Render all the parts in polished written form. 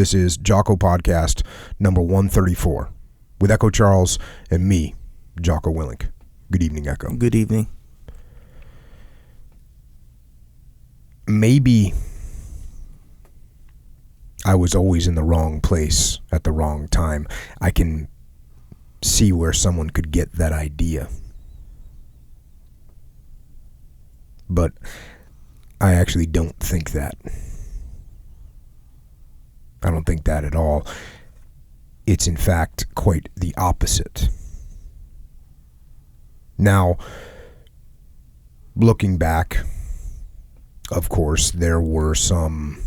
This is Jocko Podcast number 134 with Echo Charles and me, Jocko Willink. Good evening, Echo. Good evening. Maybe I was always in the wrong place at the wrong time. I can see where someone could get that idea. But I actually don't think that. I don't think that at all. It's in fact quite the opposite. Now, looking back, of course, there were some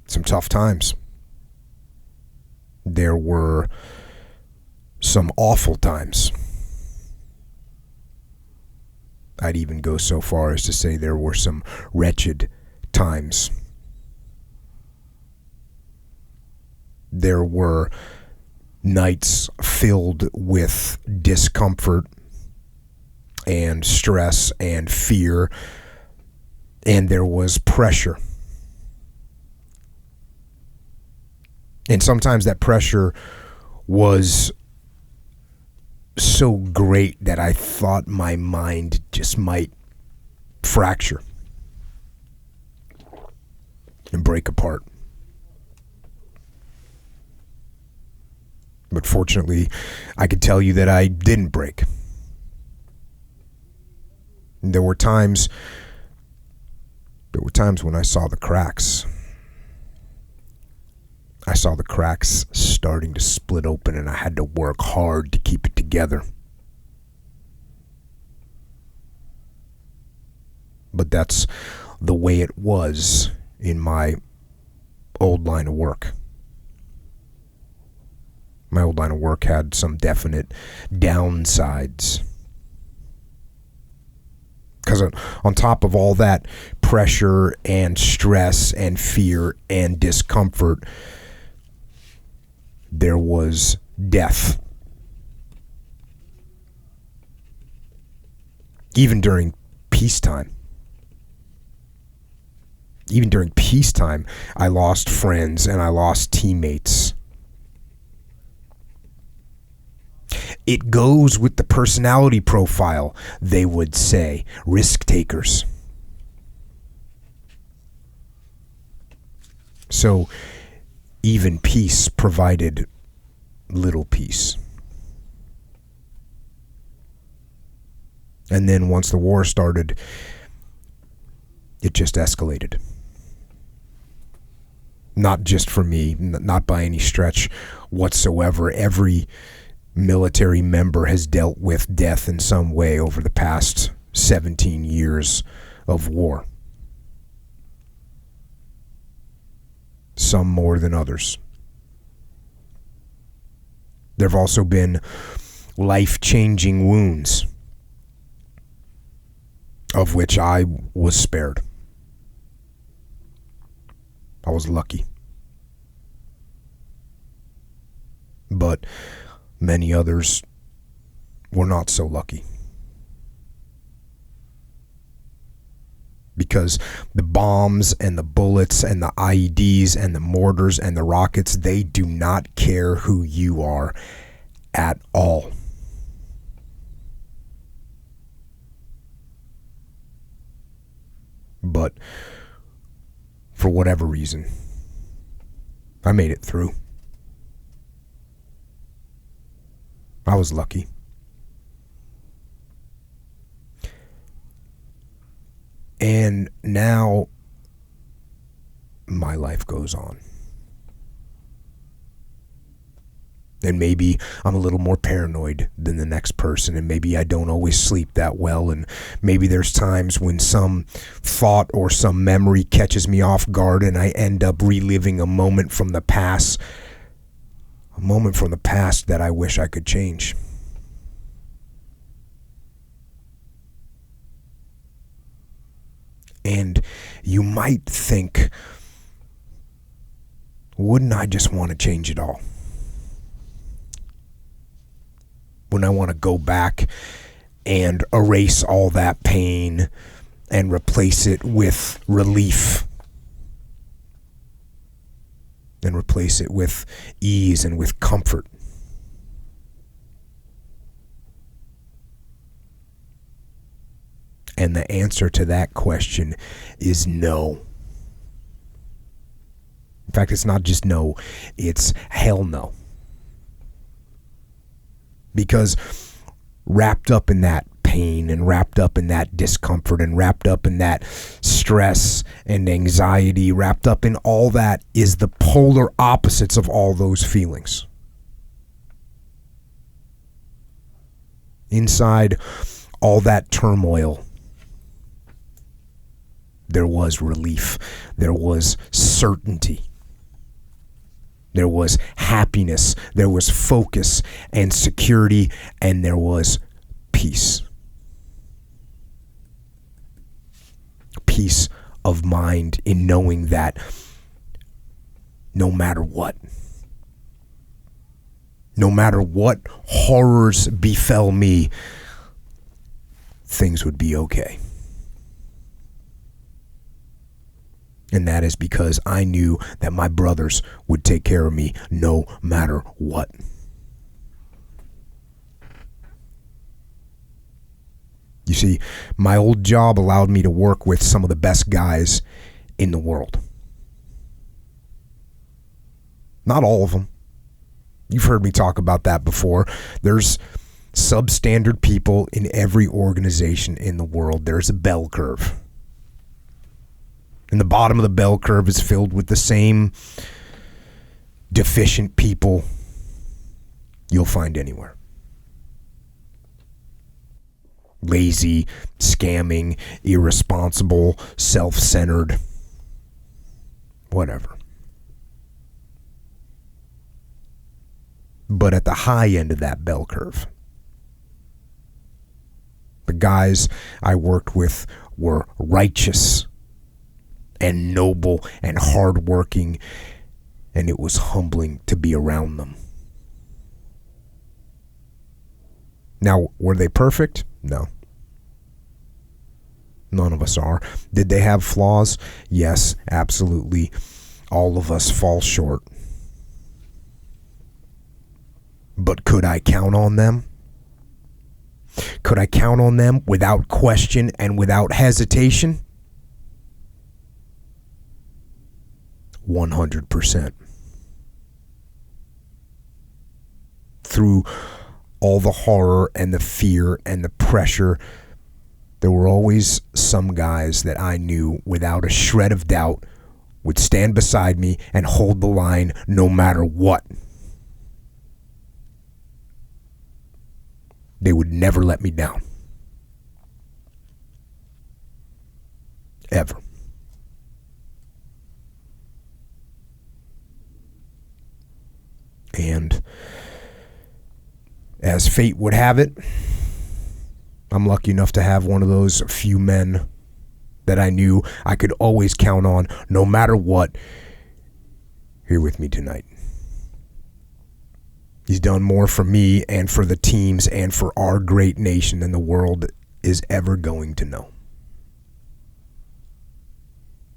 tough times. There were some awful times. I'd even go so far as to say there were some wretched times. There were nights filled with discomfort and stress and fear, and there was pressure. And sometimes that pressure was so great that I thought my mind just might fracture and break apart. But fortunately, I could tell you that I didn't break. There were times when I saw the cracks. I saw the cracks starting to split open, and I had to work hard to keep it together. But that's the way it was in my old line of work. My old line of work had some definite downsides. Because on top of all that pressure and stress and fear and discomfort, there was death. Even during peacetime. I lost friends and I lost teammates. It goes with the personality profile, they would say. Risk takers. So even peace provided little peace. And then once the war started, it just escalated. Not just for me, not by any stretch whatsoever. Every military member has dealt with death in some way over the past 17 years of war. Some more than others. There have also been life-changing wounds, of which I was spared. I was lucky. But many others were not so lucky. Because the bombs and the bullets and the IEDs and the mortars and the rockets, they do not care who you are at all. But for whatever reason, I made it through. I was lucky. And now my life goes on. And maybe I'm a little more paranoid than the next person, and maybe I don't always sleep that well, and maybe there's times when some thought or some memory catches me off guard and I end up reliving a moment from the past that I wish I could change. And you might think, wouldn't I just want to change it all? When I want to go back and erase all that pain and replace it with relief and replace it with ease and with comfort. And the answer to that question is no. In fact, it's not just no, it's hell no. Because wrapped up in that pain and wrapped up in that discomfort and wrapped up in that stress and anxiety, wrapped up in all that is the polar opposites of all those feelings. Inside all that turmoil, there was relief. There was certainty. There was happiness. There was focus and security, and there was peace. Peace of mind in knowing that no matter what horrors befell me, things would be okay. And that is because I knew that my brothers would take care of me no matter what. You see, my old job allowed me to work with some of the best guys in the world. Not all of them. You've heard me talk about that before. There's substandard people in every organization in the world. There's a bell curve. And the bottom of the bell curve is filled with the same deficient people you'll find anywhere. Lazy, scamming, irresponsible, self-centered, whatever. But at the high end of that bell curve, the guys I worked with were righteous and noble and hardworking, and it was humbling to be around them. Now, were they perfect? No. None of us are. Did they have flaws? Yes, absolutely. All of us fall short. But could I count on them? Could I count on them without question and without hesitation? 100%. Through all the horror and the fear and the pressure, there were always some guys that I knew without a shred of doubt would stand beside me and hold the line no matter what. They would never let me down. Ever. And as fate would have it, I'm lucky enough to have one of those few men that I knew I could always count on, no matter what, here with me tonight. He's done more for me and for the teams and for our great nation than the world is ever going to know.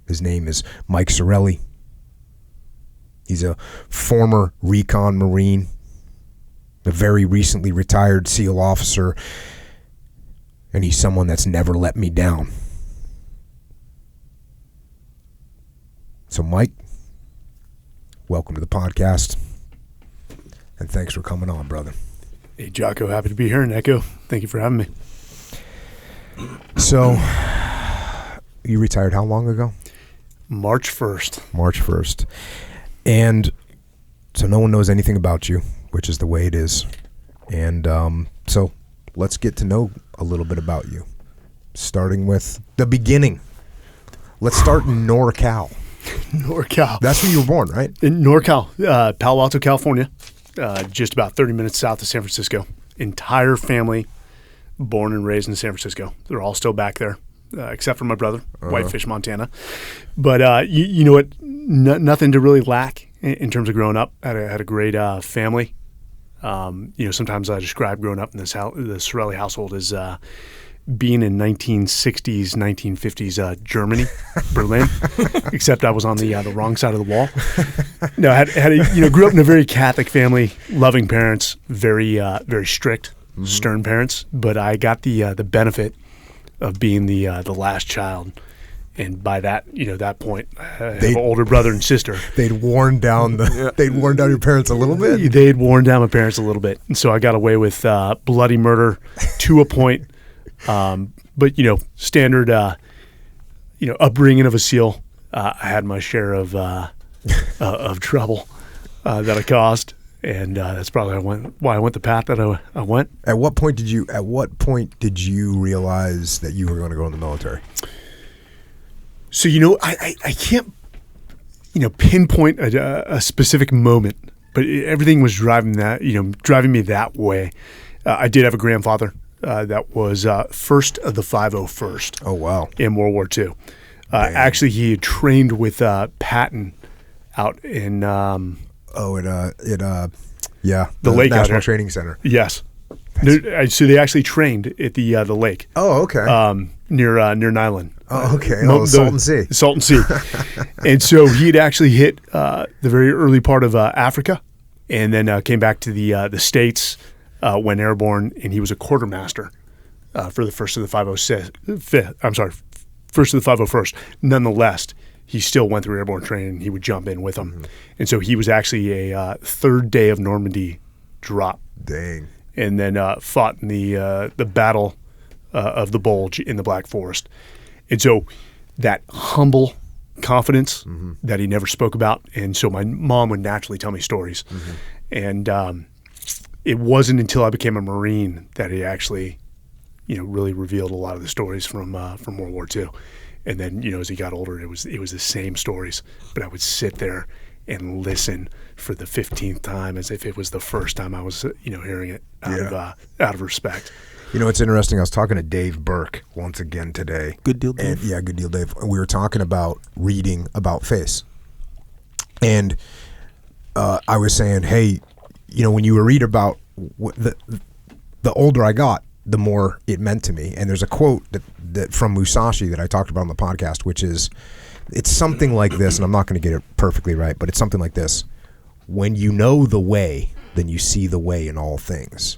His name is Mike Sarraille. He's a former recon Marine, a very recently retired SEAL officer, and he's someone that's never let me down. So, Mike, welcome to the podcast, and thanks for coming on, brother. Hey, Jocko, happy to be here, and Echo, thank you for having me. So, you retired how long ago? March 1st. March 1st. And so no one knows anything about you, which is the way it is. And so let's get to know a little bit about you, starting with the beginning. Let's start in NorCal. NorCal. That's where you were born, right? In NorCal, Palo Alto, California, just about 30 minutes south of San Francisco. Entire family born and raised in San Francisco. They're all still back there, except for my brother, Whitefish, Montana. But you know what? Nothing to really lack in terms of growing up. Had a great family. Sometimes I describe growing up in the Sarraille household as being in 1960s, 1950s Germany, Berlin, except I was on the wrong side of the wall. No, I grew up in a very Catholic family, loving parents, very strict, stern parents. But I got the benefit of being the last child. And by that, that point, I have an older brother and sister. They'd worn down your parents a little bit. They'd worn down my parents a little bit, and so I got away with bloody murder to a point. But standard, upbringing of a SEAL. I had my share of trouble that I caused, and that's probably why I went the path that I went. At what point did you realize that you were going to go in the military? So, I can't, pinpoint a specific moment, but everything was driving me that way. I did have a grandfather that was first of the 501st. Oh, wow. In World War II. Actually, he had trained with Patton out in the lake National Training Center. Yes. So they actually trained at the lake. Oh, okay. Near Nyland. Oh, okay. Salton Sea. Salton Sea. And so he had actually hit the very early part of Africa, and then came back to the States, went airborne, and he was a quartermaster for the first of the 501st. Nonetheless, he still went through airborne training. He would jump in with them. Mm-hmm. And so he was actually a third day of Normandy drop. Dang. And then fought in the Battle of the Bulge in the Black Forest. And so that humble confidence that he never spoke about. And so my mom would naturally tell me stories. Mm-hmm. And it wasn't until I became a Marine that he actually, really revealed a lot of the stories from World War II. And then, as he got older, it was the same stories. But I would sit there and listen for the 15th time as if it was the first time I was, hearing it out of respect. It's interesting. I was talking to Dave Burke once again today. Good deal, Dave. Good deal, Dave. We were talking about reading about face. And I was saying, hey, when you read about the older I got, the more it meant to me. And there's a quote that from Musashi that I talked about on the podcast, which is, it's something like this, and I'm not going to get it perfectly right, but it's something like this. When you know the way, then you see the way in all things.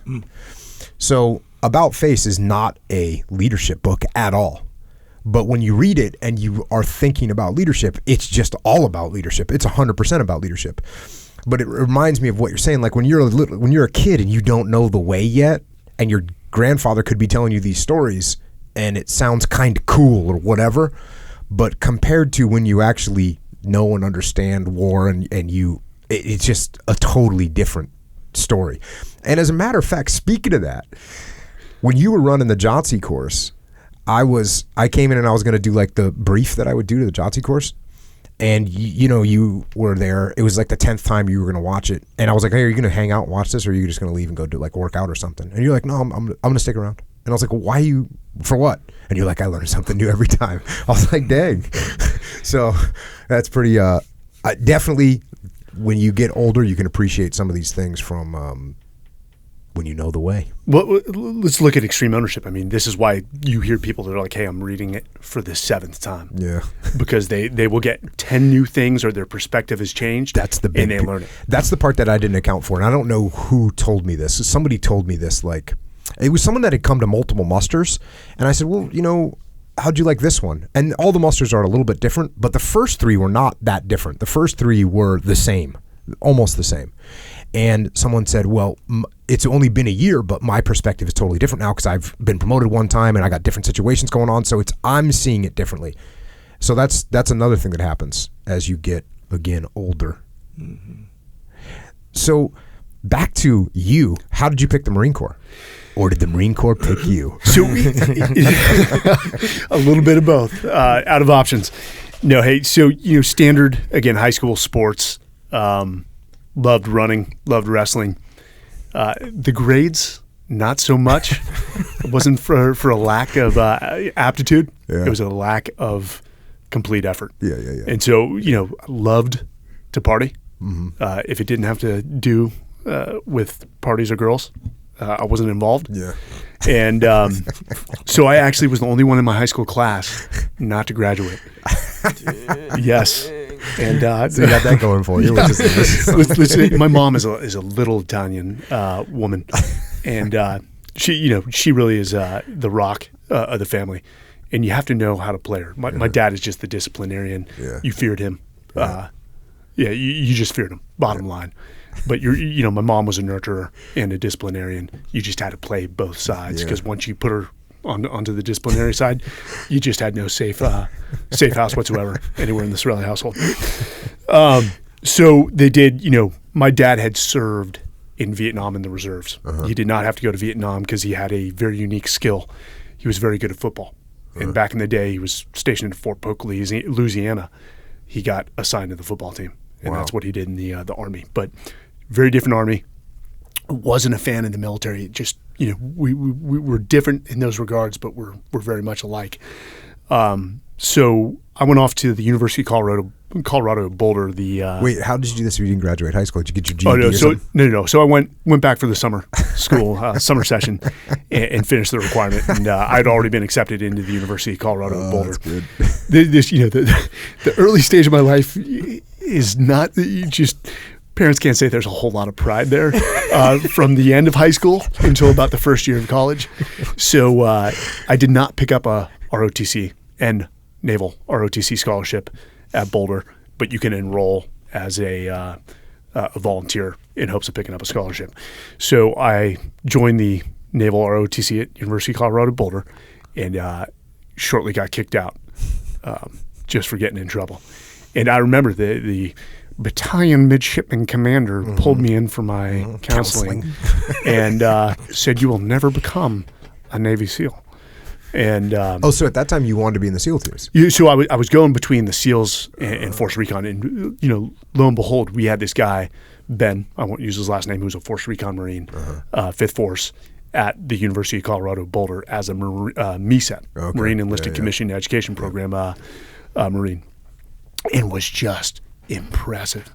So About Face is not a leadership book at all. But when you read it and you are thinking about leadership, it's just all about leadership. It's 100% about leadership. But it reminds me of what you're saying. Like when you're a kid and you don't know the way yet, and your grandfather could be telling you these stories, and it sounds kind of cool or whatever. But compared to when you actually know and understand war, it's just a totally different story. And as a matter of fact, speaking of that, when you were running the JOTC course, I came in and I was going to do like the brief that I would do to the JOTC course. And you were there. It was like the 10th time you were going to watch it. And I was like, hey, are you going to hang out and watch this, or are you just going to leave and go do like work out or something? And you're like, no, I'm going to stick around. And I was like, well, why for what? And you're like, I learn something new every time. I was like, dang. So that's pretty, definitely when you get older, you can appreciate some of these things from when you know the way. Well, let's look at extreme ownership. I mean, this is why you hear people that are like, hey, I'm reading it for the 7th time. Yeah. Because they will get 10 new things, or their perspective has changed. That's the big, and they learn it. That's the part that I didn't account for. And I don't know who told me this. Somebody told me this, like, it was someone that had come to multiple musters. And I said, well, how'd you like this one? And all the musters are a little bit different, but the first 3 were not that different. The first 3 were the same, almost the same. And someone said, well, it's only been a year, but my perspective is totally different now because I've been promoted one time and I got different situations going on. So I'm seeing it differently. So that's another thing that happens as you get, again, older. Mm-hmm. So back to you, how did you pick the Marine Corps? Or did the Marine Corps pick you? So a little bit of both, out of options. No, hey, so, standard, again, high school sports, loved running, loved wrestling. The grades, not so much. It wasn't for a lack of aptitude. Yeah. It was a lack of complete effort. Yeah. And so, loved to party. Mm-hmm. If it didn't have to do with parties or girls, I wasn't involved. Yeah. And so I actually was the only one in my high school class not to graduate. Yes. And so you got that going for you. Which is my mom is a little Italian woman, and she really is the rock of the family. And you have to know how to play her. My dad is just the disciplinarian. Yeah. You feared him. You just feared him. Bottom line. But my mom was a nurturer and a disciplinarian. You just had to play both sides because once you put her onto the disciplinary side, you just had no safe house whatsoever anywhere in the Sarraille household. So they did. My dad had served in Vietnam in the reserves. He did not have to go to Vietnam because he had a very unique skill. He was very good at football. And back in the day, he was stationed at Fort Polk, Louisiana. He got assigned to the football team, and that's what he did in the Army. But very different Army. Wasn't a fan of the military. Just we were different in those regards, but we're very much alike. So I went off to the University of Colorado Boulder. Wait, how did you do this if you didn't graduate high school? Did you get your GED? Oh no, no. So I went back for the summer school summer session and finished the requirement. And I'd already been accepted into the University of Colorado Boulder. That's good. The early stage of my life is not just. Parents can't say there's a whole lot of pride there from the end of high school until about the first year of college. So I did not pick up a ROTC and Naval ROTC scholarship at Boulder, but you can enroll as a volunteer in hopes of picking up a scholarship. So I joined the Naval ROTC at University of Colorado Boulder and shortly got kicked out just for getting in trouble. And I remember the battalion midshipman commander pulled me in for my counseling and said, "You will never become a Navy SEAL." And so at that time you wanted to be in the SEAL teams. So I was going between the SEALs and Force Recon, and lo and behold, we had this guy Ben. I won't use his last name. Who was a Force Recon Marine, 5th Force at the University of Colorado Boulder as a MESEP, Marine Enlisted Commissioned Education Program Marine, and was just impressive.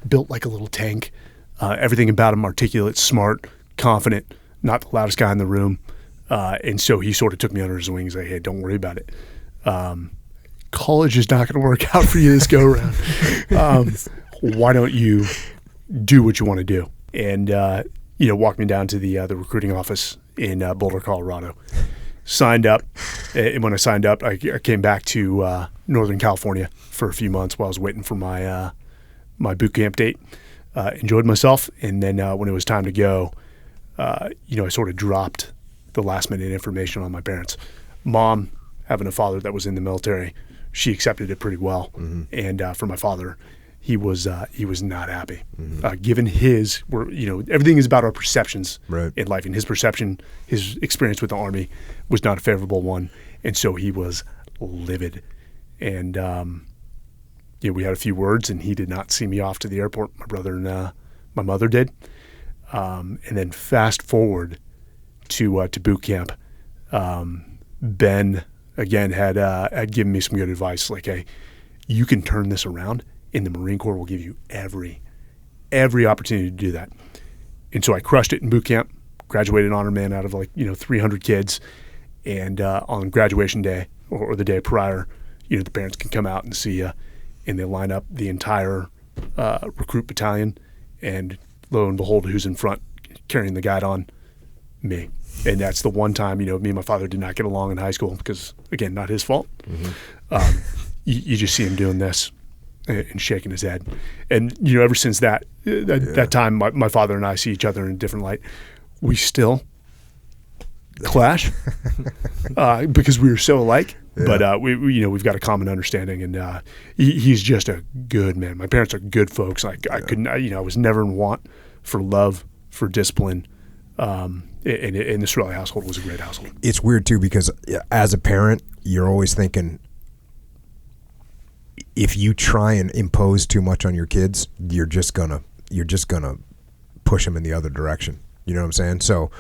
Built like a little tank. Everything about him articulate, smart, confident, not the loudest guy in the room. And so he sort of took me under his wings, like, "Hey, don't worry about it. College is not going to work out for you this go around. Why don't you do what you want to do?" And walked me down to the recruiting office in Boulder, Colorado. Signed up, and when I signed up, I came back to Northern California for a few months while I was waiting for my boot camp date. Enjoyed myself, and then when it was time to go, I sort of dropped the last minute information on my parents. Mom, having a father that was in the military, she accepted it pretty well, and for my father, he was not happy. Given everything is about our perceptions in life, and his perception, his experience with the Army was not a favorable one, and so he was livid. And we had a few words, and he did not see me off to the airport. My brother and my mother did. And then fast forward to boot camp. Ben again had given me some good advice, like, "Hey, you can turn this around, and the Marine Corps will give you every opportunity to do that." And so I crushed it in boot camp, graduated honor man out of 300 kids. And on graduation day or the day prior, the parents can come out and see you, and they line up the entire recruit battalion. And lo and behold, who's in front carrying the guide on? Me. And that's the one time, me and my father did not get along in high school because, again, not his fault. You just see him doing this and shaking his head. And, ever since that time, my father and I see each other in a different light. We still clash because we were so alike. Yeah. But we've got a common understanding, and he's just a good man. My parents are good folks. I couldn't, I was never in want for love, for discipline. And the Sarraille household was a great household. It's weird too because as a parent, you're always thinking, if you try and impose too much on your kids, you're just gonna push them in the other direction. You know what I'm saying? So,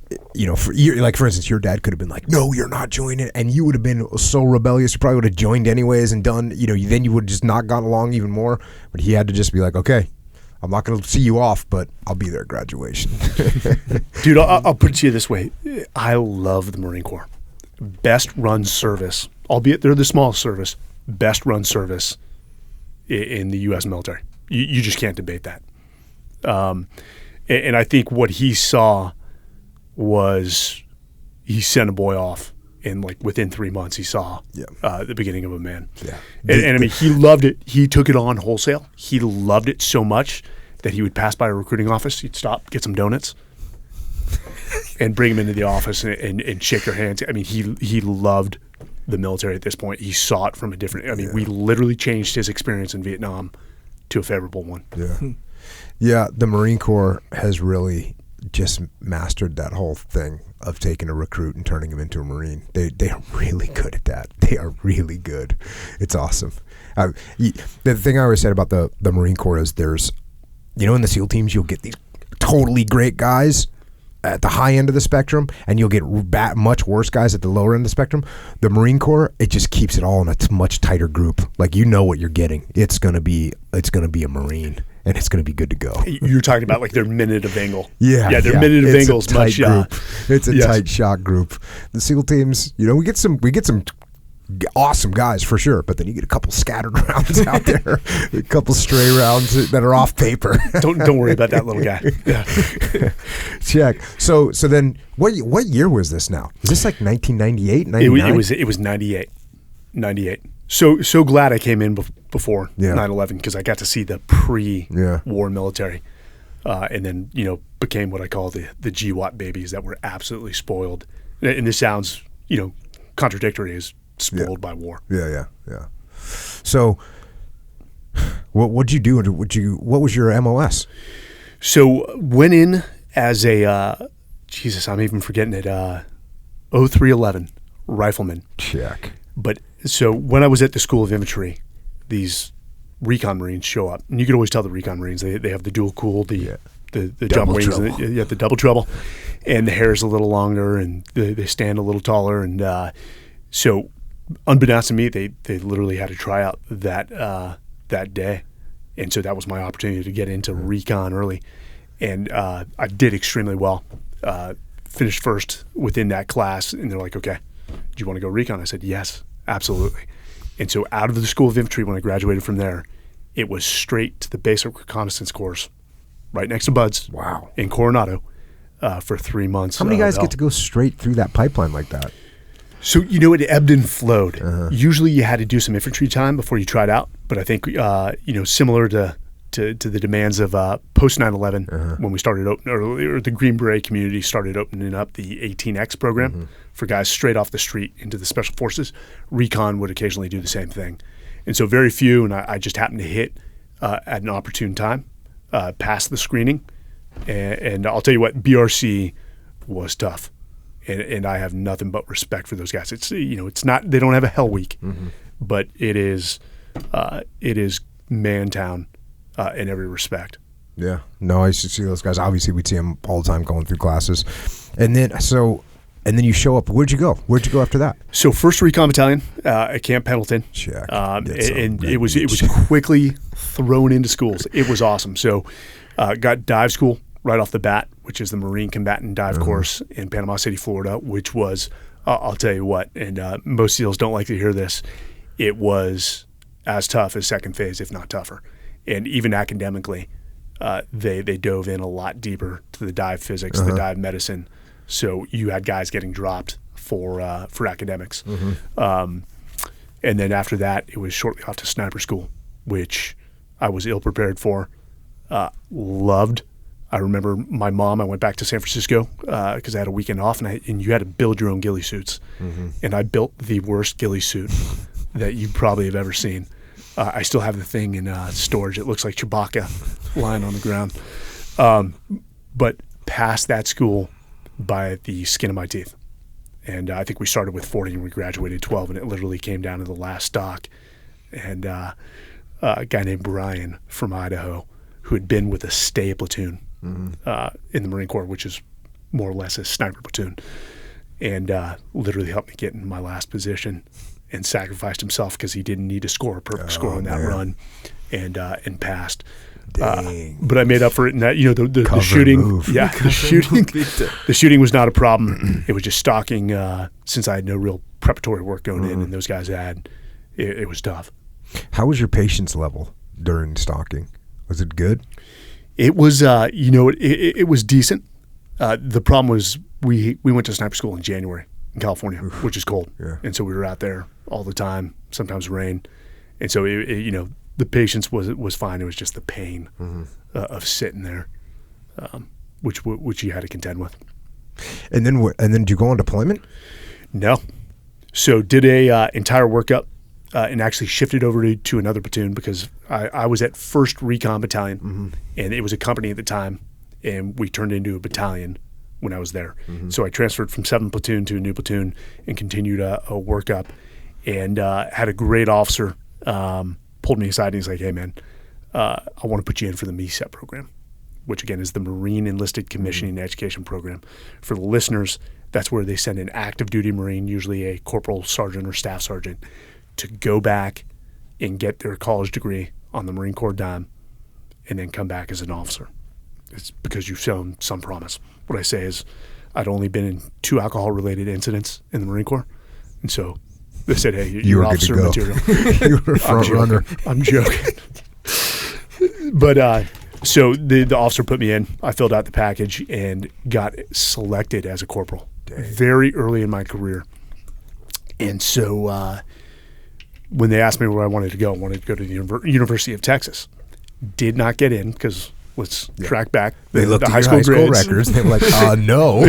for instance, your dad could have been like, "No, you're not joining," and you would have been so rebellious. You probably would have joined anyways and done. Then you would have just not gotten along even more. But he had to just be like, "Okay, I'm not going to see you off, but I'll be there at graduation. Dude, I'll put it to you this way. I love the Marine Corps. Best run service, albeit they're the smallest service, best run service in the U.S. military. You just can't debate that. And I think what he saw was he sent a boy off, and like within 3 months he saw the beginning of a man. Yeah. And I mean, he loved it. He took it on wholesale. He loved it so much that he would pass by a recruiting office. He'd stop, get some donuts, and bring them into the office and shake their hands. I mean, he loved the military at this point. He saw it from a different – I mean, we literally changed his experience in Vietnam to a favorable one. Yeah. Yeah, the Marine Corps has really just mastered that whole thing of taking a recruit and turning him into a Marine. They are really good at that. They are really good. It's awesome. The thing I always said about the Marine Corps is there's, in the SEAL teams, you'll get these totally great guys at the high end of the spectrum, and you'll get much worse guys at the lower end of the spectrum. The Marine Corps, it just keeps it all in a much tighter group. Like, what you're getting. It's gonna be a Marine, and it's gonna be good to go. You're talking about like their minute of angle. Yeah, their minute of angle is much. It's a tight shot group. The SEAL teams, we get some awesome guys for sure, but then you get a couple scattered rounds out there, a couple stray rounds that are off paper. Don't worry about that little guy. Yeah. Check. So then what year was this now? Is this like 1998, 99? It was 98. 98. So glad I came in before 9/11 because I got to see the pre-war military, and then became what I call the GWAT babies that were absolutely spoiled. And this sounds contradictory as spoiled by war. Yeah. So, what'd you do? What was your MOS? So went in as a Jesus, I'm even forgetting it. 0311 rifleman. Check. But so when I was at the School of Infantry, these recon Marines show up, and you could always tell the recon Marines they have the dual cool, the jump wings, and the double trouble, and the hair is a little longer, and they stand a little taller, and so. Unbeknownst to me, they literally had a tryout that day, and so that was my opportunity to get into recon early, and I did extremely well. Finished first within that class, and they're like, "Okay, do you want to go recon?" I said, "Yes, absolutely." And so out of the School of Infantry, when I graduated from there, it was straight to the basic reconnaissance course, right next to Bud's. Wow. In Coronado, for 3 months. How many guys get to go straight through that pipeline like that? So, it ebbed and flowed. Usually you had to do some infantry time before you tried out. But I think, similar to the demands of post 9/11, when we started or the Green Beret community started opening up the 18X program for guys straight off the street into the Special Forces, recon would occasionally do the same thing. And so very few, and I just happened to hit at an opportune time, past the screening. And I'll tell you what, BRC was tough. And I have nothing but respect for those guys. It's it's not, they don't have a hell week, but it is man town in every respect. Yeah, no, I used to see those guys. Obviously, we'd see them all the time going through classes, and then you show up. Where'd you go? Where'd you go after that? So 1st Recon Battalion at Camp Pendleton. Check. And it was quickly thrown into schools. It was awesome. So got dive school right off the bat, which is the Marine Combatant Dive Course in Panama City, Florida, which was, I'll tell you what, and most SEALs don't like to hear this, it was as tough as second phase, if not tougher. And even academically, they dove in a lot deeper to the dive physics, the dive medicine. So you had guys getting dropped for academics. And then after that, it was shortly off to sniper school, which I was ill prepared for, loved. I remember my mom, I went back to San Francisco because I had a weekend off, and you had to build your own ghillie suits. And I built the worst ghillie suit that you probably have ever seen. I still have the thing in storage. It looks like Chewbacca lying on the ground. But passed that school by the skin of my teeth. And I think we started with 40 and we graduated 12, and it literally came down to the last stock. And a guy named Brian from Idaho, who had been with a stay platoon in the Marine Corps, which is more or less a sniper platoon, and literally helped me get in my last position and sacrificed himself because he didn't need to score a perfect score on that run, and passed. Dang. But I made up for it in that, the Cover shooting. move. Yeah, the shooting was not a problem. It was just stalking. Since I had no real preparatory work going in, and those guys had, it was tough. How was your patience level during stalking? Was it good? It was, it was decent. The problem was we went to sniper school in January in California, which is cold. Yeah. And so we were out there all the time, sometimes rain. And so, the patience was fine. It was just the pain of sitting there, which you had to contend with. And then did you go on deployment? No. So did a entire workup and actually shifted over to another platoon because I was at 1st Recon Battalion, and it was a company at the time, and we turned into a battalion when I was there. So I transferred from 7th Platoon to a new platoon and continued a workup, and had a great officer pulled me aside and he's like, "Hey man, I want to put you in for the MESEP program," which again is the Marine Enlisted Commissioning Education Program. For the listeners, that's where they send an active duty Marine, usually a corporal, sergeant, or staff sergeant, to go back and get their college degree on the Marine Corps dime and then come back as an officer. It's because you've shown some promise. What I say is I'd only been in 2 alcohol-related incidents in the Marine Corps, and so they said, "Hey, you're officer material." You were a front runner. I'm joking. But so the officer put me in. I filled out the package and got selected as a corporal very early in my career. And so when they asked me where I wanted to go to the University of Texas. Did not get in because let's track back. They looked at high your school records. They were like, no.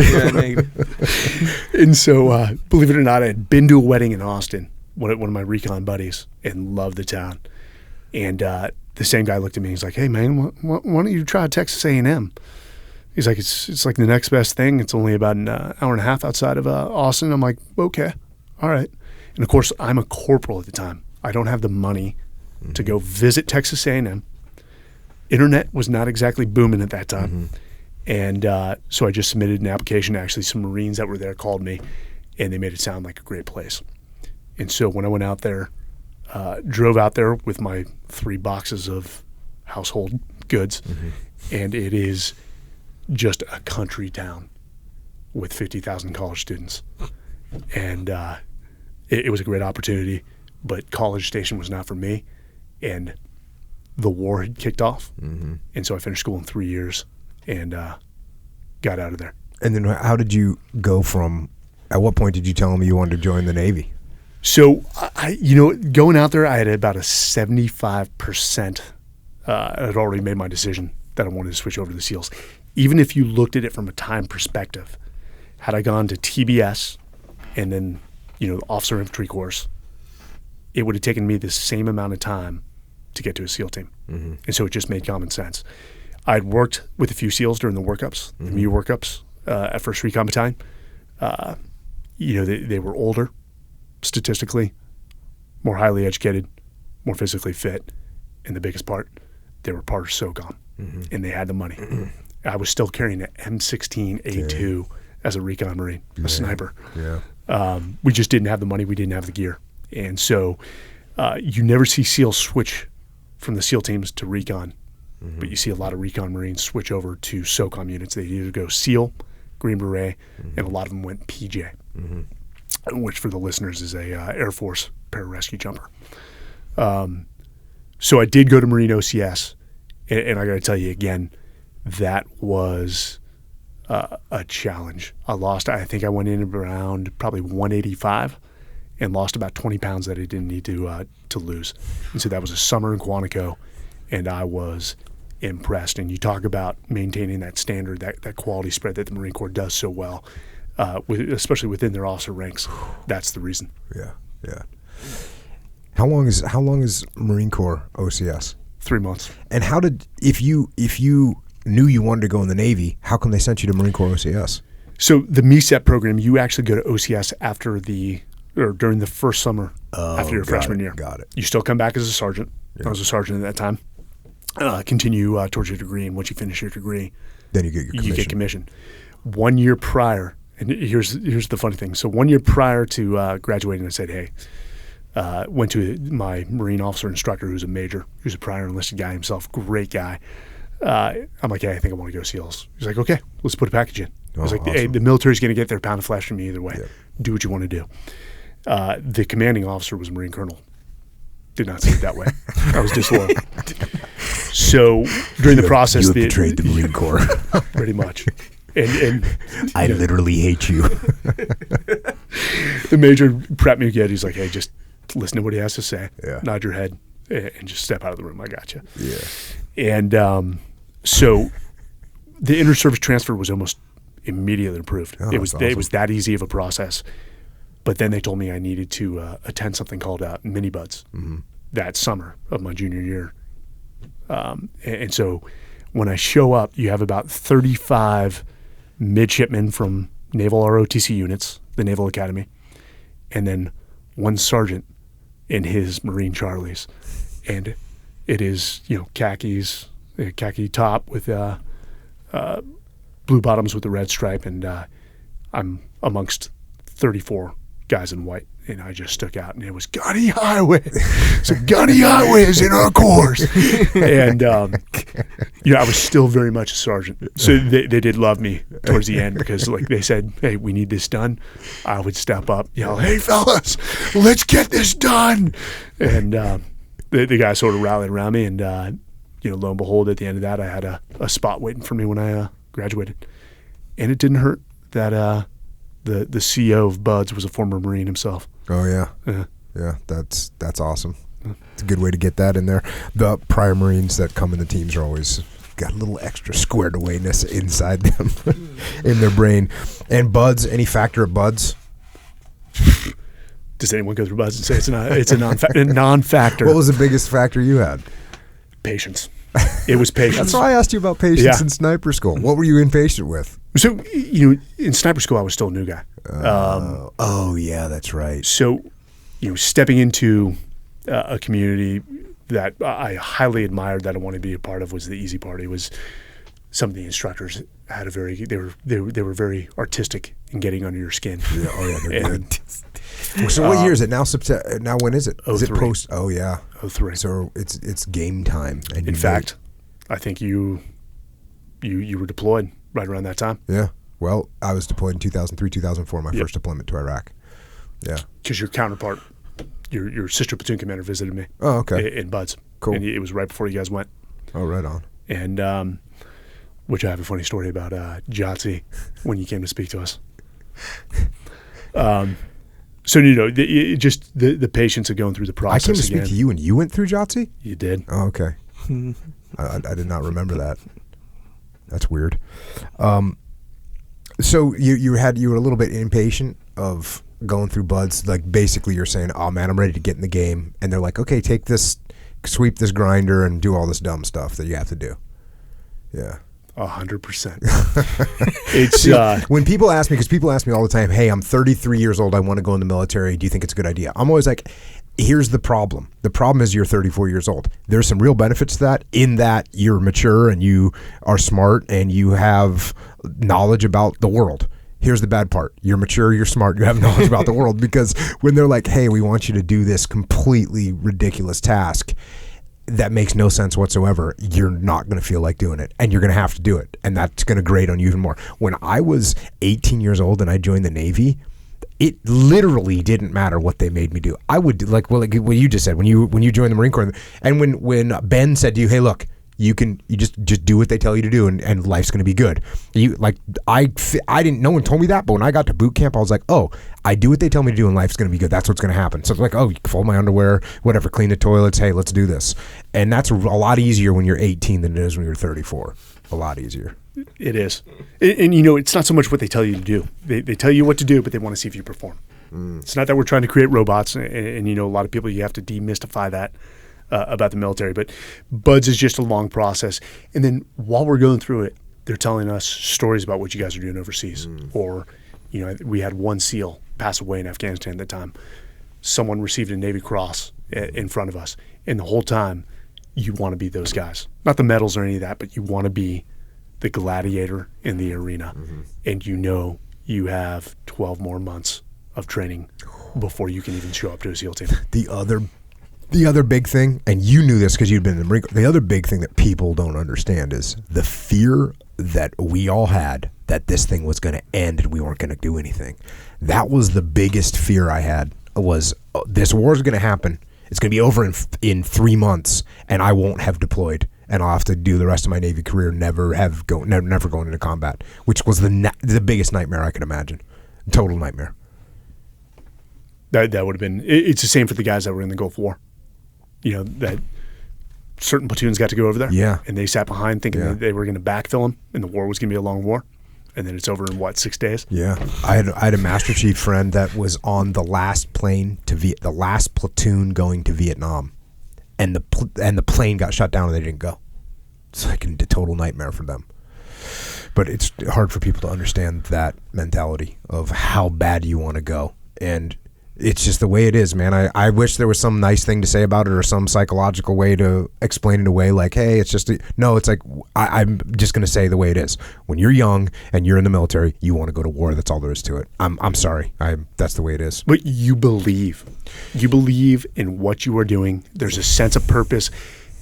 And so, believe it or not, I had been to a wedding in Austin, one of my recon buddies, and loved the town. And the same guy looked at me. He's like, "Hey, man, why don't you try Texas A&M?" He's like, it's like the next best thing. It's only about an hour and a half outside of Austin. I'm like, okay, all right. And, of course, I'm a corporal at the time. I don't have the money to go visit Texas A&M. Internet was not exactly booming at that time. And so I just submitted an application. Actually, some Marines that were there called me, and they made it sound like a great place. And so when I went out there, drove out there with my 3 boxes of household goods, and it is just a country town with 50,000 college students. And it was a great opportunity, but College Station was not for me. And the war had kicked off, and so I finished school in 3 years and got out of there. And then how did you go from, at what point did you tell them you wanted to join the Navy? So, going out there, I had about a 75%. I had already made my decision that I wanted to switch over to the SEALs. Even if you looked at it from a time perspective, had I gone to TBS and then, the Officer Infantry course, it would have taken me the same amount of time to get to a SEAL team. And so it just made common sense. I'd worked with a few SEALs during the workups, the MU workups at 1st Recon Battalion. They were older, statistically, more highly educated, more physically fit, and the biggest part, they were part of SOCOM, and they had the money. I was still carrying an M16A2 as a Recon Marine, a sniper. We just didn't have the money. We didn't have the gear. And so you never see SEALs switch from the SEAL teams to Recon, but you see a lot of Recon Marines switch over to SOCOM units. They either go SEAL, Green Beret, and a lot of them went PJ, which for the listeners is a Air Force pararescue jumper. So I did go to Marine OCS, and I got to tell you again, that was a challenge. I think I went in around probably 185 and lost about 20 pounds that I didn't need to lose. And so that was a summer in Quantico, and I was impressed. And you talk about maintaining that standard, that quality spread that the Marine Corps does so well, especially within their officer ranks. That's the reason. Yeah. How long is Marine Corps OCS? 3 months. And how did, if you knew you wanted to go in the Navy, how come they sent you to Marine Corps OCS? So the MESEP program, you actually go to OCS during the first summer after your freshman year. Got it. You still come back as a sergeant. I was a sergeant at that time. Continue towards your degree, and once you finish your degree, then you get your commission. You get commission. 1 year prior, and here's the funny thing. So 1 year prior to graduating, I said, "Hey, Went to my Marine officer instructor, who's a major, who's a prior enlisted guy himself, great guy. I'm like, hey, I think I want to go SEALs. He's like, okay, let's put a package in. I was like, awesome. hey, the military's going to get their pound of flesh from me either way. Yeah. Do what you want to do. The commanding officer was a Marine colonel. Did not see it that way. I was disloyal. So during the process, you have betrayed the Marine Corps. pretty much. And I literally hate you. The major prepped me again. He's like, hey, just listen to what he has to say. Yeah. Nod your head and just step out of the room. I got you. Yeah. And so the inter-service transfer was almost immediately approved. Oh, it was that's awesome. It was that easy of a process. But then they told me I needed to attend something called Mini Buds that summer of my junior year. And so when I show up, you have about 35 midshipmen from Naval ROTC units, the Naval Academy, and then one sergeant in his Marine Charlies. And it is, khakis, a khaki top with blue bottoms with a red stripe, and I'm amongst 34 guys in white, and I just stuck out, and it was Gunny Highway. So Gunny Highway is in our course. And, I was still very much a sergeant. So they did love me towards the end because, they said, hey, we need this done. I would step up, yell, hey, fellas, let's get this done. And the guys sort of rallied around me, and, lo and behold, at the end of that, I had a spot waiting for me when I graduated. And it didn't hurt that the CEO of Buds was a former Marine himself. Oh yeah. Yeah, that's awesome. It's a good way to get that in there. The prior Marines that come in the teams are always got a little extra squared awayness inside them in their brain. And Buds, any factor of Buds? Does anyone go through Buds and say it's a non-factor? What was the biggest factor you had? Patience. It was patience. That's why I asked you about patience in sniper school. What were you impatient with? So, in sniper school, I was still a new guy. Oh, yeah, that's right. So, stepping into a community that I highly admired, that I wanted to be a part of, was the Easy Party. Was some of the instructors had they were very artistic in getting under your skin. Yeah, oh yeah, they're good. So what year is it now? September. Now when is it? Is it post? Oh yeah, 03. So it's game time. And in fact, I think you were deployed right around that time. Yeah. Well, I was deployed in 2003, 2004, my first deployment to Iraq. Yeah. Because your counterpart, your sister platoon commander, visited me. Oh, okay. In Buds. Cool. And it was right before you guys went. Oh, right on. And which I have a funny story about Jotzi when you came to speak to us. So just the patience of going through the process. I came to speak to you, and you went through Jotzi? You did. Oh, okay. I did not remember that. That's weird. So you were a little bit impatient of going through Buds. Like basically, you're saying, "Oh man, I'm ready to get in the game," and they're like, "Okay, take this, sweep this grinder, and do all this dumb stuff that you have to do." Yeah. 100%. It's when people ask me, because people ask me all the time, hey, I'm 33 years old, I want to go in the military, do you think it's a good idea? I'm always like, here's the problem. The problem is you're 34 years old. There's some real benefits to that, in that you're mature and you are smart and you have knowledge about the world. Here's the bad part. You're mature, you're smart, you have knowledge about the world, because when they're like, hey, we want you to do this completely ridiculous task that makes no sense whatsoever, you're not going to feel like doing it, and you're going to have to do it, and that's going to grate on you even more. When I was 18 years old and I joined the Navy, it literally didn't matter what they made me do. I would do, like what you just said, when you joined the Marine Corps, and when Ben said to you, hey, look, you just do what they tell you to do, and life's going to be good. I didn't, no one told me that, but when I got to boot camp, I was like, oh, I do what they tell me to do, and life's going to be good. That's what's going to happen. So it's like, oh, you fold my underwear, whatever, clean the toilets. Hey, let's do this. And that's a lot easier when you're 18 than it is when you're 34. A lot easier. It is. And it's not so much what they tell you to do. They tell you what to do, but they want to see if you perform. It's not that we're trying to create robots, and a lot of people, you have to demystify that about the military. But Buds is just a long process. And then while we're going through it, they're telling us stories about what you guys are doing overseas. Or, we had one SEAL pass away in Afghanistan at the time. Someone received a Navy Cross in front of us. And the whole time, you want to be those guys. Not the medals or any of that, but you want to be the gladiator in the arena. And you have 12 more months of training before you can even show up to a SEAL team. The other big thing, and you knew this because you'd been in the Marine Corps, the other big thing that people don't understand is the fear that we all had that this thing was going to end and we weren't going to do anything. That was the biggest fear I had, was this war is going to happen. It's going to be over in 3 months, and I won't have deployed, and I'll have to do the rest of my Navy career never going into combat, which was the biggest nightmare I could imagine. Total nightmare. That would have been. It's the same for the guys that were in the Gulf War. You know, that certain platoons got to go over there, yeah, and they sat behind thinking that they were going to backfill them, and the war was going to be a long war, and then it's over in 6 days? Yeah, I had a Master Chief friend that was on the last plane the last platoon going to Vietnam, and the plane got shut down and they didn't go. It's like a total nightmare for them. But it's hard for people to understand that mentality of how bad you want to go, and it's just the way it is, man. I wish there was some nice thing to say about it or some psychological way to explain it away, like, hey, it's just no, it's like I'm just going to say the way it is. When you're young and you're in the military, you want to go to war. That's all there is to it. I'm sorry. That's the way it is. But you believe in what you are doing. There's a sense of purpose.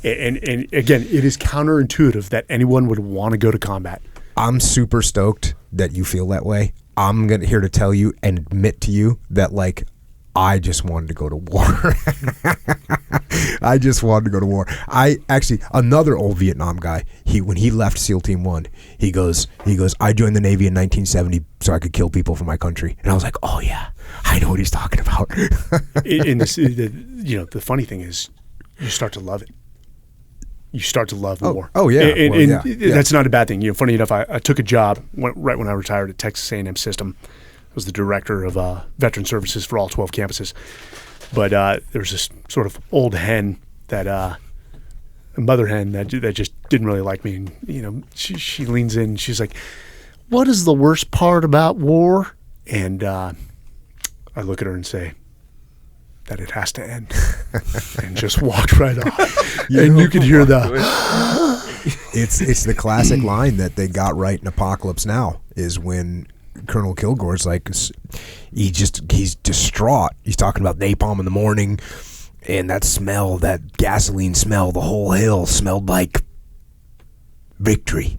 And again, it is counterintuitive that anyone would want to go to combat. I'm super stoked that you feel that way. I'm here to tell you and admit to you that, like, I just wanted to go to war. I just wanted to go to war. Another old Vietnam guy, when he left SEAL Team 1, he goes, I joined the Navy in 1970 so I could kill people for my country. And I was like, oh yeah, I know what he's talking about. The funny thing is, you start to love it. You start to love war. Oh yeah. And that's not a bad thing. You know, funny enough, I took a job right when I retired at Texas A&M System. I was the director of veteran services for all 12 campuses. But there was this sort of old hen a mother hen that just didn't really like me. And, you know, she leans in. She's like, "What is the worst part about war?" And I look at her and say, that it has to end, and just walked right off. You could hear it's the classic line that they got right in Apocalypse Now, is when Colonel Kilgore's like, he's distraught. He's talking about napalm in the morning, and that smell, that gasoline smell, the whole hill smelled like victory.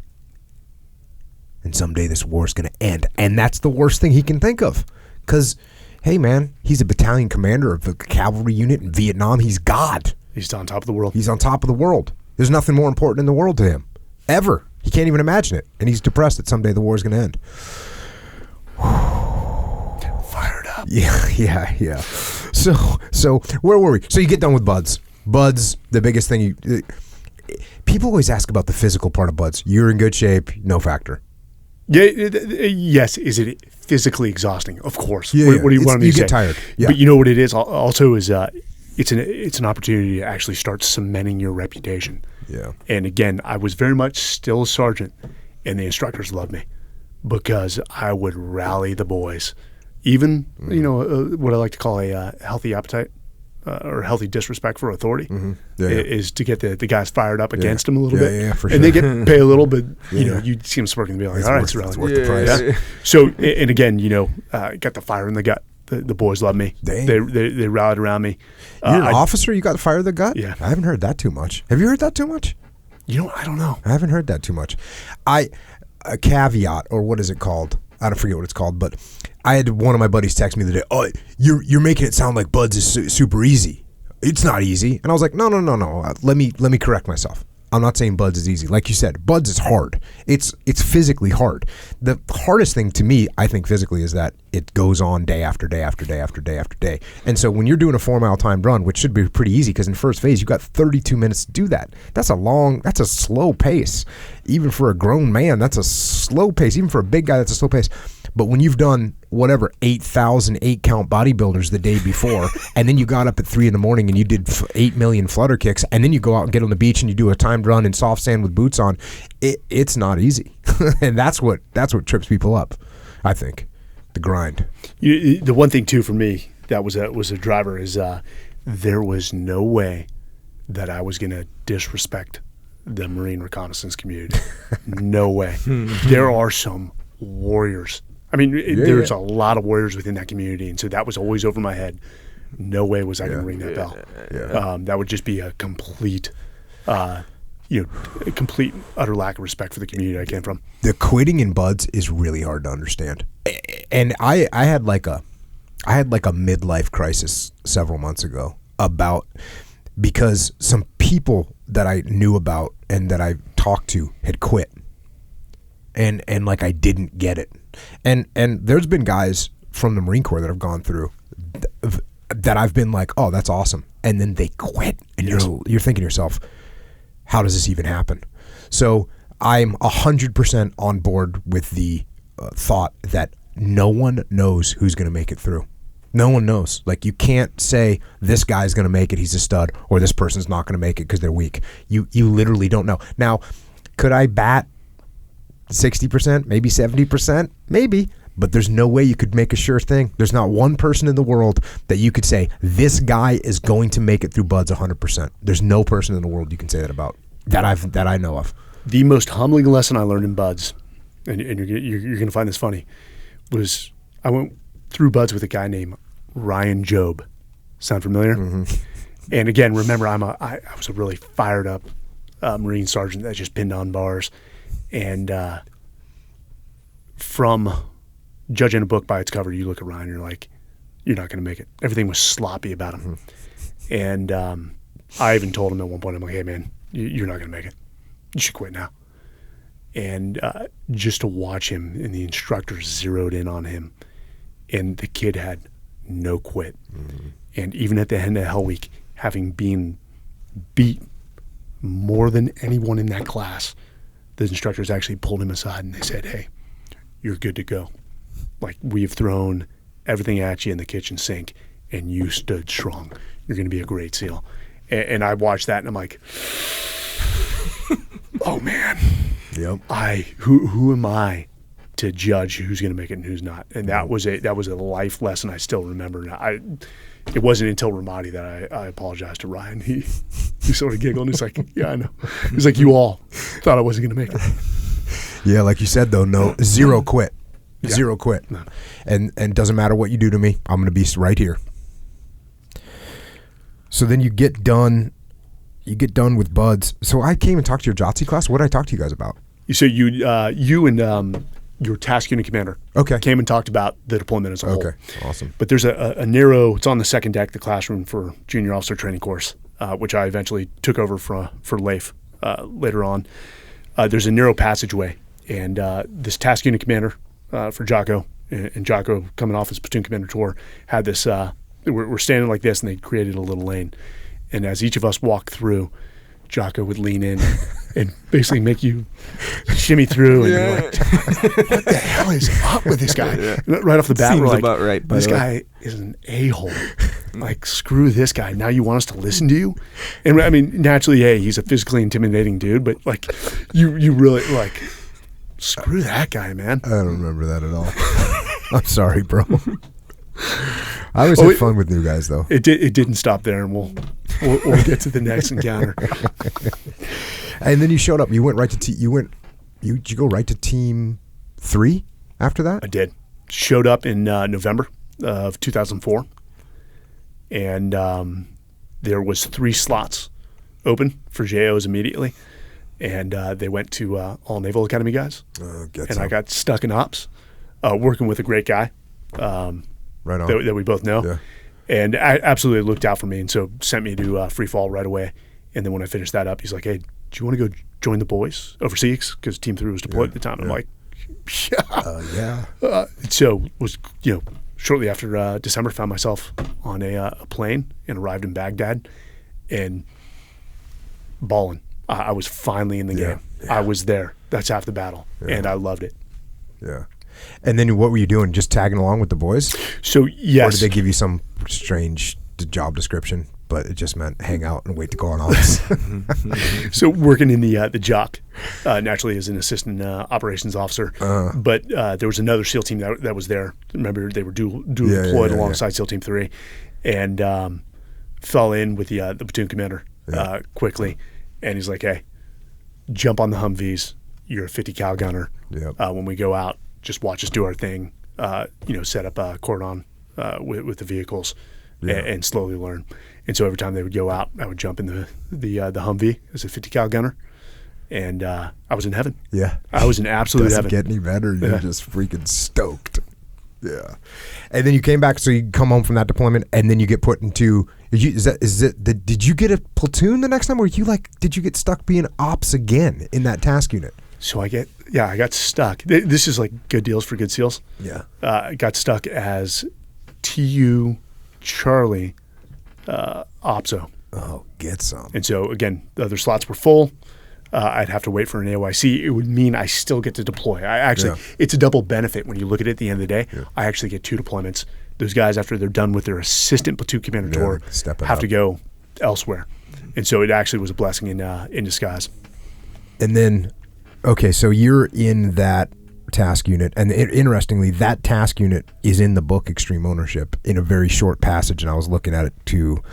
And someday this war's going to end. And that's the worst thing he can think of, because hey, man, he's a battalion commander of a cavalry unit in Vietnam. He's God. He's on top of the world. He's on top of the world. There's nothing more important in the world to him, ever. He can't even imagine it. And he's depressed that someday the war is going to end. Fired up. Yeah. So where were we? So you get done with Buds. Buds, the biggest thing people always ask about the physical part of Buds. You're in good shape, no factor. Yeah. Yes. Is it physically exhausting? Of course. Yeah, what do you want me to say? You get tired. Yeah. But you know what it is also is it's an opportunity to actually start cementing your reputation. Yeah. And again, I was very much still a sergeant, and the instructors loved me because I would rally the boys. Even what I like to call a healthy appetite. Or healthy disrespect for authority is to get the guys fired up against them a little bit. Yeah, for sure. And they get paid a little bit. You see them smirking and be like, all right, it's worth the price. Yeah. So, and again, got the fire in the gut. The boys love me. Dang. They rallied around me. You're an officer? You got the fire in the gut? Yeah. I haven't heard that too much. Have you heard that too much? I don't know. I haven't heard that too much. A caveat, or what is it called? I don't forget what it's called, but I had one of my buddies text me the day, oh, you're making it sound like Buds is super easy. It's not easy. And I was like, no. Let me correct myself. I'm not saying Buds is easy. Like you said, Buds is hard. It's physically hard. The hardest thing to me, I think, physically, is that it goes on day after day after day after day after day. And so when you're doing a 4-mile timed run, which should be pretty easy because in first phase, you've got 32 minutes to do that. That's a slow pace. Even for a grown man, that's a slow pace. Even for a big guy, that's a slow pace. But when you've done 8,000 8-count bodybuilders the day before, and then you got up at 3 a.m. and you did 8 million flutter kicks, and then you go out and get on the beach and you do a timed run in soft sand with boots on, it's not easy. And that's what trips people up, I think, the grind. The one thing too for me that was a driver is there was no way that I was going to disrespect the Marine reconnaissance community. No way. There are some warriors I mean, there's a lot of warriors within that community, and so that was always over my head. No way was I going to ring that bell. That would just be a complete, complete utter lack of respect for the community I came from. The quitting in buds is really hard to understand, and I had like a midlife crisis several months ago because some people that I knew about and that I talked to had quit, and like I didn't get it, and there's been guys from the Marine Corps that have gone through that I've been like, oh, that's awesome, and then they quit, and you're thinking to yourself, how does this even happen? So I'm 100% on board with the thought that no one knows who's going to make it through. No one knows. Like, you can't say this guy's going to make it, he's a stud, or this person's not going to make it because they're weak. You literally don't know. Now, could I bat 60%, maybe 70%? Maybe. But there's no way you could make a sure thing. There's not one person in the world that you could say, this guy is going to make it through buds 100%. There's no person in the world you can say that about, that I know of. The most humbling lesson I learned in buds, and you're going to find this funny, was I went through buds with a guy named Ryan Job. Sound familiar? Mm-hmm. And again, remember, I was a really fired up Marine sergeant that just pinned on bars. And from judging a book by its cover, you look at Ryan, you're like, you're not going to make it. Everything was sloppy about him. Mm-hmm. And I even told him at one point, I'm like, hey, man, you're not going to make it. You should quit now. And just to watch him, and the instructors zeroed in on him, and the kid had no quit. Mm-hmm. And even at the end of Hell Week, having been beat more than anyone in that class, the instructors actually pulled him aside and they said, hey, you're good to go. Like, we've thrown everything at you in the kitchen sink, and you stood strong. You're going to be a great SEAL. And I watched that, and I'm like, oh, man. Yep. Who am I to judge who's going to make it and who's not? And that was a life lesson I still remember. It wasn't until Ramadi that I apologized to Ryan. He sort of giggled, and he's like, yeah, I know. He's like, you all thought I wasn't going to make it. Yeah, like you said, though, zero quit. Yeah. Zero quit. No. And doesn't matter what you do to me, I'm going to be right here. So then you get done with buds. So I came and talked to your JOTC class. What did I talk to you guys about? So you and your task unit commander came and talked about the deployment as a whole. Okay, awesome. But there's a narrow, it's on the second deck, the classroom for junior officer training course, which I eventually took over for Leif later on. There's a narrow passageway, and this task unit commander for Jocko, and Jocko coming off his platoon commander tour, had this, we're standing like this, and they created a little lane. And as each of us walked through, Jocko would lean in and basically make you shimmy through, and you're like, what the hell is up with this guy? Yeah. Right off the bat, we're like, about right, this guy is an a-hole. Like, screw this guy. Now you want us to listen to you? And I mean, naturally, hey, he's a physically intimidating dude, but like, you really, like, screw that guy, man. I don't remember that at all. I'm sorry, bro. I always had fun with new guys, though. It didn't stop there, and we'll get to the next encounter. And then you showed up. You went right to did you go right to Team 3 after that? I did. Showed up in November of 2004, and there was 3 slots open for JOs immediately, and they went to all Naval Academy guys. I got stuck in ops, working with a great guy. Right on. That we both know. Yeah. And I absolutely looked out for me, and so sent me to free fall right away. And then when I finished that up, he's like, hey, do you want to go join the boys overseas? Because Team 3 was deployed at the time. I'm like, yeah. So was, shortly after December, found myself on a plane and arrived in Baghdad and balling. I was finally in the game. Yeah. I was there. That's half the battle. Yeah. And I loved it. Yeah. And then what were you doing? Just tagging along with the boys? So, yes. Or did they give you some strange job description, but it just meant hang out and wait to go on office? So working in the JOC, naturally as an assistant operations officer. But there was another SEAL team that was there. Remember, they were dual deployed alongside SEAL Team 3. And fell in with the platoon commander quickly. And he's like, hey, jump on the Humvees. You're a 50 cal gunner. Yep. When we go out, just watch us do our thing. set up a cordon with the vehicles and slowly learn. And so every time they would go out, I would jump in the Humvee as a 50 cal gunner, and I was in heaven. Yeah, I was in absolute heaven. Doesn't get any better. You're just freaking stoked. Yeah, and then you came back, so you come home from that deployment, and then you get put into. Did you get a platoon the next time, or did you get stuck being ops again in that task unit? So I got stuck. This is like good deals for good SEALs. Yeah, I got stuck as TU Charlie OPSO. Oh, get some. And so again, the other slots were full. I'd have to wait for an AOIC. It would mean I still get to deploy. It's a double benefit when you look at it at the end of the day. Yeah. I actually get 2 deployments. Those guys, after they're done with their assistant platoon commander tour, have to go elsewhere. And so it actually was a blessing in disguise. And then, okay, so you're in that task unit, and interestingly, that task unit is in the book Extreme Ownership in a very short passage, and I was looking at it to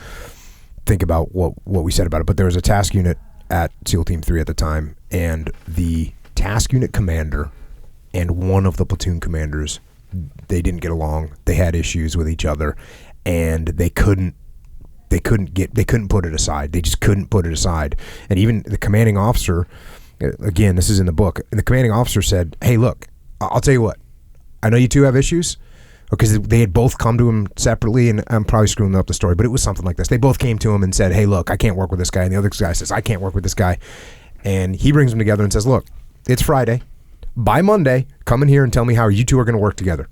think about what we said about it. But there was a task unit at SEAL Team 3 at the time, and the task unit commander and one of the platoon commanders, they didn't get along. They had issues with each other, and they couldn't put it aside. They just couldn't put it aside. And even the commanding officer, again, this is in the book, and the commanding officer said, hey, look, I'll tell you what, I know you two have issues, because they had both come to him separately, and I'm probably screwing up the story, but it was something like this. They both came to him and said, hey, look, I can't work with this guy. And the other guy says, I can't work with this guy. And he brings them together and says, look, it's Friday. By Monday, come in here and tell me how you two are going to work together.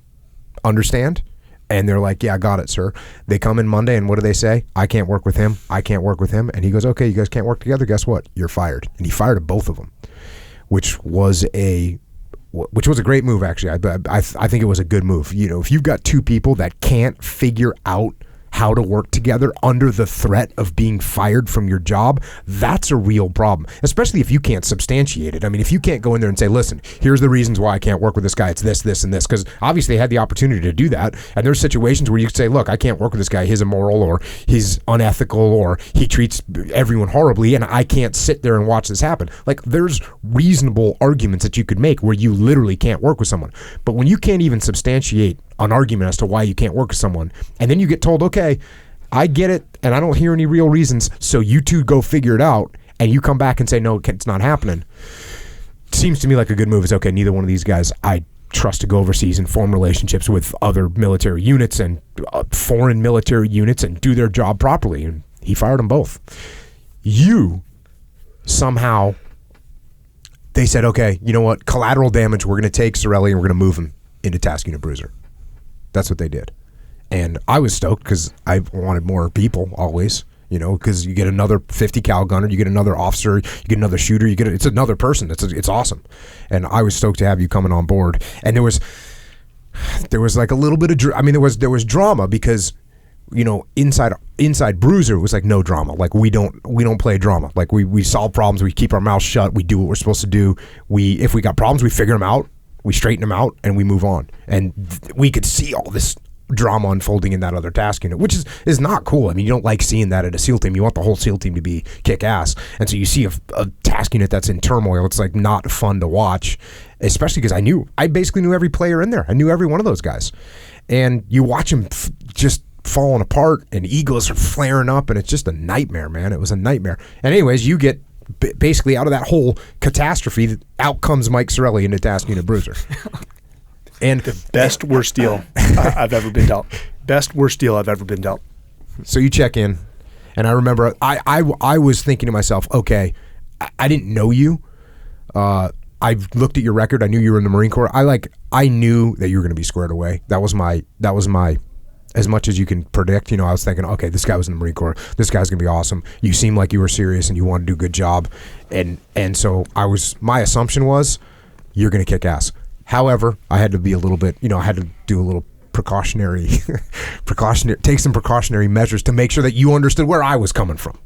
Understand? And they're like, yeah, I got it, sir. They come in Monday, and what do they say? I can't work with him. I can't work with him. And he goes, okay, you guys can't work together. Guess what? You're fired. And he fired both of them, which was a great move, actually. I think it was a good move. You know, if you've got two people that can't figure out how to work together under the threat of being fired from your job, that's a real problem, especially if you can't substantiate it. I mean, if you can't go in there and say, listen, here's the reasons why I can't work with this guy. It's this, this, and this, because obviously they had the opportunity to do that. And there's situations where you could say, look, I can't work with this guy. He's immoral, or he's unethical, or he treats everyone horribly, and I can't sit there and watch this happen. Like, there's reasonable arguments that you could make where you literally can't work with someone. But when you can't even substantiate an argument as to why you can't work with someone, and then you get told, okay, I get it, and I don't hear any real reasons, so you two go figure it out, and you come back and say, no, it's not happening. It seems to me like a good move is, okay, neither one of these guys I trust to go overseas and form relationships with other military units and foreign military units and do their job properly, and he fired them both. You somehow, they said, okay, you know what, collateral damage, we're going to take Sarraille and we're going to move him into Task Unit Bruiser. That's what they did. And I was stoked because I wanted more people always, you know, because you get another 50 cal gunner, you get another officer, you get another shooter, it's another person. It's awesome. And I was stoked to have you coming on board. And there was like a little bit of, there was drama because, you know, inside Bruiser, it was like no drama. Like we don't play drama. Like we solve problems, we keep our mouths shut, we do what we're supposed to do. If we got problems, we figure them out, we straighten them out, and we move on. And we could see all this drama unfolding in that other task unit, which is not cool. I mean, you don't like seeing that at a SEAL team. You want the whole SEAL team to be kick-ass. And so you see a task unit that's in turmoil. It's like not fun to watch, especially because I basically knew every player in there. I knew every one of those guys. And you watch them just falling apart, and egos are flaring up, and it's just a nightmare, man. It was a nightmare. And anyways, you get basically out of that whole catastrophe, out comes Mike Sarraille into Task Unit Bruiser. And the best worst deal I've ever been dealt. Best worst deal I've ever been dealt. So you check in, and I remember I was thinking to myself, okay, I didn't know you. I looked at your record. I knew you were in the Marine Corps. I knew that you were going to be squared away. That was my as much as you can predict. You know, I was thinking, okay, this guy was in the Marine Corps. This guy's going to be awesome. You seemed like you were serious and you wanted to do a good job, and so my assumption was you're going to kick ass. However, I had to be a little bit, you know, I had to do a little precautionary, take some precautionary measures to make sure that you understood where I was coming from.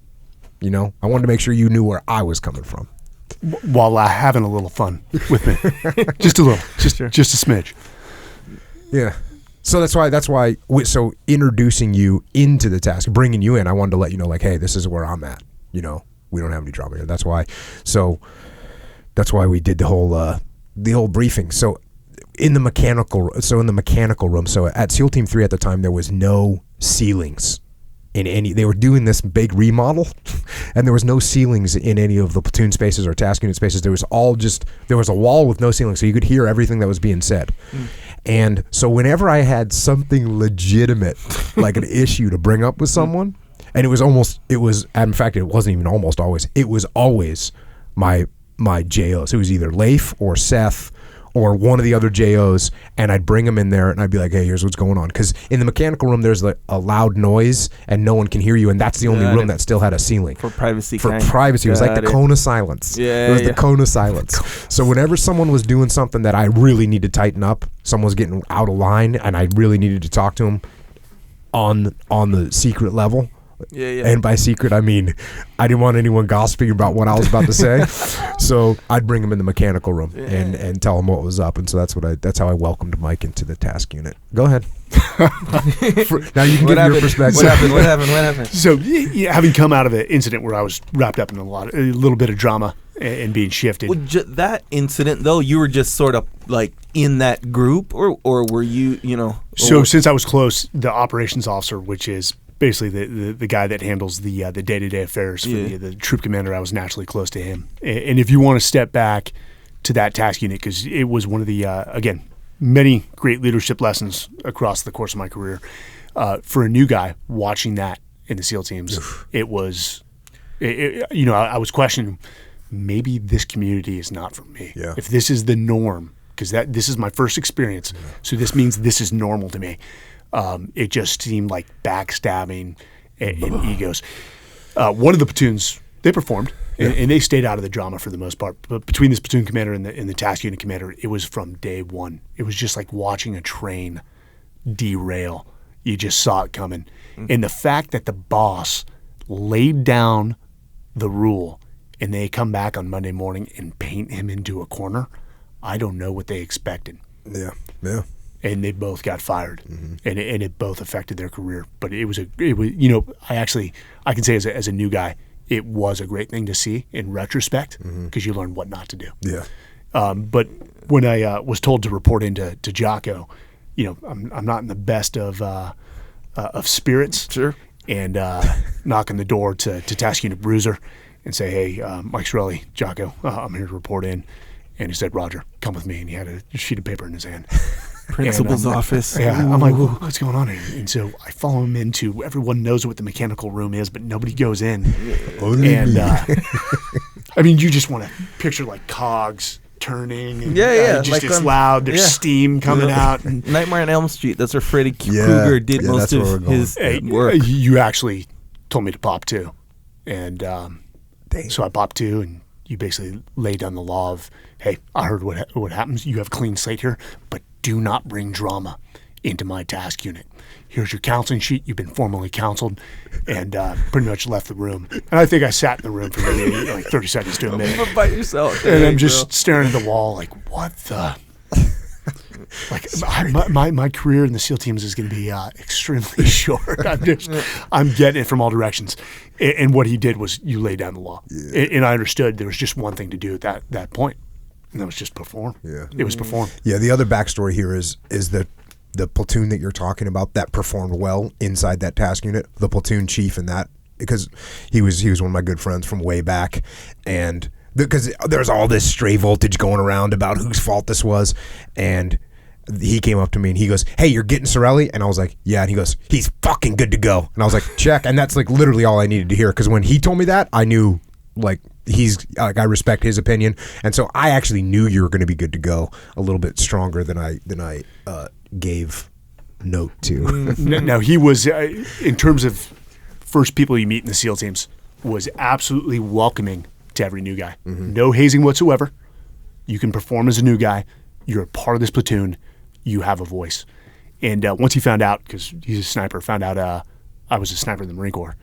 You know, I wanted to make sure you knew where I was coming from. While having a little fun with me. Just a little, just a smidge. Yeah. So that's why, so introducing you into the task, bringing you in, I wanted to let you know, like, hey, this is where I'm at. You know, we don't have any drama here. That's why we did the whole briefing. So in the mechanical room. So at SEAL Team 3 at the time, there was no ceilings in any. They were doing this big remodel, and there was no ceilings in any of the platoon spaces or task unit spaces. There was a wall with no ceiling, so you could hear everything that was being said. And so whenever I had something legitimate, like an issue to bring up with someone, and it was in fact, it wasn't even almost always. It was always my JOs. It was either Leif or Seth or one of the other JOs, and I'd bring them in there, and I'd be like, hey, here's what's going on. Because in the mechanical room, there's like a loud noise, and no one can hear you, and that's the only room that still had a ceiling. For privacy. It was like the cone of silence. It was the cone of silence. So whenever someone was doing something that I really needed to tighten up, someone was getting out of line, and I really needed to talk to them on the secret level. And by secret, I mean I didn't want anyone gossiping about what I was about to say. So I'd bring him in the mechanical room and tell him what was up. And so that's how I welcomed Mike into the task unit. Go ahead. Now you can give your perspective. What happened? So having come out of an incident where I was wrapped up in a little bit of drama and being shifted. Well, that incident though, you were just sort of like in that group, or were you, So since I was close, the operations officer, which is basically the guy that handles the day-to-day affairs for the troop commander, I was naturally close to him. And if you want to step back to that task unit, because it was one of the, again, many great leadership lessons across the course of my career, for a new guy watching that in the SEAL teams, it was, I was questioning, maybe this community is not for me. Yeah. If this is the norm, because this is my first experience, so this means this is normal to me. It just seemed like backstabbing and egos. One of the platoons, they performed, and they stayed out of the drama for the most part. But between this platoon commander and the task unit commander, it was from day one. It was just like watching a train derail. You just saw it coming. And the fact that the boss laid down the rule and they come back on Monday morning and paint him into a corner, I don't know what they expected. Yeah. And they both got fired, and it both affected their career. But it was I can say as a new guy, it was a great thing to see in retrospect, because you learn what not to do. Yeah. But when I was told to report into Jocko, I'm not in the best of spirits. Sure. And knock on the door to Task Unit Bruiser and say, hey, Mike Sarraille, Jocko, I'm here to report in. And he said, Roger, come with me. And he had a sheet of paper in his hand. Principal's office. Yeah, I'm like, what's going on here? And so I follow him into, everyone knows what the mechanical room is, but nobody goes in. And I mean, you just want to picture like cogs turning. And, just like it's loud. There's steam coming out. And, Nightmare on Elm Street. That's where Freddy Krueger did most of his work. You actually told me to pop two. And so I popped two, and you basically lay down the law of, hey, I heard what happens. You have a clean slate here, but do not bring drama into my task unit. Here's your counseling sheet. You've been formally counseled, and pretty much left the room. And I think I sat in the room for maybe like 30 seconds to a minute. But by yourself. And I'm just staring at the wall like, what the? Like my career in the SEAL teams is going to be extremely short. I'm getting it from all directions. And what he did was you lay down the law. Yeah. And I understood there was just one thing to do at that point. And that was just perform. Yeah. It was perform. Yeah, the other backstory here is that the platoon that you're talking about that performed well inside that task unit, the platoon chief in that, because he was one of my good friends from way back, and because there's all this stray voltage going around about whose fault this was, and he came up to me and he goes, hey, you're getting Sarraille? And I was like, yeah. And he goes, he's fucking good to go. And I was like, check. And that's like literally all I needed to hear, because when he told me that, I knew like I respect his opinion, and so I actually knew you were going to be good to go a little bit stronger than I gave note to. Now he was, in terms of first people you meet in the SEAL teams, was absolutely welcoming to every new guy. No hazing whatsoever. You can perform as a new guy. You're a part of this platoon. You have a voice. And once he found out, because he's a sniper, I was a sniper in the Marine Corps.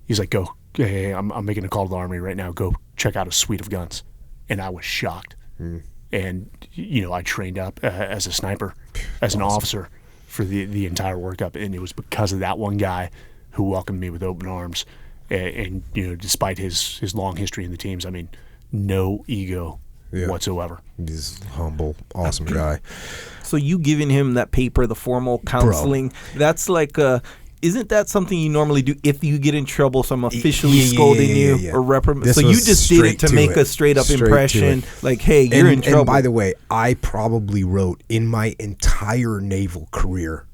He's like, go. Hey, I'm making a call to the Army right now. Go check out a suite of guns. And I was shocked. And, I trained up as a sniper, as an officer for the entire workup. And it was because of that one guy who welcomed me with open arms. And despite his long history in the teams, I mean, no ego whatsoever. He's humble, awesome guy. So you giving him that paper, the formal counseling, that's like isn't that something you normally do if you get in trouble, so I'm officially scolding you or reprimand? So you just did it to make a straight up impression, like, hey, you're in trouble. And by the way, I probably wrote in my entire naval career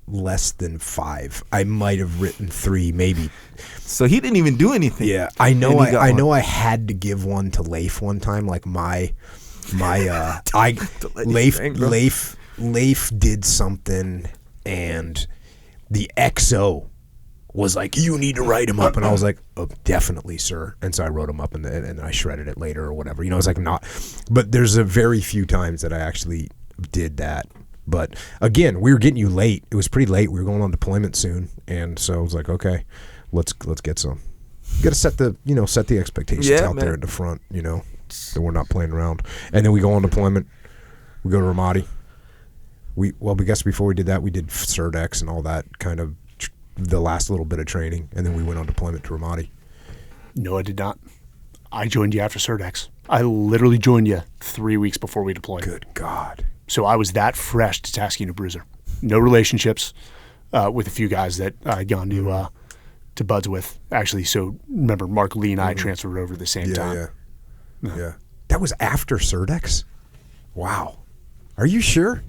less than 5. I might have written 3, maybe. So he didn't even do anything. Yeah, I know. I know. I had to give one to Leif one time. Like Leif did something, and the XO was like, "You need to write him up," and I was like, "Oh, definitely, sir." And so I wrote him up, and I shredded it later or whatever. You know, it's like not. But there's a very few times that I actually did that. But again, we were getting you late. It was pretty late. We were going on deployment soon, and so I was like, okay, let's get some. You got to set the expectations out there at the front. You know, that we're not playing around. And then we go on deployment. We go to Ramadi. We guess before we did that, we did Surdex and all that kind of the last little bit of training, and then we went on deployment to Ramadi. No, I did not. I joined you after Surdex. I literally joined you 3 weeks before we deployed. Good God. So I was that fresh to task unit bruiser. No relationships with a few guys that I had gone to buds with. Actually, so remember, Mark Lee and I transferred over at the same time. Yeah. That was after Surdex? Wow. Are you sure?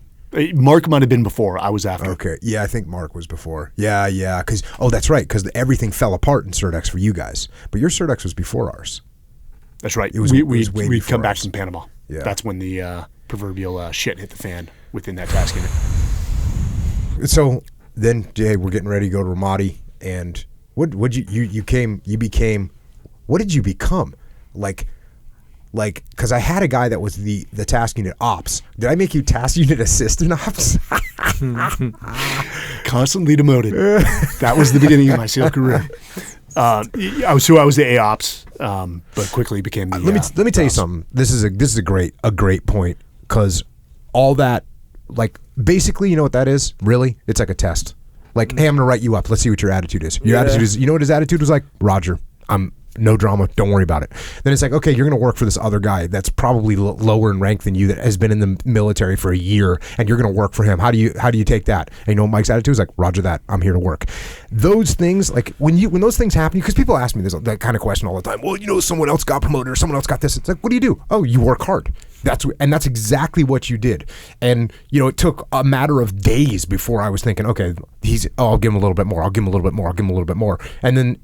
Mark might have been before. I was after. Okay. Yeah, I think Mark was before. Yeah. Because that's right. Because everything fell apart in Surdex for you guys. But your Surdex was before ours. That's right. We'd come back from Panama. Yeah. That's when the proverbial shit hit the fan within that task unit. So then, Jay, we're getting ready to go to Ramadi, and what did you became? What did you become? Like, because I had a guy that was the task unit ops. Did I make you task unit assistant ops? Constantly demoted. That was the beginning of my SEAL career. I was the AOps, but quickly became the. Let me tell you something. This is a great point, because all that, like, basically, you know what that is? Really, it's like a test. Like, hey, I'm gonna write you up. Let's see what your attitude is. Your attitude is. You know what his attitude was like? Roger. I'm. No drama. Don't worry about it. Then it's like, okay, you're going to work for this other guy that's probably lower in rank than you, that has been in the military for a year, and you're going to work for him. How do you take that? And you know what Mike's attitude is like? Roger that. I'm here to work. Those things, like when those things happen, because people ask me that kind of question all the time. Well, someone else got promoted or someone else got this. It's like, what do? Oh, you work hard. That's exactly what you did. And it took a matter of days before I was thinking, okay, I'll give him a little bit more. I'll give him a little bit more. I'll give him a little bit more. And then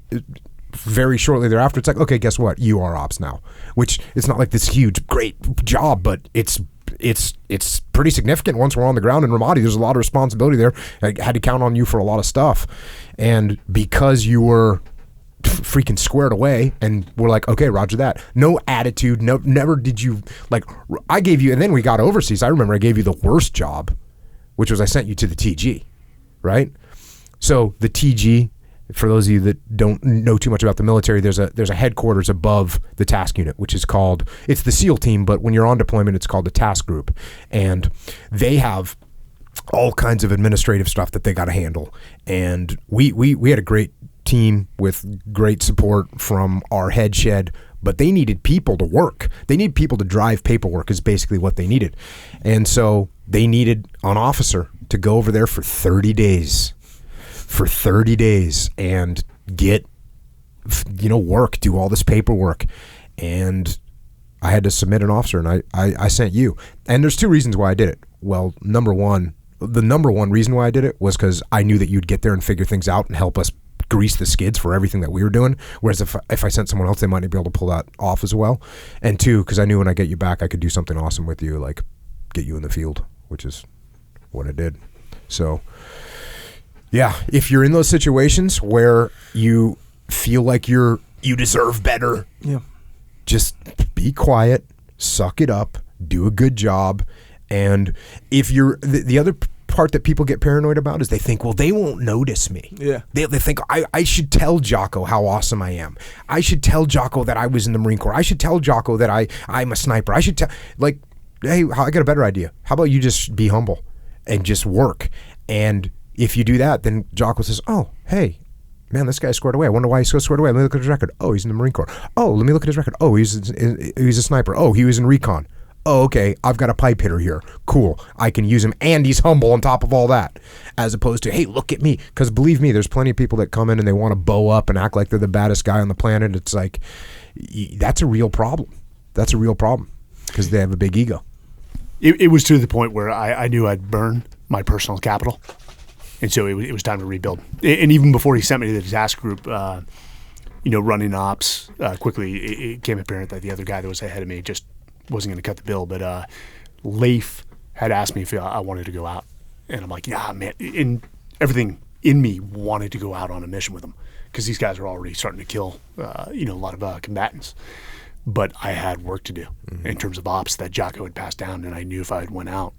very shortly thereafter, it's like, okay, guess what? You are ops now. Which it's not like this huge, great job, but it's pretty significant. Once we're on the ground in Ramadi, there's a lot of responsibility there. I had to count on you for a lot of stuff, and because you were freaking squared away, and we're like, okay, roger that. No attitude. No, never did you like. I gave you, and then we got overseas. I remember I gave you the worst job, which was I sent you to the TG, right? So the TG. For those of you that don't know too much about the military, there's a headquarters above the task unit, which is called, it's the SEAL team, but when you're on deployment, it's called the task group. And they have all kinds of administrative stuff that they got to handle. And we had a great team with great support from our head shed, but they needed people to work. They need people to drive paperwork is basically what they needed. And so they needed an officer to go over there for 30 days. And get, work, do all this paperwork. And I had to submit an officer, and I sent you. And there's 2 reasons why I did it. Well, the number one reason why I did it was because I knew that you'd get there and figure things out and help us grease the skids for everything that we were doing. Whereas if I sent someone else, they might not be able to pull that off as well. And 2, because I knew when I get you back, I could do something awesome with you, like get you in the field, which is what I did. So... yeah, if you're in those situations where you feel like you deserve better, just be quiet, suck it up, do a good job. And if you're the other part that people get paranoid about is they think, well, they won't notice me. Yeah. They think I should tell Jocko how awesome I am. I should tell Jocko that I was in the Marine Corps. I should tell Jocko that I'm a sniper. I should tell, like, hey, I got a better idea. How about you just be humble and just work? And if you do that, then Jocko says, oh, hey, man, this guy scored away. I wonder why he's so scored away. Let me look at his record. Oh, he's in the Marine Corps. Oh, let me look at his record. Oh, he's a sniper. Oh, he was in recon. Oh, okay, I've got a pipe hitter here. Cool. I can use him, and he's humble on top of all that. As opposed to, hey, look at me. Because believe me, there's plenty of people that come in and they want to bow up and act like they're the baddest guy on the planet. It's like, that's a real problem. That's a real problem because they have a big ego. It was to the point where I knew I'd burn my personal capital. And so it was time to rebuild. And even before he sent me to the task group, running ops, quickly it became apparent that the other guy that was ahead of me just wasn't going to cut the bill. But Leif had asked me if I wanted to go out. And I'm like, yeah, man. And everything in me wanted to go out on a mission with him because these guys are already starting to kill, a lot of combatants. But I had work to do in terms of ops that Jocko had passed down. And I knew if I had went out,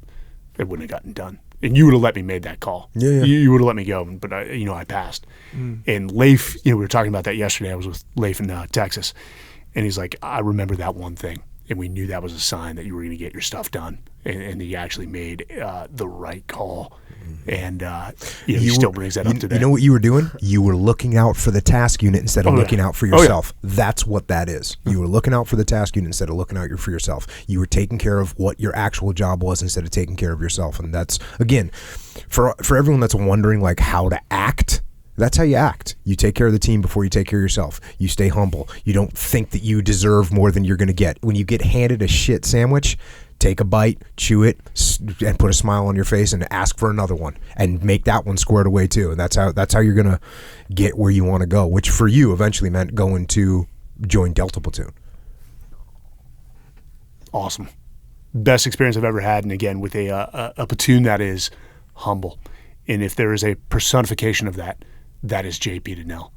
it wouldn't have gotten done. And you would have let me make that call. Yeah. You would have let me go, but I passed. And Leif, we were talking about that yesterday. I was with Leif in Texas, and he's like, I remember that one thing, and we knew that was a sign that you were going to get your stuff done, and that you actually made the right call. And he still brings that up today. You know what you were doing? You were looking out for the task unit instead of looking out for yourself. That's what that is. You were looking out for the task unit instead of looking out for yourself. You were taking care of what your actual job was instead of taking care of yourself. And that's, again, for everyone that's wondering like how to act, that's how you act. You take care of the team before you take care of yourself. You stay humble. You don't think that you deserve more than you're going to get. When you get handed a shit sandwich, take a bite, chew it, and put a smile on your face and ask for another one and make that one squared away too. And that's how you're going to get where you want to go, which for you eventually meant going to join Delta Platoon. Awesome. Best experience I've ever had. And again, with a platoon that is humble. And if there is a personification of that, that is JP Donnell.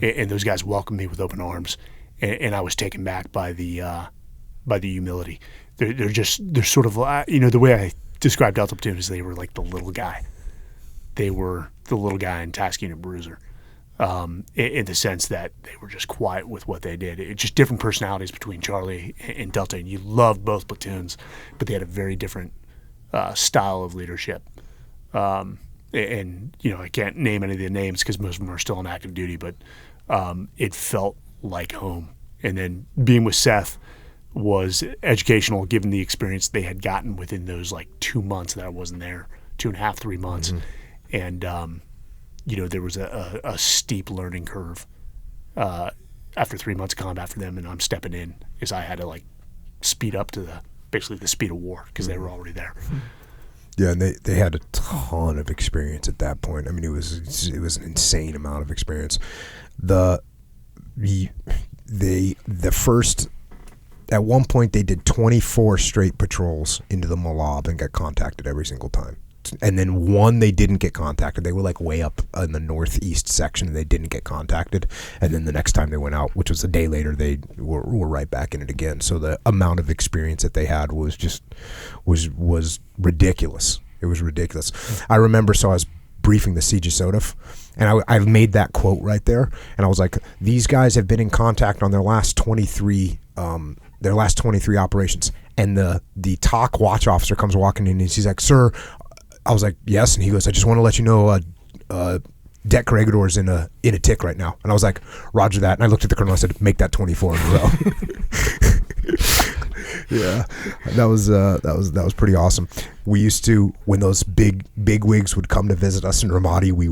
And those guys welcomed me with open arms. And I was taken back by the humility. They're sort of, the way I described Delta Platoon is they were like the little guy. They were the little guy in Task Unit Bruiser, in the sense that they were just quiet with what they did. It's just different personalities between Charlie and Delta, and you loved both platoons, but they had a very different style of leadership. And I can't name any of the names because most of them are still on active duty, but it felt like home. And then being with Seth was educational given the experience they had gotten within those like 2 months that I wasn't there, 2.5, 3 months. And, there was a steep learning curve after 3 months of combat for them, and I'm stepping in because I had to like speed up to basically the speed of war because they were already there. Yeah, and they had a ton of experience at that point. I mean, it was an insane amount of experience. At one point, they did 24 straight patrols into the Moab and got contacted every single time. And then one, they didn't get contacted. They were like way up in the northeast section, and they didn't get contacted. And then the next time they went out, which was a day later, they were right back in it again. So the amount of experience that they had was ridiculous. It was ridiculous. I remember, so I was briefing the Siege of Sodif, and I made that quote right there, and I was like, these guys have been in contact on their last 23 operations, and the TOC watch officer comes walking in, and he's like, sir, I was like, yes, and he goes, I just want to let you know Deck Corregidor's in a tick right now, and I was like, roger that, and I looked at the colonel and I said, make that 24 in a row. Yeah, that was pretty awesome. We used to, when those big wigs would come to visit us in Ramadi, we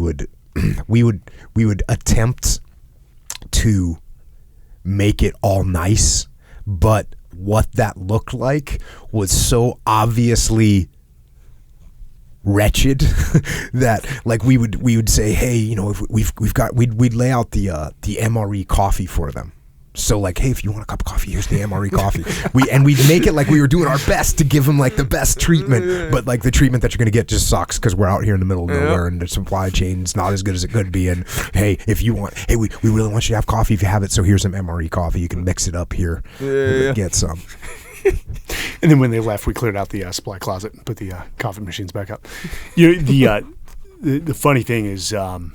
would attempt to make it all nice, but what that looked like was so obviously wretched that like we would say, hey, if we'd lay out the MRE coffee for them. So like, hey, if you want a cup of coffee, here's the MRE coffee. We'd make it like we were doing our best to give them like the best treatment, but like the treatment that you're gonna get just sucks because we're out here in the middle of nowhere and the supply chain's not as good as it could be. And hey, if you want, hey, we really want you to have coffee if you have it. So here's some MRE coffee. You can mix it up here, get some. And then when they left, we cleared out the supply closet and put the coffee machines back up. The funny thing is, you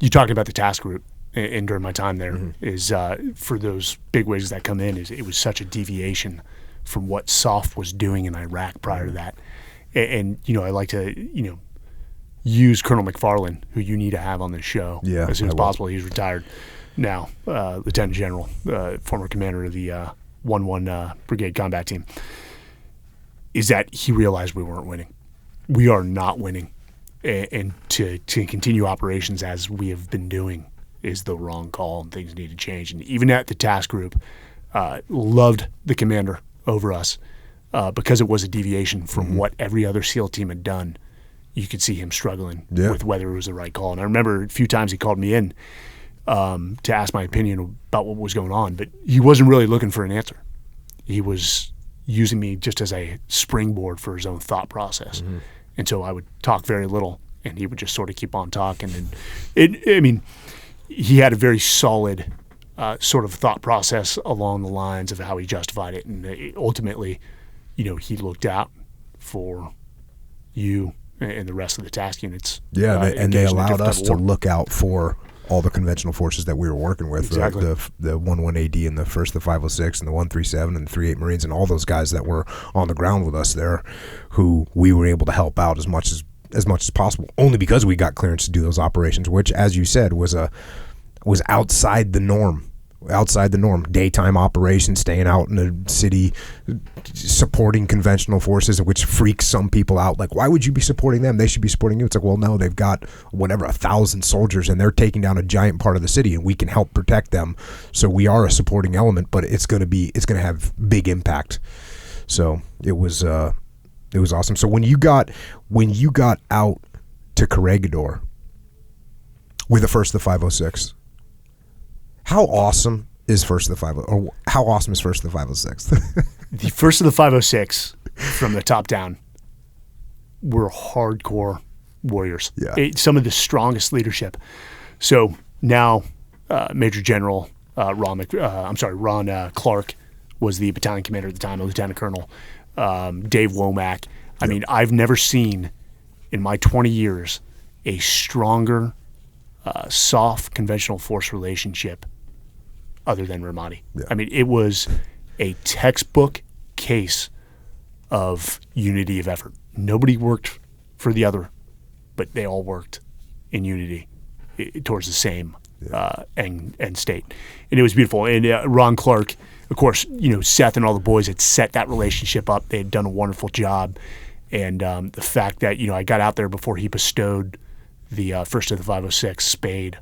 talked about the task group. And during my time there, is for those bigwigs that come in, it was such a deviation from what SOF was doing in Iraq prior to that. And I like to, use Colonel McFarland, who you need to have on this show as soon as I possible. He's retired now, Lieutenant General, former commander of the 1-1 Brigade Combat Team, is that he realized we weren't winning. We are not winning. And to continue operations as we have been doing is the wrong call, and things need to change. And even at the task group, loved the commander over us because it was a deviation from what every other SEAL team had done. You could see him struggling with whether it was the right call. And I remember a few times he called me in to ask my opinion about what was going on, but he wasn't really looking for an answer. He was using me just as a springboard for his own thought process. And so I would talk very little, and he would just sort of keep on talking. And he had a very solid sort of thought process along the lines of how he justified it. And ultimately, he looked out for you and the rest of the task units. Yeah, and they allowed us to look out for all the conventional forces that we were working with. Exactly. The 1-1 AD and the 1st, the 506 and the 137 and the 38 Marines and all those guys that were on the ground with us there, who we were able to help out as much as possible, only because we got clearance to do those operations, which, as you said, was outside the norm. Daytime operations, staying out in the city, supporting conventional forces, which freaks some people out. Like, why would you be supporting them? They should be supporting you. It's like, well, no, they've got 1,000 soldiers, and they're taking down a giant part of the city, and we can help protect them. So we are a supporting element, but it's going to have big impact. So it was awesome. So when you got out to Corregidor with the 1st of the 506. How awesome is 1st of the 506? Or how awesome is 1st of the 506? The 1st of the 506, from the top down, were hardcore warriors. Yeah. Some of the strongest leadership. So now Major General Ron Clark was the battalion commander at the time, a lieutenant colonel. Dave Womack. I mean, I've never seen in my 20 years a stronger, soft conventional force relationship other than Ramadi. Yeah. I mean, it was a textbook case of unity of effort. Nobody worked for the other, but they all worked in unity towards the same end state. And it was beautiful. And Ron Clark, of course, Seth and all the boys had set that relationship up. They had done a wonderful job. And the fact that, I got out there before he bestowed the 1st of the 506 spade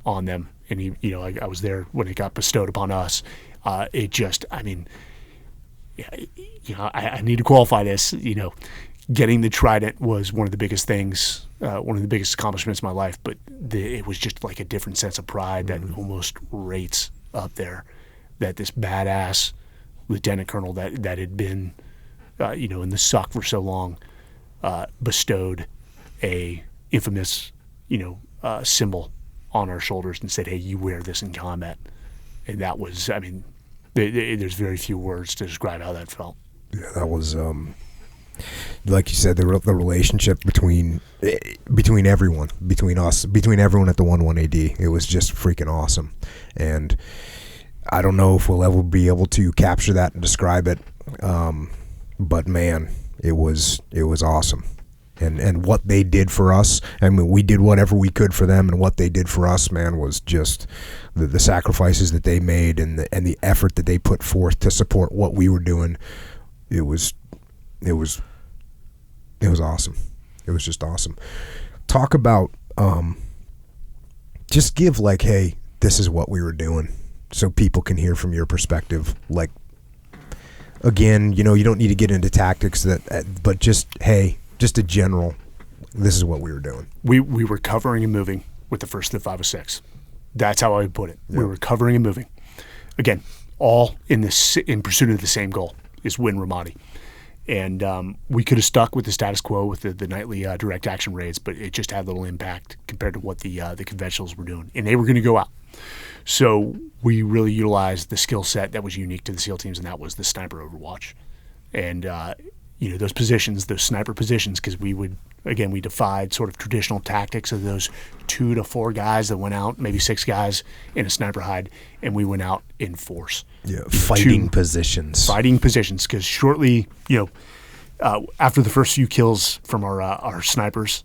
on them, and I was there when it got bestowed upon us. It just, I need to qualify this. Getting the Trident was one of the biggest things, one of the biggest accomplishments of my life. But it was just like a different sense of pride that almost rates up there. That this badass lieutenant colonel that had been, in the suck for so long, bestowed a infamous, symbol on our shoulders and said, "Hey, you wear this in combat." And that was, there's very few words to describe how that felt. Yeah, that was, like you said, the relationship between everyone, between us, between everyone at the 1-1 AD. It was just freaking awesome. And I don't know if we'll ever be able to capture that and describe it. But man, it was awesome. And what they did for us, we did whatever we could for them, and what they did for us, man, was just the sacrifices that they made and the effort that they put forth to support what we were doing. It was awesome. It was just awesome. Talk about just give hey, this is what we were doing, so people can hear from your perspective. Like, again, you don't need to get into tactics but just, hey, just a general, this is what we were doing. We were covering and moving with the 1st of the 506. That's how I would put it. Yep. We were covering and moving. Again, all in pursuit of the same goal, is win Ramadi. And we could have stuck with the status quo with the nightly direct action raids, but it just had little impact compared to what the conventionals were doing. And they were going to go out. So we really utilized the skill set that was unique to the SEAL teams, and that was the sniper overwatch. And those positions, those sniper positions, because we defied sort of traditional tactics of those 2 to 4 guys that went out, maybe 6 guys in a sniper hide, and we went out in force. Yeah, fighting positions. Fighting positions, because shortly, after the first few kills from our snipers,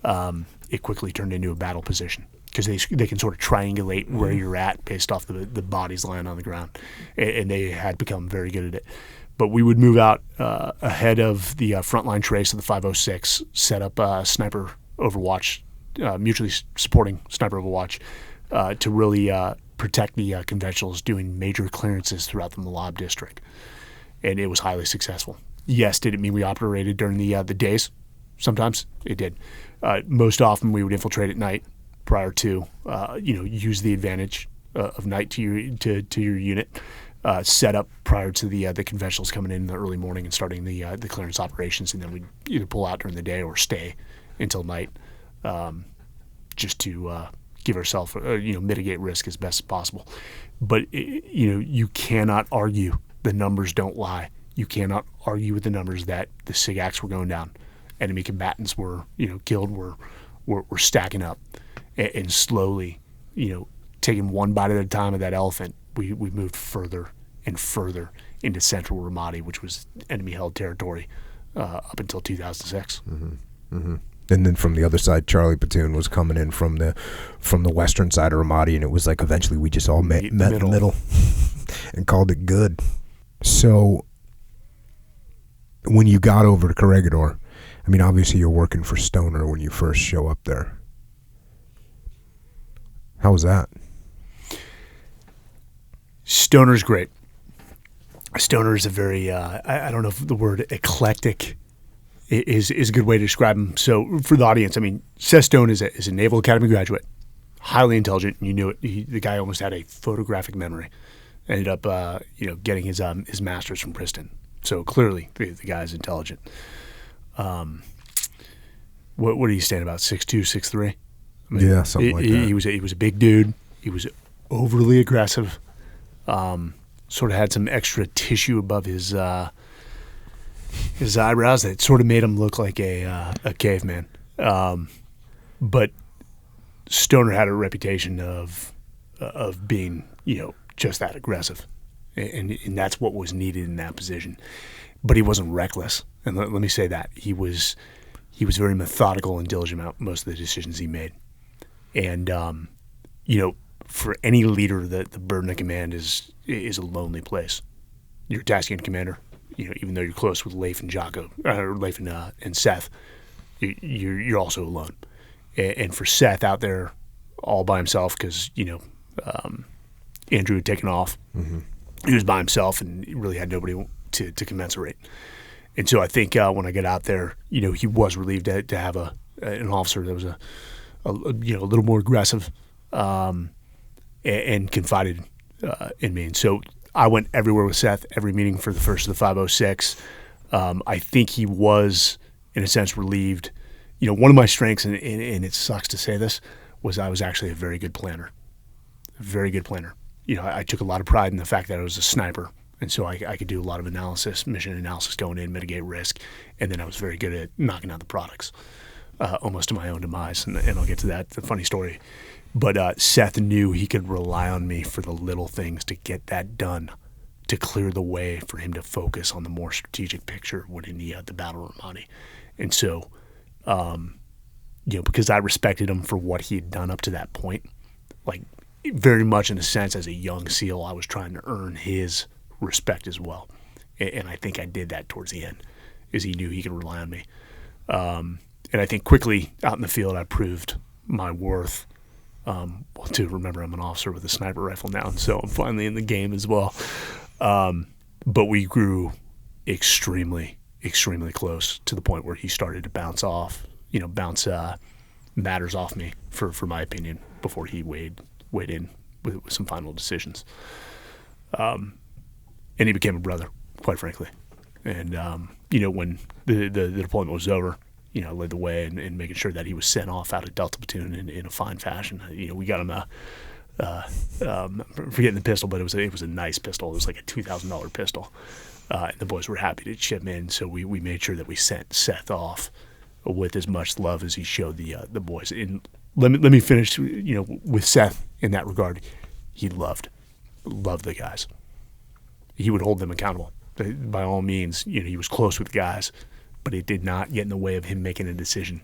it quickly turned into a battle position because they can sort of triangulate where you're at based off the bodies lying on the ground, and they had become very good at it. But we would move out ahead of the frontline trace of the 506, set up sniper overwatch, mutually supporting sniper overwatch, to really protect the conventionals doing major clearances throughout the Malab district. And it was highly successful. Yes, did it mean we operated during the days? Sometimes it did. Most often we would infiltrate at night prior to, use the advantage of night to your unit. Set up prior to the conventionals coming in the early morning and starting the clearance operations, and then we'd either pull out during the day or stay until night, just to give ourselves, mitigate risk as best as possible. But you cannot argue the numbers don't lie. You cannot argue with the numbers that the SIGACs were going down, enemy combatants were killed, were stacking up, and slowly, taking one bite at a time of that elephant. We moved further and further into central Ramadi, which was enemy-held territory up until 2006. Mm-hmm. Mm-hmm. And then from the other side, Charlie Platoon was coming in from the western side of Ramadi, and it was like eventually we just all met in the middle and called it good. So when you got over to Corregidor, I mean, obviously you're working for Stoner when you first show up there. How was that? Stoner's great. Stoner is a very, I don't know if the word eclectic is a good way to describe him. So for the audience, I mean, Seth Stone is a Naval Academy graduate, highly intelligent, and you knew it. The guy almost had a photographic memory. Ended up, getting his master's from Princeton. So clearly the guy's intelligent. What do you stand about, 6'2", 6'3"? I mean, yeah, something like that. He was a big dude. He was overly aggressive. Sort of had some extra tissue above his eyebrows that sort of made him look like a caveman. But Stoner had a reputation of being, just that aggressive, and that's what was needed in that position. But he wasn't reckless, and let me say that he was very methodical and diligent about most of the decisions he made. And for any leader, the burden of command is a lonely place. You're a task unit commander, even though you're close with Leif and Jocko, or Leif and Seth, you're also alone. And for Seth out there all by himself, because Andrew had taken off, mm-hmm. He was by himself and really had nobody to commensurate. And so I think when I got out there, he was relieved to have an officer that was a little more aggressive, and confided in me. And so I went everywhere with Seth, every meeting for the first of the 506. I think he was, in a sense, relieved. One of my strengths, and it sucks to say this, was I was actually a very good planner. A very good planner. I took a lot of pride in the fact that I was a sniper, and so I could do a lot of analysis, mission analysis going in, mitigate risk, and then I was very good at knocking out the products, almost to my own demise, and I'll get to that. It's a funny story. But Seth knew he could rely on me for the little things to get that done, to clear the way for him to focus on the more strategic picture within the Battle of Ramadi. And so, because I respected him for what he had done up to that point, like very much in a sense as a young SEAL, I was trying to earn his respect as well. And I think I did that towards the end, as he knew he could rely on me. And I think quickly out in the field, I proved my worth. To remember, I'm an officer with a sniper rifle now, and so I'm finally in the game as well. But we grew extremely, extremely close to the point where he started to bounce matters off me, for my opinion, before he weighed in with some final decisions. And he became a brother, quite frankly. And when the deployment was over, led the way and making sure that he was sent off out of Delta Platoon in a fine fashion. We got him I'm forgetting the pistol, but it was a nice pistol. It was like a $2,000 pistol. And the boys were happy to chip in, so we made sure that we sent Seth off with as much love as he showed the boys. And let me finish, with Seth in that regard. He loved the guys. He would hold them accountable. By all means, he was close with the guys, but it did not get in the way of him making a decision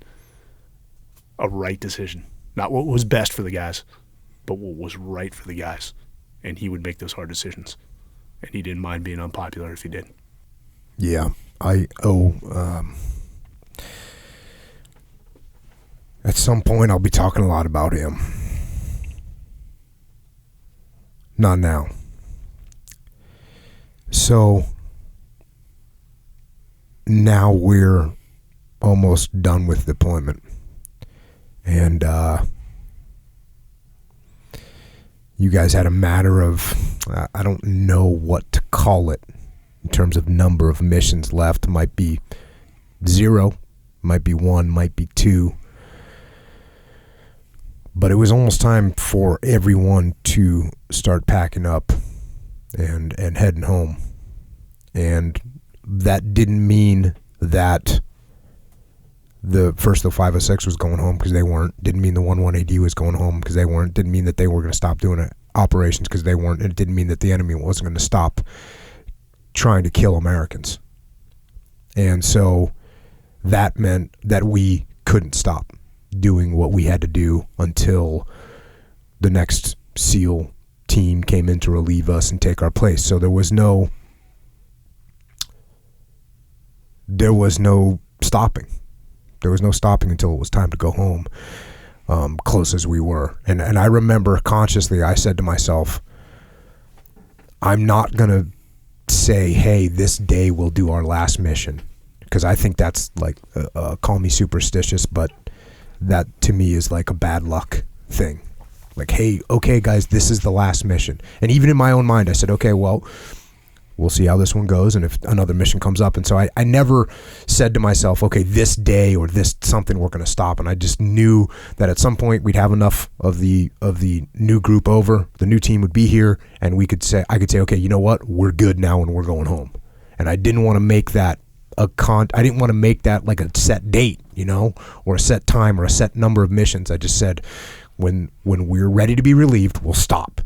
a right decision. Not what was best for the guys, but what was right for the guys. And he would make those hard decisions. And he didn't mind being unpopular if he did. Yeah. At some point, I'll be talking a lot about him. Not now. So, now we're almost done with deployment. And you guys had a matter of, I don't know what to call it in terms of number of missions left. Might be 0, might be 1, might be 2. But it was almost time for everyone to start packing up and heading home. And that didn't mean that the 506 was going home because they weren't. Didn't mean the 11AD was going home because they weren't. Didn't mean that they were going to stop doing operations because they weren't. It didn't mean that the enemy wasn't going to stop trying to kill Americans. And so that meant that we couldn't stop doing what we had to do until the next SEAL team came in to relieve us and take our place. So there was no stopping. There was no stopping until it was time to go home, close as we were. And I remember consciously I said to myself, I'm not going to say, hey, this day we'll do our last mission. Because I think that's like, call me superstitious, but that to me is like a bad luck thing. Like, hey, okay, guys, this is the last mission. And even in my own mind, I said, okay, well, we'll see how this one goes and if another mission comes up. And so I never said to myself, okay, this day or this something we're going to stop. And I just knew that at some point we'd have enough of the new group over, the new team would be here, and I could say, okay, you know what? We're good now and we're going home. And I didn't want to make that I didn't want to make that like a set date, or a set time or a set number of missions. I just said, when we're ready to be relieved, we'll stop.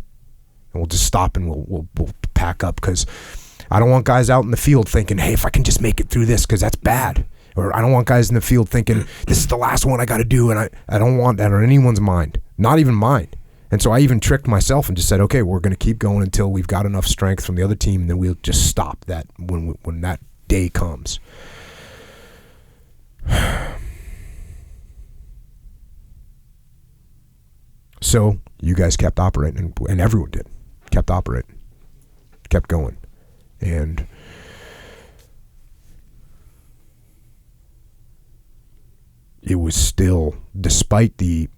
And we'll just stop and we'll pack up, because I don't want guys out in the field thinking, hey, if I can just make it through this, because that's bad. Or I don't want guys in the field thinking, this is the last one I got to do, and I don't want that on anyone's mind, not even mine. And so I even tricked myself and just said, okay, we're going to keep going until we've got enough strength from the other team, and then we'll just stop that when that day comes. So you guys kept operating, and everyone did. Kept operating. Kept going. And it was still, despite the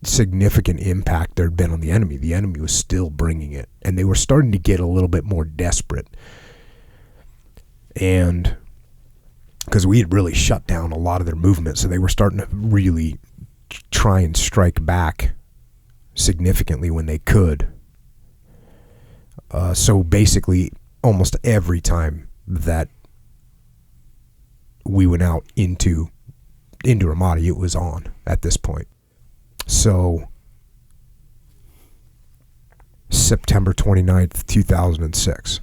significant impact there had been on the enemy was still bringing it. And they were starting to get a little bit more desperate. And because we had really shut down a lot of their movement, so they were starting to really try and strike back significantly when they could. So basically, almost every time that we went out into Ramadi, it was on at this point. So September 29th, 2006.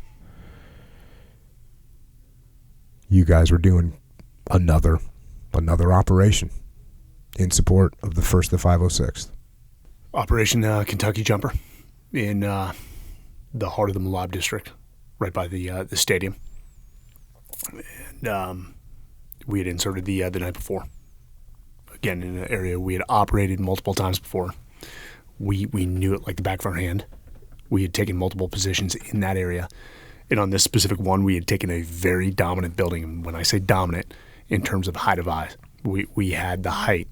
You guys were doing another operation in support of the 1st, the 506th. Operation Kentucky Jumper in the heart of the Moab district, right by the stadium. And we had inserted the night before. Again, in an area we had operated multiple times before. We knew it like the back of our hand. We had taken multiple positions in that area. And on this specific one, we had taken a very dominant building. And when I say dominant, in terms of height of eye, we had the height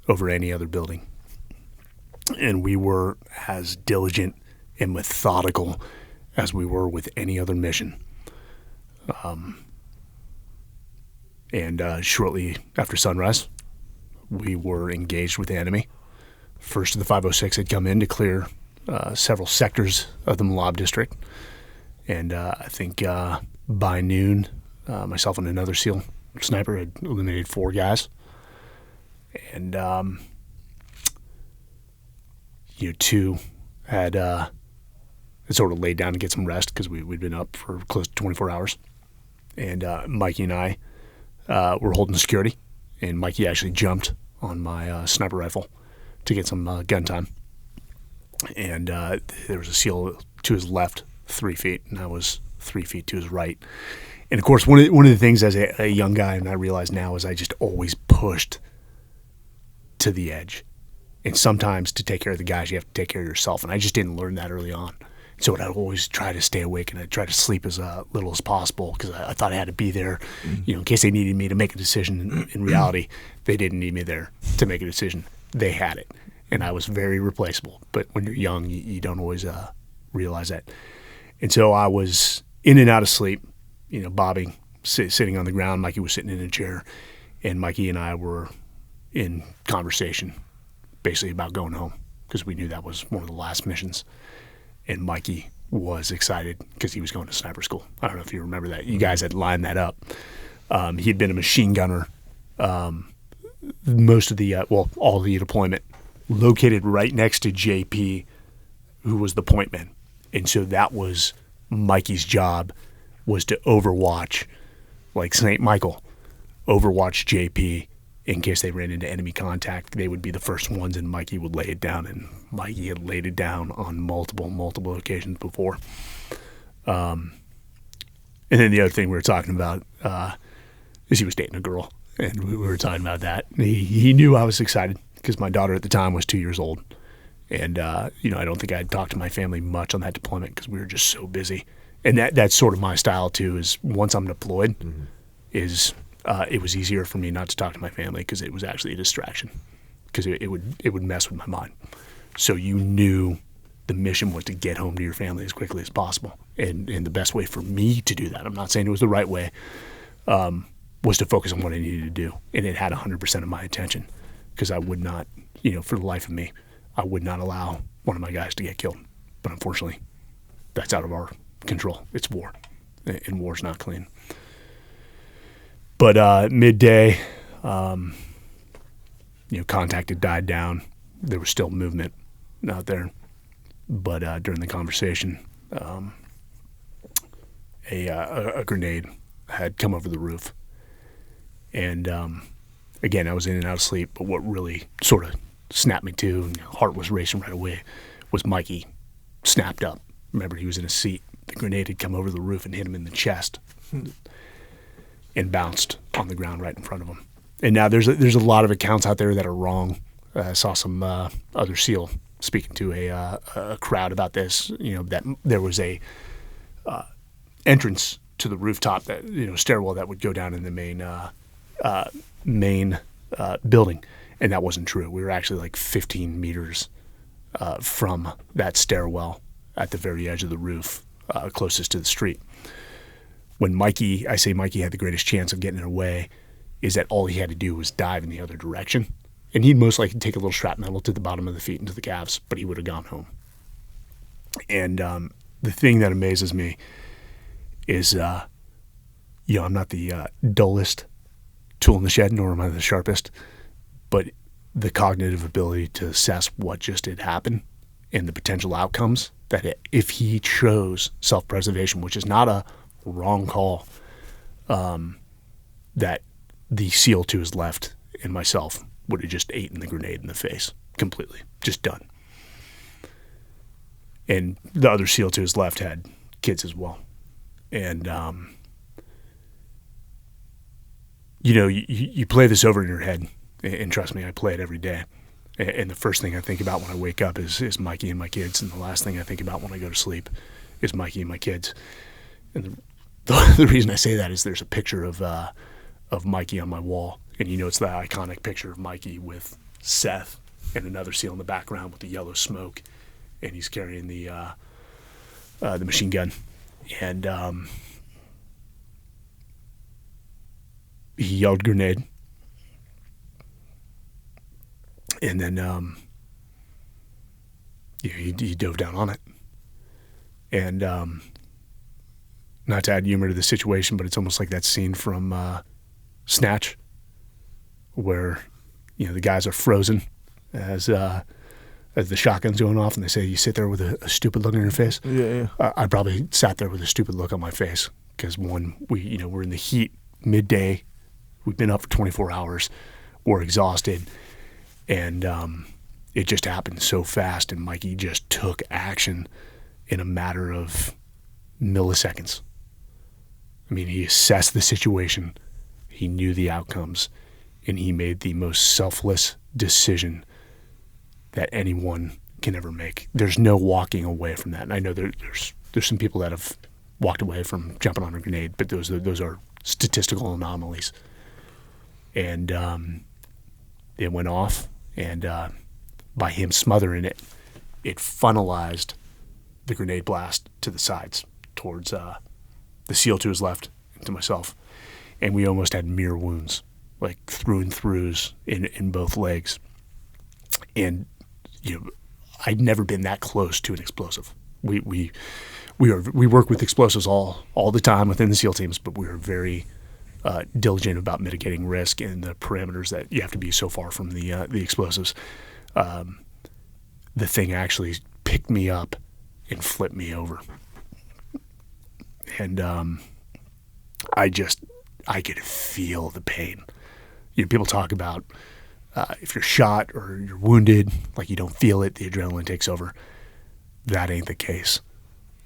over any other building. And we were as diligent and methodical as we were with any other mission. And shortly after sunrise, we were engaged with the enemy. First of the 506 had come in to clear several sectors of the Moab district. And I think by noon, myself and another SEAL sniper had eliminated 4 guys. And, 2 had sort of laid down to get some rest because we'd been up for close to 24 hours. And Mikey and I were holding security. And Mikey actually jumped on my sniper rifle to get some gun time. And there was a SEAL to his left 3 feet, and I was 3 feet to his right. And of course, one of the things as a young guy, and I realize now, is I just always pushed to the edge. And sometimes to take care of the guys, you have to take care of yourself. And I just didn't learn that early on. So I'd always try to stay awake, and I'd try to sleep as little as possible because I thought I had to be there, in case they needed me to make a decision. In reality, they didn't need me there to make a decision. They had it, and I was very replaceable. But when you're young, you don't always realize that. And so I was in and out of sleep, bobbing, sitting on the ground. Mikey was sitting in a chair, and Mikey and I were in conversation, basically about going home because we knew that was one of the last missions. And Mikey was excited because he was going to sniper school. I don't know if you remember that. You guys had lined that up. He had been a machine gunner most of the, all the deployment, located right next to JP, who was the point man. And so that was Mikey's job, was to overwatch, like St. Michael, overwatch JP in case they ran into enemy contact. They would be the first ones, and Mikey would lay it down. And Mikey had laid it down on multiple occasions before. And then the other thing we were talking about is he was dating a girl, and we were talking about that. He knew I was excited because my daughter at the time was 2 years old. And, I don't think I'd talked to my family much on that deployment because we were just so busy. And that's sort of my style, too, is once I'm deployed, it was easier for me not to talk to my family because it was actually a distraction because it would mess with my mind. So you knew the mission was to get home to your family as quickly as possible. And the best way for me to do that, I'm not saying it was the right way, was to focus on what I needed to do. And it had 100% of my attention because I would not, for the life of me, I would not allow one of my guys to get killed. But unfortunately, that's out of our control. It's war, and war's not clean. But midday, contact had died down. There was still movement out there. But during the conversation, a grenade had come over the roof. And again, I was in and out of sleep. But what really sort of snapped me to, and heart was racing right away, was Mikey snapped up. Remember, he was in a seat. The grenade had come over the roof and hit him in the chest. And bounced on the ground right in front of him. And now there's a lot of accounts out there that are wrong. I saw some other SEAL speaking to a crowd about this. That there was a entrance to the rooftop, that stairwell that would go down in the main building, and that wasn't true. We were actually like 15 meters from that stairwell at the very edge of the roof, closest to the street. When Mikey had the greatest chance of getting it away, is that all he had to do was dive in the other direction. And he'd most likely take a little shrapnel to the bottom of the feet into the calves, but he would have gone home. And the thing that amazes me is, I'm not the dullest tool in the shed, nor am I the sharpest, but the cognitive ability to assess what just had happened and the potential outcomes, that if he chose self-preservation, which is not a wrong call, that the SEAL to his left and myself would have just eaten the grenade in the face completely, just done. And the other SEAL to his left had kids as well. And, you play this over in your head, and trust me, I play it every day. And the first thing I think about when I wake up is Mikey and my kids, and the last thing I think about when I go to sleep is Mikey and my kids. And the reason I say that is there's a picture of Mikey on my wall, and it's the iconic picture of Mikey with Seth and another SEAL in the background with the yellow smoke, and he's carrying the machine gun, and he yelled grenade, and then he dove down on it, and not to add humor to the situation, but it's almost like that scene from Snatch, where the guys are frozen as the shotgun's going off, and they say you sit there with a stupid look on your face. Yeah. I probably sat there with a stupid look on my face because we're in the heat, midday, we've been up for 24 hours, we're exhausted, And it just happened so fast, and Mikey just took action in a matter of milliseconds. I mean, he assessed the situation, he knew the outcomes, and he made the most selfless decision that anyone can ever make. There's no walking away from that. And I know there's some people that have walked away from jumping on a grenade, but those are statistical anomalies. And it went off, and by him smothering it, it funnelized the grenade blast to the sides towards the SEAL to his left and to myself. And we almost had mirror wounds, like through and throughs in both legs. And I'd never been that close to an explosive. We work with explosives all the time within the SEAL teams, but we are very diligent about mitigating risk and the parameters that you have to be so far from the explosives. The thing actually picked me up and flipped me over, and I could feel the pain. People talk about if you're shot or you're wounded, like you don't feel it, the adrenaline takes over. That ain't the case.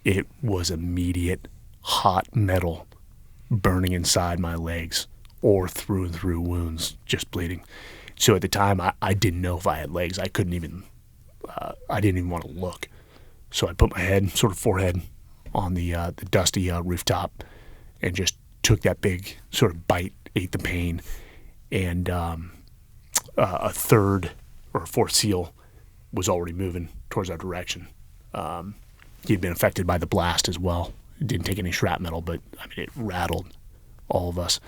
It was immediate hot metal burning inside my legs or through and through wounds, just bleeding. So at the time, I didn't know if I had legs. I didn't even want to look. So I put my head, sort of forehead, on the dusty rooftop and just took that big sort of bite, ate the pain, and a third or a fourth SEAL was already moving towards our direction. He'd been affected by the blast as well. It didn't take any shrapnel, but I mean, it rattled all of us.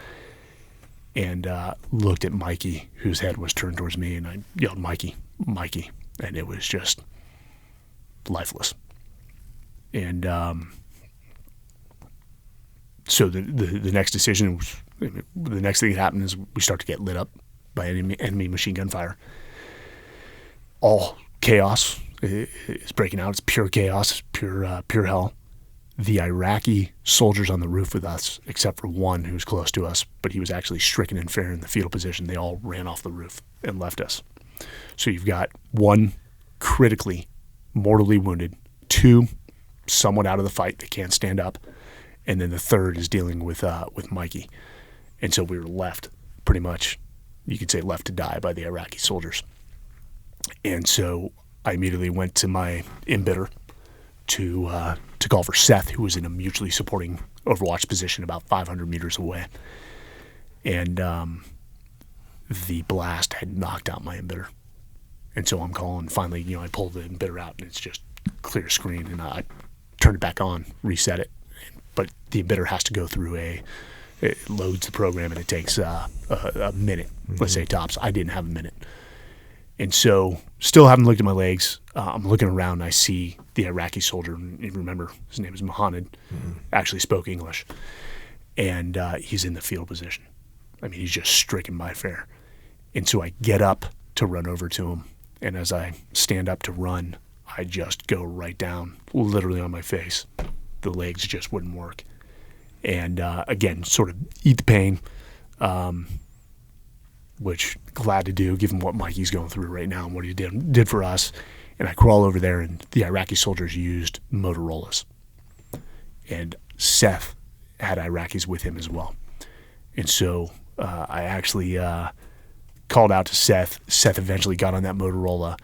And looked at Mikey, whose head was turned towards me, and I yelled, "Mikey, Mikey," and it was just lifeless. And so the next decision was, the next thing that happened is we start to get lit up by enemy machine gun fire. All chaos is breaking out. It's pure chaos, pure hell. The Iraqi soldiers on the roof with us, except for one who was close to us, but he was actually stricken and fair in the fetal position. They all ran off the roof and left us. So you've got one critically, mortally wounded, two somewhat out of the fight, they can't stand up, and then the third is dealing with Mikey. And so we were left, pretty much, you could say left to die by the Iraqi soldiers. And so I immediately went to my embedder to call for Seth, who was in a mutually supporting overwatch position about 500 meters away. And the blast had knocked out my embedder. And so I'm calling, finally, I pulled the embedder out, and it's just clear screen, and I turned it back on, reset it. But the embedder has to go through it loads the program, and it takes a minute, let's say tops. I didn't have a minute. And so, still haven't looked at my legs. I'm looking around, and I see the Iraqi soldier, and you remember, his name is Mohammed, actually spoke English. And he's in the fetal position. I mean, he's just stricken by fair. And so I get up to run over to him, and as I stand up to run, I just go right down, literally on my face. The legs just wouldn't work. And again, sort of eat the pain, which glad to do given what Mikey's going through right now and what he did for us. And I crawl over there, and the Iraqi soldiers used Motorola's. And Seth had Iraqis with him as well. And so I actually called out to Seth. Seth eventually got on that Motorola.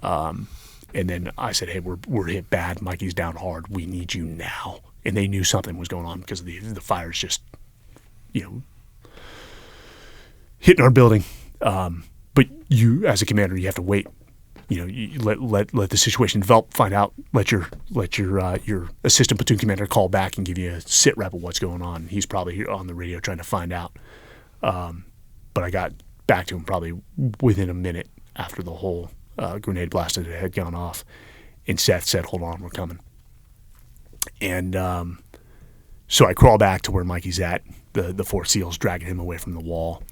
And then I said, "Hey, we're hit bad. Mikey's down hard. We need you now." And they knew something was going on because of the fire's just, hitting our building. But you, as a commander, you have to wait. You let the situation develop, find out. Let your assistant platoon commander call back and give you a sit rep of what's going on. He's probably on the radio trying to find out. But I got back to him probably within a minute after the whole grenade blast had gone off. And Seth said, "Hold on, we're coming." And so I crawl back to where Mikey's at. The four SEALs dragging him away from the wall.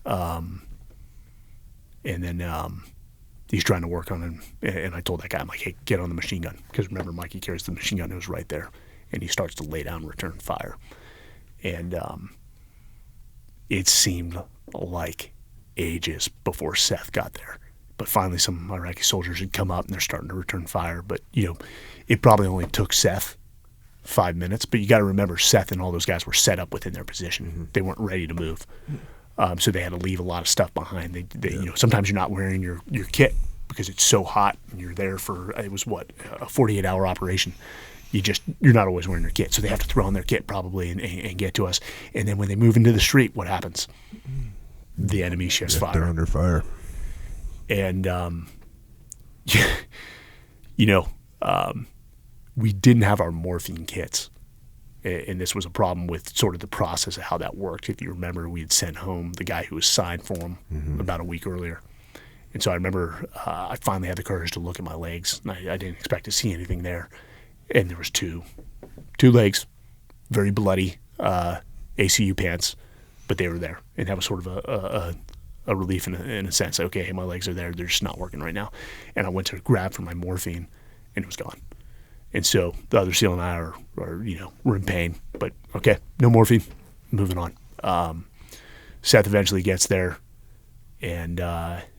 And then he's trying to work on him. And I told that guy, I'm like, "Hey, get on the machine gun." Because remember, Mikey carries the machine gun. It was right there. And he starts to lay down, return fire. And it seemed like ages before Seth got there. But finally some Iraqi soldiers had come up and they're starting to return fire. But, it probably only took Seth 5 minutes. But you got to remember, Seth and all those guys were set up within their position. Mm-hmm. They weren't ready to move. So they had to leave a lot of stuff behind. They sometimes you're not wearing your kit because it's so hot and you're there for, it was a 48-hour operation. You're not always wearing your kit. So they have to throw on their kit probably and get to us. And then when they move into the street, what happens? The enemy shifts fire. They're under fire. And, we didn't have our morphine kits. And this was a problem with sort of the process of how that worked. If you remember, we had sent home the guy who was signed for him about a week earlier. And so I remember I finally had the courage to look at my legs. And I didn't expect to see anything there. And there was two legs, very bloody ACU pants, but they were there. And that was sort of a relief in a sense. Okay, hey, my legs are there. They're just not working right now. And I went to grab for my morphine, and it was gone. And so the other SEAL and I are we're in pain. But, okay, no morphine, moving on. Seth eventually gets there, and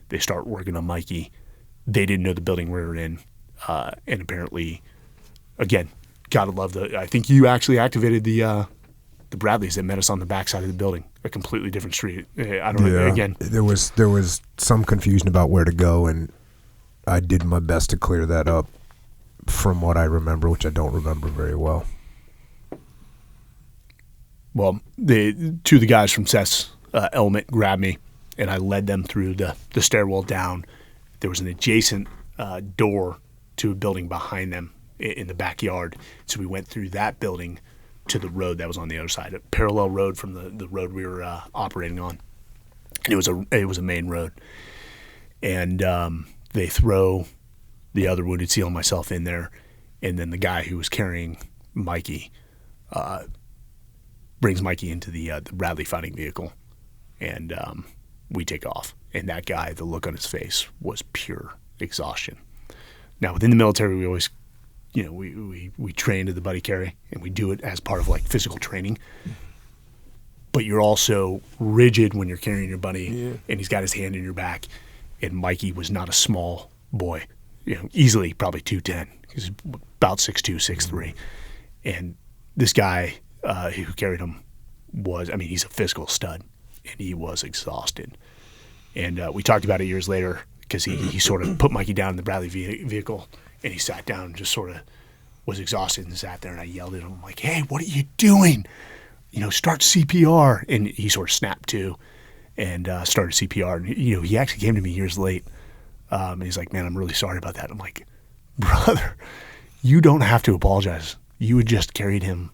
they start working on Mikey. They didn't know the building we were in. And apparently, again, gotta love I think you actually activated the Bradleys that met us on the backside of the building, a completely different street. I don't know. Again, there was some confusion about where to go, and I did my best to clear that up from what I remember, which I don't remember very well. Well, two of the guys from Seth's element grabbed me, and I led them through the stairwell down. There was an adjacent door to a building behind them in the backyard. So we went through that building to the road that was on the other side, a parallel road from the road we were operating on. And it was a main road. And they throw the other wounded SEAL and myself in there, and then the guy who was carrying Mikey brings Mikey into the Bradley fighting vehicle, and we take off. And that guy, the look on his face was pure exhaustion. Now, within the military, we always, we train to the buddy carry, and we do it as part of like physical training. But you're also rigid when you're carrying your buddy, and he's got his hand in your back. And Mikey was not a small boy, easily probably 210. He's about 6'2", 6'3". And this guy who carried him he's a physical stud, and he was exhausted. And we talked about it years later, because he sort of put Mikey down in the Bradley vehicle, and he sat down and just sort of was exhausted and sat there, and I yelled at him, I'm like, hey, what are you doing? Start CPR. And he sort of snapped to and started CPR. And, he actually came to me years late, and he's like, man, I'm really sorry about that. I'm like, brother, you don't have to apologize. You had just carried him,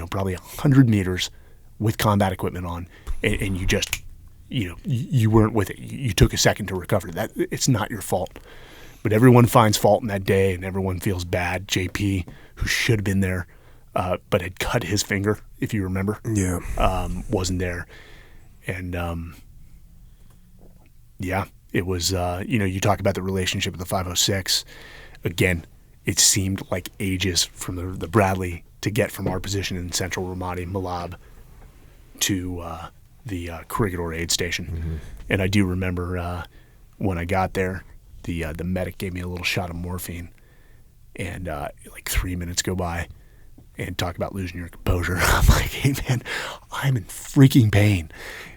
probably 100 meters with combat equipment on, and you just, you weren't with it. You took a second to recover. That it's not your fault. But everyone finds fault in that day, and everyone feels bad. JP, who should have been there, but had cut his finger, if you remember, wasn't there. And, it was, you talk about the relationship with the 506. Again, it seemed like ages from the Bradley to get from our position in central Ramadi, Malab, to the Corregidor aid station. Mm-hmm. And I do remember when I got there, the medic gave me a little shot of morphine, and like 3 minutes go by, and talk about losing your composure. I'm like, hey man, I'm in freaking pain.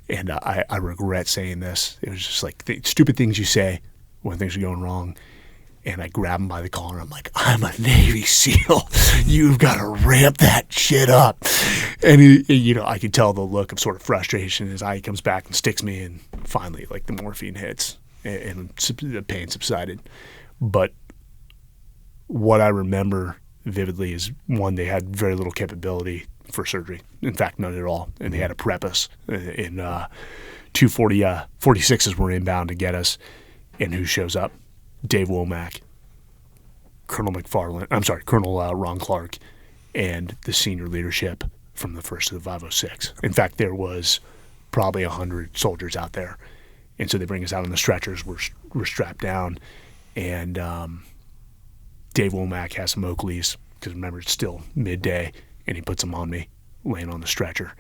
And I regret saying this. It was just like stupid things you say when things are going wrong. And I grab him by the collar. I'm like, I'm a Navy SEAL. You've got to ramp that shit up. And I could tell the look of sort of frustration as he comes back and sticks me. And finally, like the morphine hits and the pain subsided. But what I remember vividly is, one, they had very little capability for surgery. In fact, none at all. And they had to prep us. And 46s were inbound to get us. And who shows up? Dave Womack, Colonel Ron Clark, and the senior leadership from the 1st to the 506. In fact, there was probably 100 soldiers out there. And so they bring us out on the stretchers. We're strapped down. And Dave Womack has some Oakleys, because remember, it's still midday, and he puts them on me, laying on the stretcher.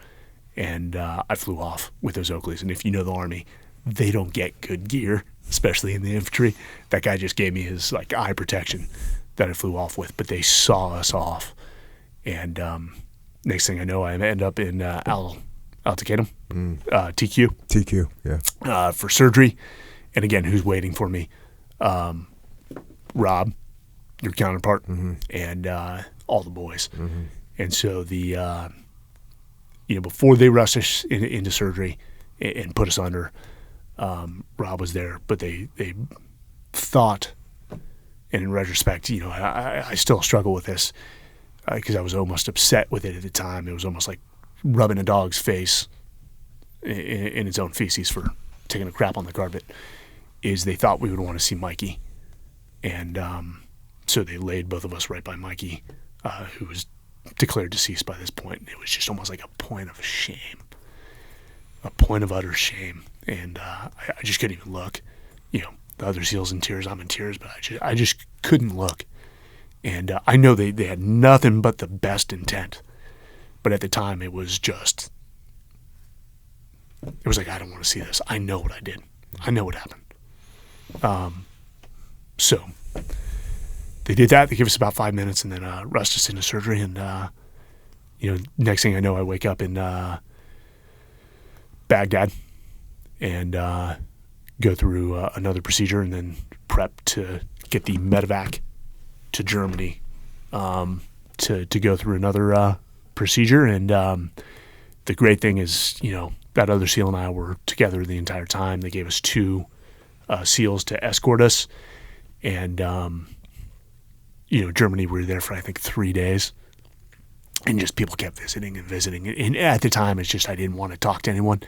And I flew off with those Oakleys. And if you know the Army, they don't get good gear especially in the infantry. That guy just gave me his like eye protection that I flew off with, but they saw us off. And next thing I know, I end up in Alticatum, TQ. TQ, yeah. For surgery. And again, who's waiting for me? Rob, your counterpart, and all the boys. And so before they rushed us into surgery and put us under, Rob was there, but they thought, and in retrospect, I still struggle with this because I was almost upset with it at the time. It was almost like rubbing a dog's face in its own feces for taking a crap on the carpet. Is they thought we would want to see Mikey, and so they laid both of us right by Mikey, who was declared deceased by this point. It was just almost like a point of shame, a point of utter shame, and I just couldn't even look. The other SEAL's in tears, I'm in tears, but I just couldn't look. And I know they had nothing but the best intent, but at the time it was like, I don't want to see this. I know what I did. I know what happened. So they did that. They gave us about 5 minutes and then rushed us into surgery. And, next thing I know, I wake up in Baghdad and go through another procedure and then prep to get the medevac to Germany to go through another procedure. And the great thing is, that other SEAL and I were together the entire time. They gave us 2 SEALs to escort us. And, Germany, we were there for, I think, 3 days. And just people kept visiting and visiting. And at the time, it's just I didn't want to talk to anyone.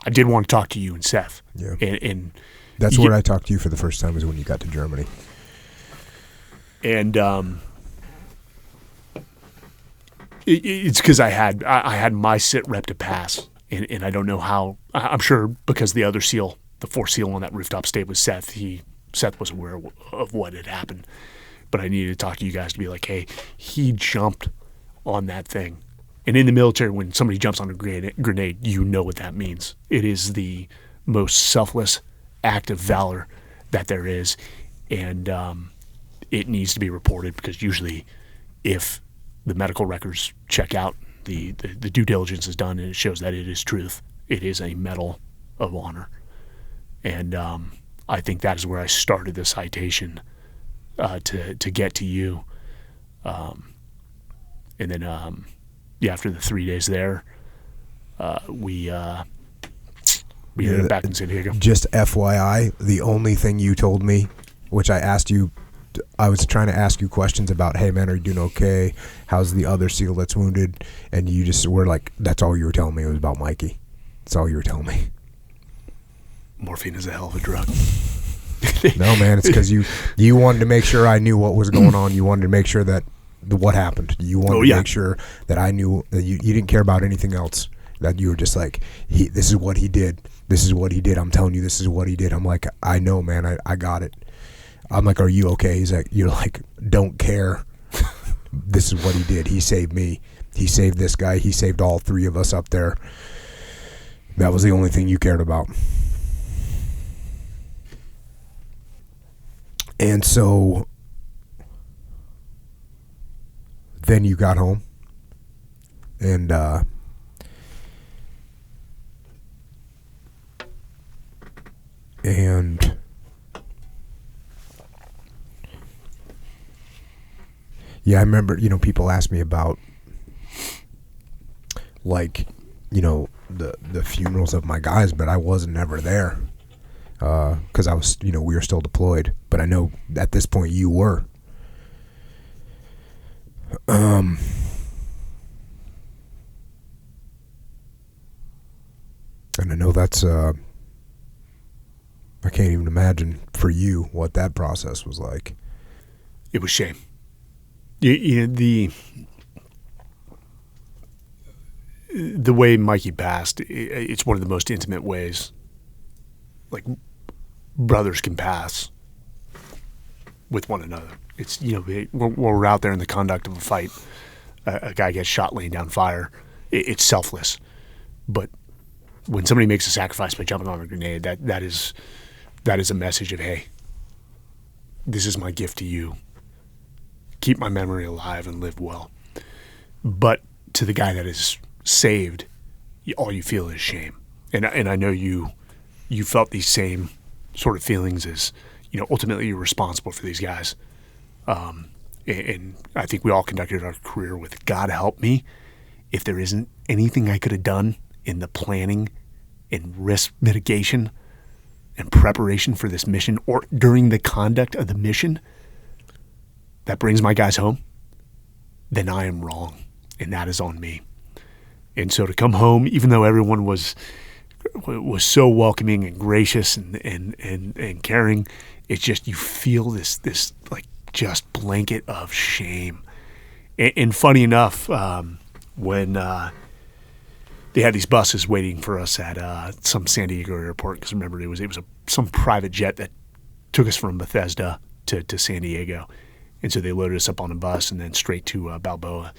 I did want to talk to you and Seth. Yeah. And that's where I talked to you for the first time, was when you got to Germany. And it's because I had my sit rep to pass. And I don't know how. I'm sure because the other SEAL, the 4th SEAL on that rooftop stayed with Seth. Seth was aware of what had happened. But I needed to talk to you guys to be like, hey, he jumped on that thing. And in the military, when somebody jumps on a grenade, you know what that means. It is the most selfless act of valor that there is. And it needs to be reported, because usually if the medical records check out, the due diligence is done and it shows that it is truth. It is a Medal of Honor. And I think that is where I started the citation to get to you. And then after the 3 days there, we ended up back in San Diego. Just FYI, the only thing you told me, which I asked you, I was trying to ask you questions about, hey man, are you doing okay? How's the other SEAL that's wounded? And you just were like, that's all you were telling me. It was about Mikey. That's all you were telling me. Morphine is a hell of a drug. No, man, it's because you wanted to make sure I knew what was going on. You wanted to make sure that what happened. You wanted to make sure that I knew that you didn't care about anything else. That you were just like, this is what he did. This is what he did. I'm telling you, this is what he did. I'm like, I know, man. I got it. I'm like, are you okay? He's like, you're like, don't care. This is what he did. He saved me. He saved this guy. He saved all 3 of us up there. That was the only thing you cared about. And so then you got home and yeah, I remember, people asked me about, like, the funerals of my guys, but I wasn't ever there because I was, we were still deployed. But I know at this point you were. And I know that's I can't even imagine for you what that process was like. It was shame. The way Mikey passed, it's one of the most intimate ways, like, brothers can pass with one another. It's, when we're out there in the conduct of a fight, a guy gets shot laying down fire. It's selfless. But when somebody makes a sacrifice by jumping on a grenade, that is that is a message of, hey, this is my gift to you. Keep my memory alive and live well. But to the guy that is saved, all you feel is shame. And I know you felt these same sort of feelings as, ultimately you're responsible for these guys. And I think we all conducted our career with, God help me if there isn't anything I could have done in the planning and risk mitigation and preparation for this mission, or during the conduct of the mission that brings my guys home, then I am wrong, and that is on me. And so to come home, even though everyone was so welcoming and gracious and caring, it's just, you feel this like just blanket of shame. And funny enough, when they had these buses waiting for us at some San Diego airport, because remember it was some private jet that took us from Bethesda to San Diego, and so they loaded us up on a bus and then straight to Balboa,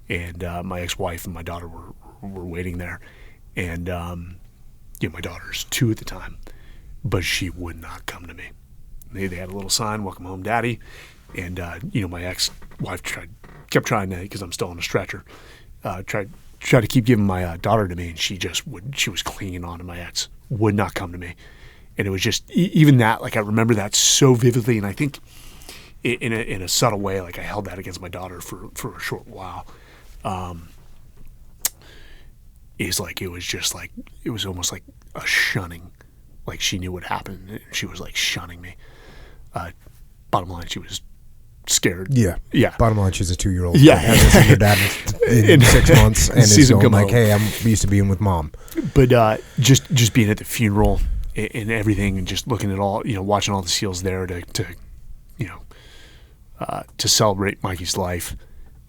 and my ex-wife and my daughter were waiting there, and my daughter's 2 at the time, but she would not come to me. They had a little sign, "Welcome home, Daddy," and my ex-wife kept trying to, because I'm still on a stretcher, tried to keep giving my daughter to me, and she was clinging on to my ex, would not come to me. And it was just, even that, like, I remember that so vividly, and I think in a subtle way, like, I held that against my daughter for a short while. Is like, it was almost like a shunning, like she knew what happened, and she was like shunning me. Bottom line, she was scared. Yeah. Bottom line, she's a 2-year-old. Yeah. Hasn't seen her dad in 6 months, and is going like, "Hey, I'm used to being with Mom." But just being at the funeral and everything, and just looking at all, watching all the SEALs there to celebrate Mikey's life.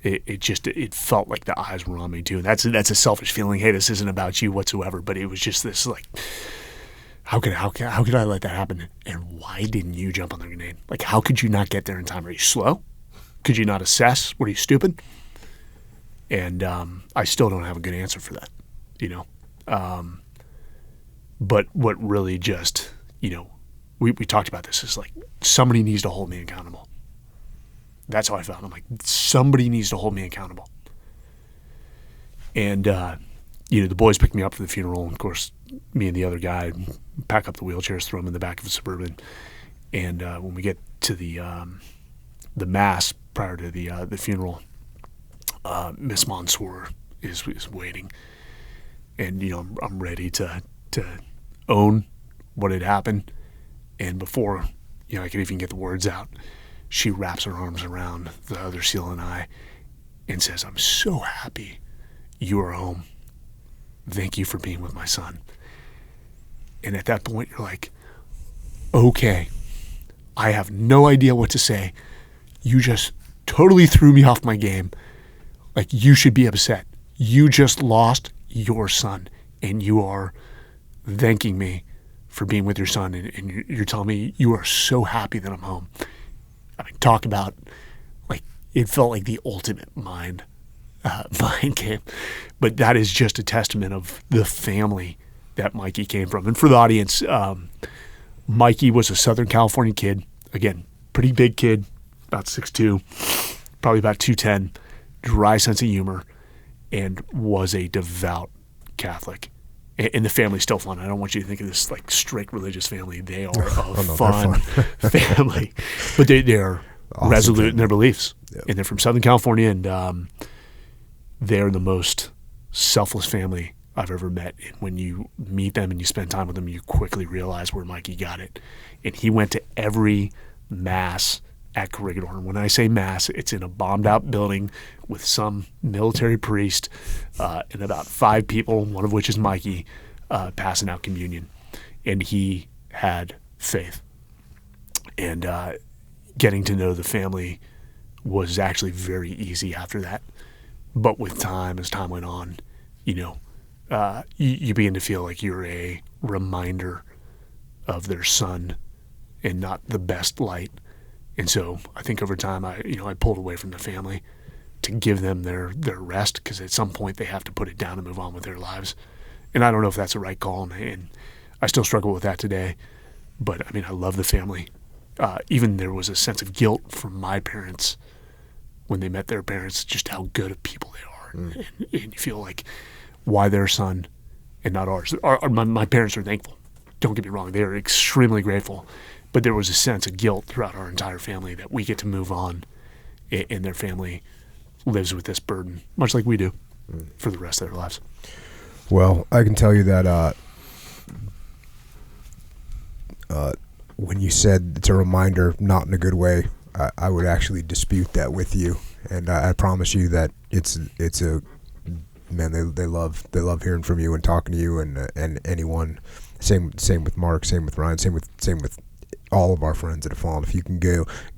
It felt like the eyes were on me too. And that's a selfish feeling. Hey, this isn't about you whatsoever. But it was just this, like, how could I let that happen? And why didn't you jump on the grenade? Like, how could you not get there in time? Are you slow? Could you not assess? Were you stupid? And I still don't have a good answer for that, But what really just, we talked about this, is like, somebody needs to hold me accountable. That's how I felt. I'm like, somebody needs to hold me accountable. And, the boys picked me up for the funeral. And of course, me and the other guy pack up the wheelchairs, throw them in the back of a Suburban. And when we get to the mass prior to the funeral, Miss Monsoor is waiting. And, I'm ready to own what had happened. And before, I could even get the words out, she wraps her arms around the other SEAL and I and says, "I'm so happy you are home. Thank you for being with my son." And at that point, you're like, okay, I have no idea what to say. You just totally threw me off my game. Like, you should be upset. You just lost your son, and you are thanking me for being with your son, and you're telling me you are so happy that I'm home. I mean, talk about, like, it felt like the ultimate mind game. But that is just a testament of the family that Mikey came from. And for the audience, Mikey was a Southern California kid. Again, pretty big kid, about 6'2", probably about 210, dry sense of humor, and was a devout Catholic. And the family's still fun. I don't want you to think of this like strict religious family. They are a fun family. But they're awesome, resolute in their beliefs. Yep. And they're from Southern California, and they're the most selfless family I've ever met. And when you meet them and you spend time with them, you quickly realize where Mikey got it. And he went to every mass at Corregidor. And when I say mass, it's in a bombed-out building with some military priest and about 5 people, one of which is Mikey, passing out communion. And he had faith. And getting to know the family was actually very easy after that. But with time, as time went on, you begin to feel like you're a reminder of their son and not the best light. And so I think over time, I pulled away from the family to give them their rest, because at some point they have to put it down and move on with their lives. And I don't know if that's the right call, and I still struggle with that today. But I mean, I love the family. Even there was a sense of guilt from my parents when they met their parents, just how good of people they are. And you feel like, why their son and not ours? My parents are thankful. Don't get me wrong. They are extremely grateful. But there was a sense of guilt throughout our entire family that we get to move on, and their family lives with this burden, much like we do, for the rest of their lives. Well, I can tell you that when you said it's a reminder, not in a good way, I would actually dispute that with you, and I promise you that it's a man. They love hearing from you and talking to you, and anyone. Same with Mark. Same with Ryan. Same with all of our friends that have fallen. If you can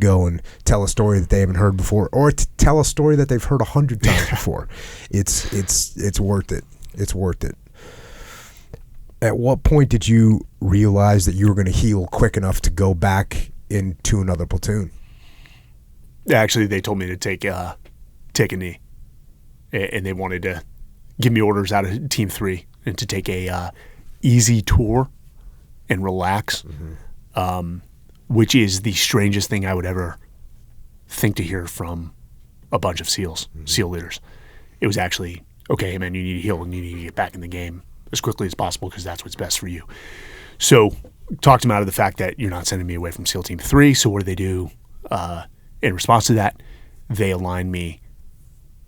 go and tell a story that they haven't heard before, or tell a story that they've heard 100 times before, it's worth it. It's worth it. At what point did you realize that you were going to heal quick enough to go back into another platoon? Actually, they told me to take a knee, and they wanted to give me orders out of Team 3 and to take a easy tour and relax, which is the strangest thing I would ever think to hear from a bunch of SEAL leaders. It was actually, okay, hey man, you need to heal and you need to get back in the game as quickly as possible because that's what's best for you. So talked them out of the fact that you're not sending me away from SEAL Team 3, so what do they do? In response to that, they align me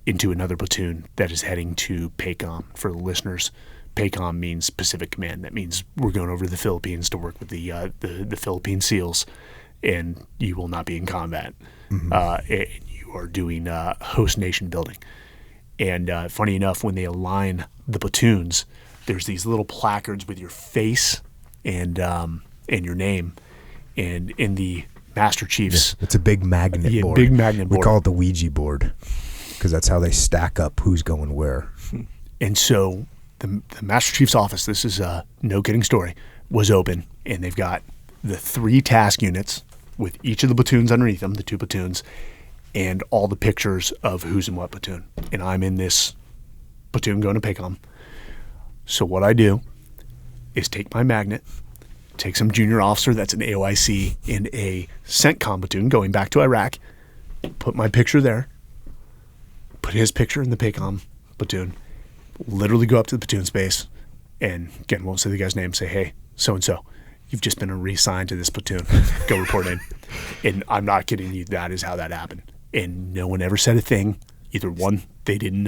into another platoon that is heading to PACOM. For the listeners, PACOM means Pacific Command. That means we're going over to the Philippines to work with the Philippine SEALs, and you will not be in combat. And you are doing host nation building. And funny enough, when they align the platoons, there's these little placards with your face and your name, and in the Master Chiefs. It's a big magnet board. Big magnet board. We call it the Ouija board because that's how they stack up who's going where. And so the Master Chief's office, this is a no kidding story, was open, and they've got the 3 task units with each of the platoons underneath them, the 2 platoons, and all the pictures of who's in what platoon. And I'm in this platoon going to PACOM. So what I do is take my magnet, take some junior officer that's an AOIC in a CENTCOM platoon going back to Iraq, put my picture there, put his picture in the PACOM platoon, literally go up to the platoon space, and again, won't say the guy's name, say, hey, so-and-so, you've just been reassigned to this platoon. Go report in. And I'm not kidding you, that is how that happened. And no one ever said a thing. Either one, they didn't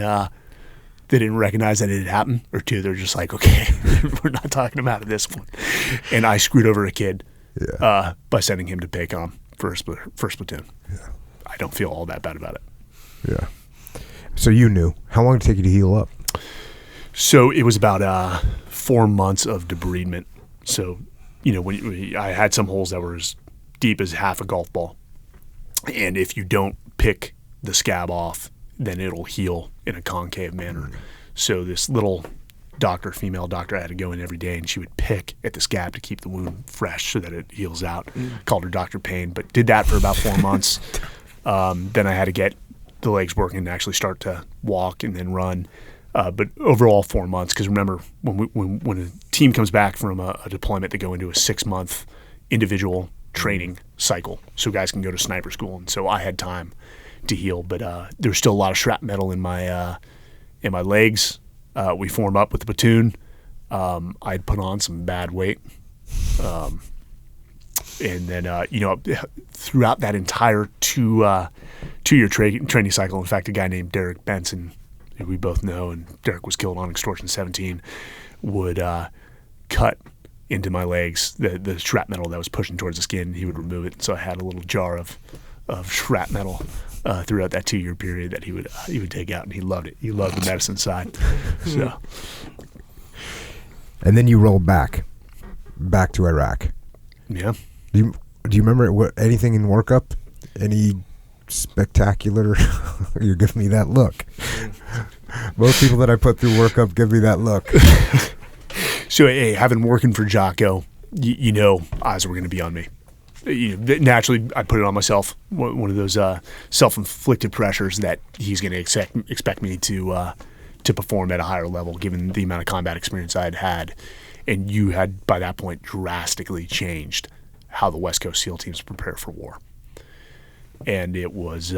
recognize that it had happened, or 2, they're just like, okay, we're not talking about it this one. And I screwed over a kid by sending him to PACOM first platoon. Yeah. I don't feel all that bad about it. Yeah. So you knew. How long did it take you to heal up? So it was about 4 months of debridement. So, when I had some holes that were as deep as half a golf ball. And if you don't pick the scab off, then it'll heal in a concave manner. So this little female doctor, I had to go in every day, and she would pick at the scab to keep the wound fresh so that it heals out. Called her Dr. Payne, but did that for about 4 months. Then I had to get the legs working and actually start to walk and then run. But overall 4 months, because remember, when a team comes back from a deployment, they go into a 6-month individual training cycle, so guys can go to sniper school. And so I had time to heal, but there's still a lot of shrapnel in my legs. We form up with the platoon. I'd put on some bad weight, and then throughout that entire 2-year training cycle, in fact, a guy named Derek Benson, who we both know, and Derek was killed on Extortion 17, would cut into my legs the shrapnel that was pushing towards the skin. He would remove it, so I had a little jar of shrapnel throughout that 2-year period that he would take out, and he loved it. He loved the medicine side. So, and then you rolled back to Iraq. Yeah. Do you remember anything in workup? Any spectacular? You're giving me that look. Most people that I put through workup give me that look. So, hey, having working for Jocko, eyes were going to be on me. Naturally, I put it on myself. One of those self-inflicted pressures that he's going to expect me to perform at a higher level, given the amount of combat experience I had, and you had by that point drastically changed how the West Coast SEAL teams prepare for war. And it was,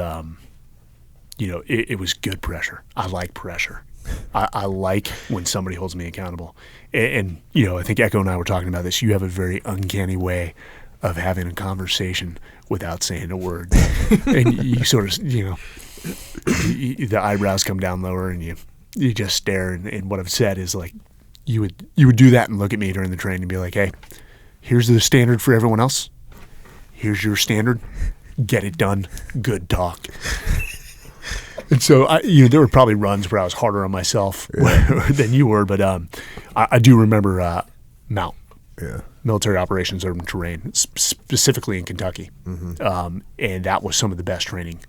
it was good pressure. I like pressure. I like when somebody holds me accountable. And, I think Echo and I were talking about this. You have a very uncanny way of having a conversation without saying a word. And you sort of, the eyebrows come down lower and you just stare. And what I've said is like, you would do that and look at me during the training and be like, hey, here's the standard for everyone else. Here's your standard. Get it done. Good talk. And so, there were probably runs where I was harder on myself than you were, but I do remember MOUT, Military Operations Urban Terrain, specifically in Kentucky. Mm-hmm. And that was some of the best training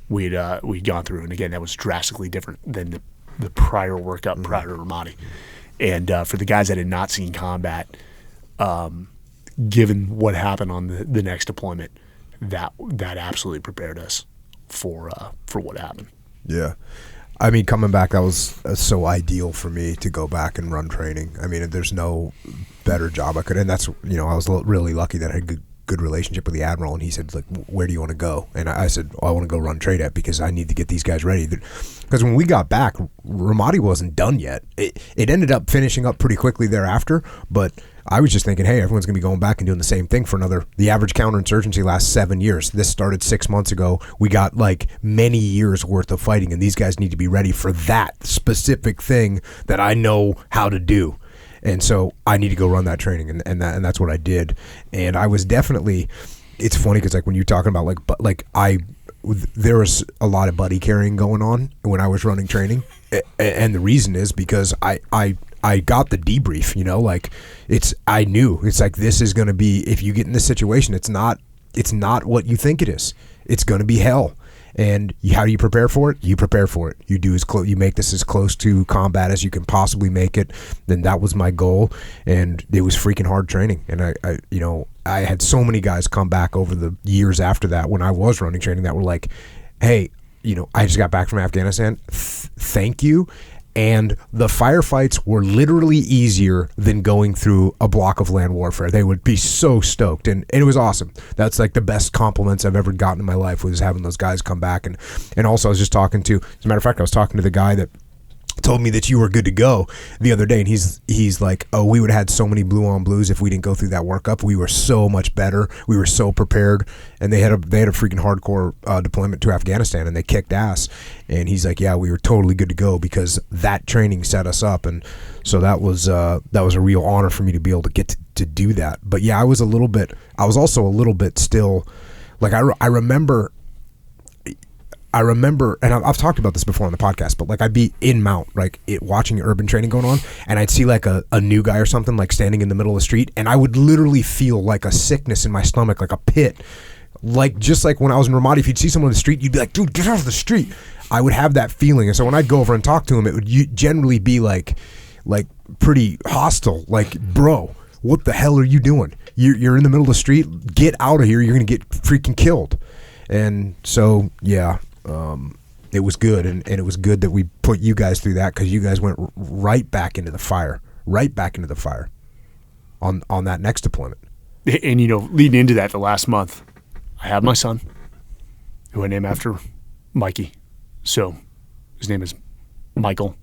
we'd gone through. And again, that was drastically different than the prior workup prior to Ramadi. And for the guys that had not seen combat, given what happened on the next deployment, that absolutely prepared us for what happened. Yeah. I mean, coming back, that was so ideal for me to go back and run training. I mean, there's no better job I could, and that's, I was really lucky that I had a good relationship with the Admiral, and he said, like, where do you want to go? And I said, I want to go run TRADET because I need to get these guys ready. Because when we got back, Ramadi wasn't done yet. It ended up finishing up pretty quickly thereafter, but I was just thinking, hey, everyone's going to be going back and doing the same thing for the average counterinsurgency lasts 7 years. This started 6 months ago. We got like many years worth of fighting, and these guys need to be ready for that specific thing that I know how to do. And so I need to go run that training, and that's what I did. And I was definitely, it's funny because like when you're talking about there was a lot of buddy carrying going on when I was running training, and the reason is because I got the debrief, I knew it's like, this is going to be, if you get in this situation, it's not what you think it is. It's going to be hell. And how do you prepare for it? You prepare for it. You make this as close to combat as you can possibly make it. Then that was my goal, and it was freaking hard training. And I had so many guys come back over the years after that when I was running training that were like, hey, I just got back from Afghanistan. Thank you. And the firefights were literally easier than going through a block of land warfare. They would be so stoked, and it was awesome. That's like the best compliments I've ever gotten in my life, was having those guys come back. And also I was just talking to, as a matter of fact, I was talking to the guy that told me that you were good to go the other day, and he's like, oh, we would have had so many blue on blues if we didn't go through that workup. We were so much better. We were so prepared, and they had a freaking hardcore deployment to Afghanistan, and they kicked ass. And he's like, yeah, we were totally good to go because that training set us up. And so that was a real honor for me to be able to get to do that. But yeah, I was also a little bit still, like I remember, and I've talked about this before on the podcast, but like I'd be in MOUT, like watching urban training going on, and I'd see like a new guy or something like standing in the middle of the street, and I would literally feel like a sickness in my stomach, like a pit. Like just like when I was in Ramadi, if you'd see someone in the street, you'd be like, dude, get out of the street. I would have that feeling. And so when I'd go over and talk to him, it would generally be like pretty hostile. Like, bro, what the hell are you doing? You're in the middle of the street. Get out of here. You're going to get freaking killed. And so, yeah. It was good, and it was good that we put you guys through that, because you guys went right back into the fire on that next deployment. And leading into that, the last month, I had my son, who I named after Mikey. So his name is Michael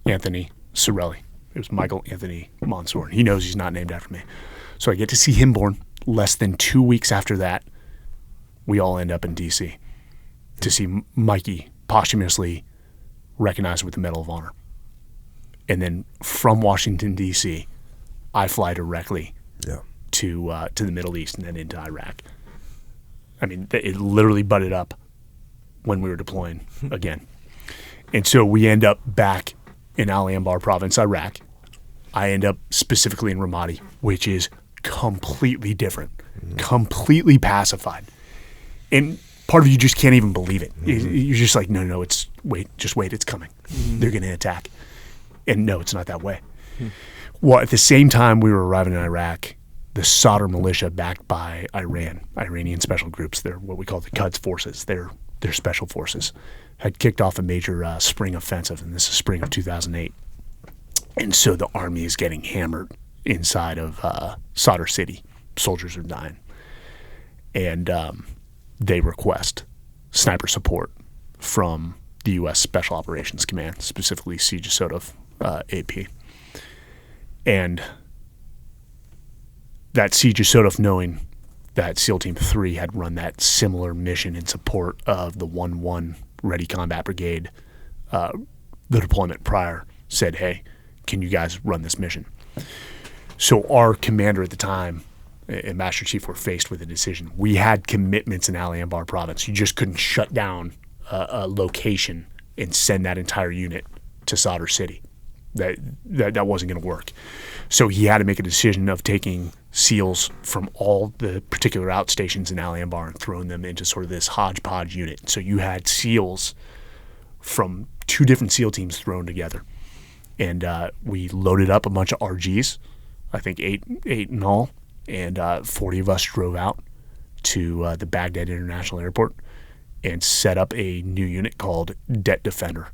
Anthony Sarraille. It was Michael Anthony Monsoor. He knows he's not named after me. So I get to see him born. Less than 2 weeks after that, we all end up in D.C. to see Mikey posthumously recognized with the Medal of Honor. And then from Washington, D.C., I fly directly to the Middle East and then into Iraq. I mean, it literally butted up when we were deploying again. And so we end up back in Al Anbar province, Iraq. I end up specifically in Ramadi, which is completely different, completely pacified. And part of you just can't even believe it. You're just like, no, it's wait, it's coming. They're going to attack. And no, it's not that way. Well, at the same time we were arriving in Iraq, the Sadr militia, backed by Iranian special groups, they're what we call the Quds forces, they're special forces, had kicked off a major spring offensive, and this is spring of 2008. And so the army is getting hammered inside of Solder City. Soldiers are dying. And they request sniper support from the U.S. Special Operations Command, specifically Siege of AP. And that Siege of Sodef, knowing that SEAL Team 3 had run that similar mission in support of the 1-1 Ready Combat Brigade, the deployment prior, said, hey, can you guys run this mission? So our commander at the time and Master Chief were faced with a decision. We had commitments in Al Anbar province. You just couldn't shut down a location and send that entire unit to Solder City. That wasn't going to work. So he had to make a decision of taking SEALs from all the particular outstations in Al Anbar and throwing them into sort of this hodgepodge unit. So you had SEALs from 2 different SEAL teams thrown together. And we loaded up a bunch of RGs, I think 8 in all, and 40 of us drove out to the Baghdad International Airport and set up a new unit called Det Defender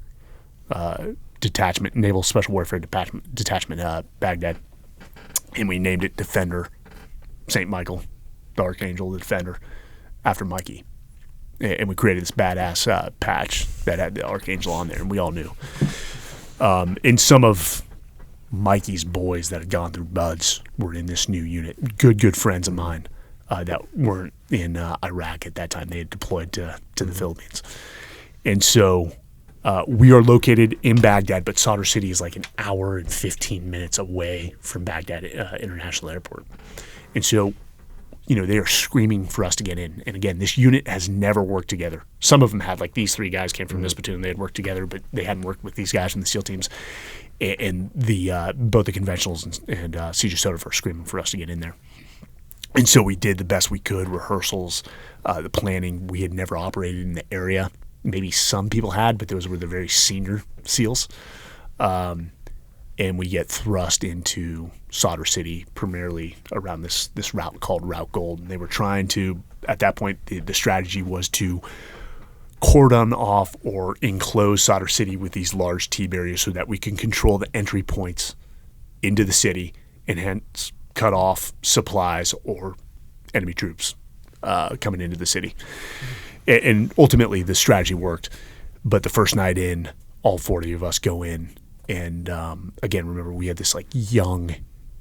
Detachment, Naval Special Warfare Detachment, Baghdad. And we named it Defender St. Michael, the Archangel, the Defender, after Mikey. And we created this badass patch that had the Archangel on there, and we all knew. And some of Mikey's boys that had gone through BUDS were in this new unit. Good friends of mine that weren't in Iraq at that time. They had deployed to the Philippines. And so we are located in Baghdad, but Solder City is like an hour and 15 minutes away from Baghdad International Airport. And so, they are screaming for us to get in. And again, this unit has never worked together. Some of them had, like these 3 guys came from this platoon. They had worked together, but they hadn't worked with these guys from the SEAL teams. And the both the conventionals and Siege of Sodef are screaming for us to get in there. And so we did the best we could, rehearsals, the planning. We had never operated in the area. Maybe some people had, but those were the very senior SEALs. And we get thrust into Solder City, primarily around this route called Route Gold. And they were trying to, at that point, the strategy was to cordon off or enclose Solder City with these large T-barriers so that we can control the entry points into the city and hence cut off supplies or enemy troops coming into the city. And ultimately, the strategy worked. But the first night in, all 40 of us go in. And again, remember, we had this like young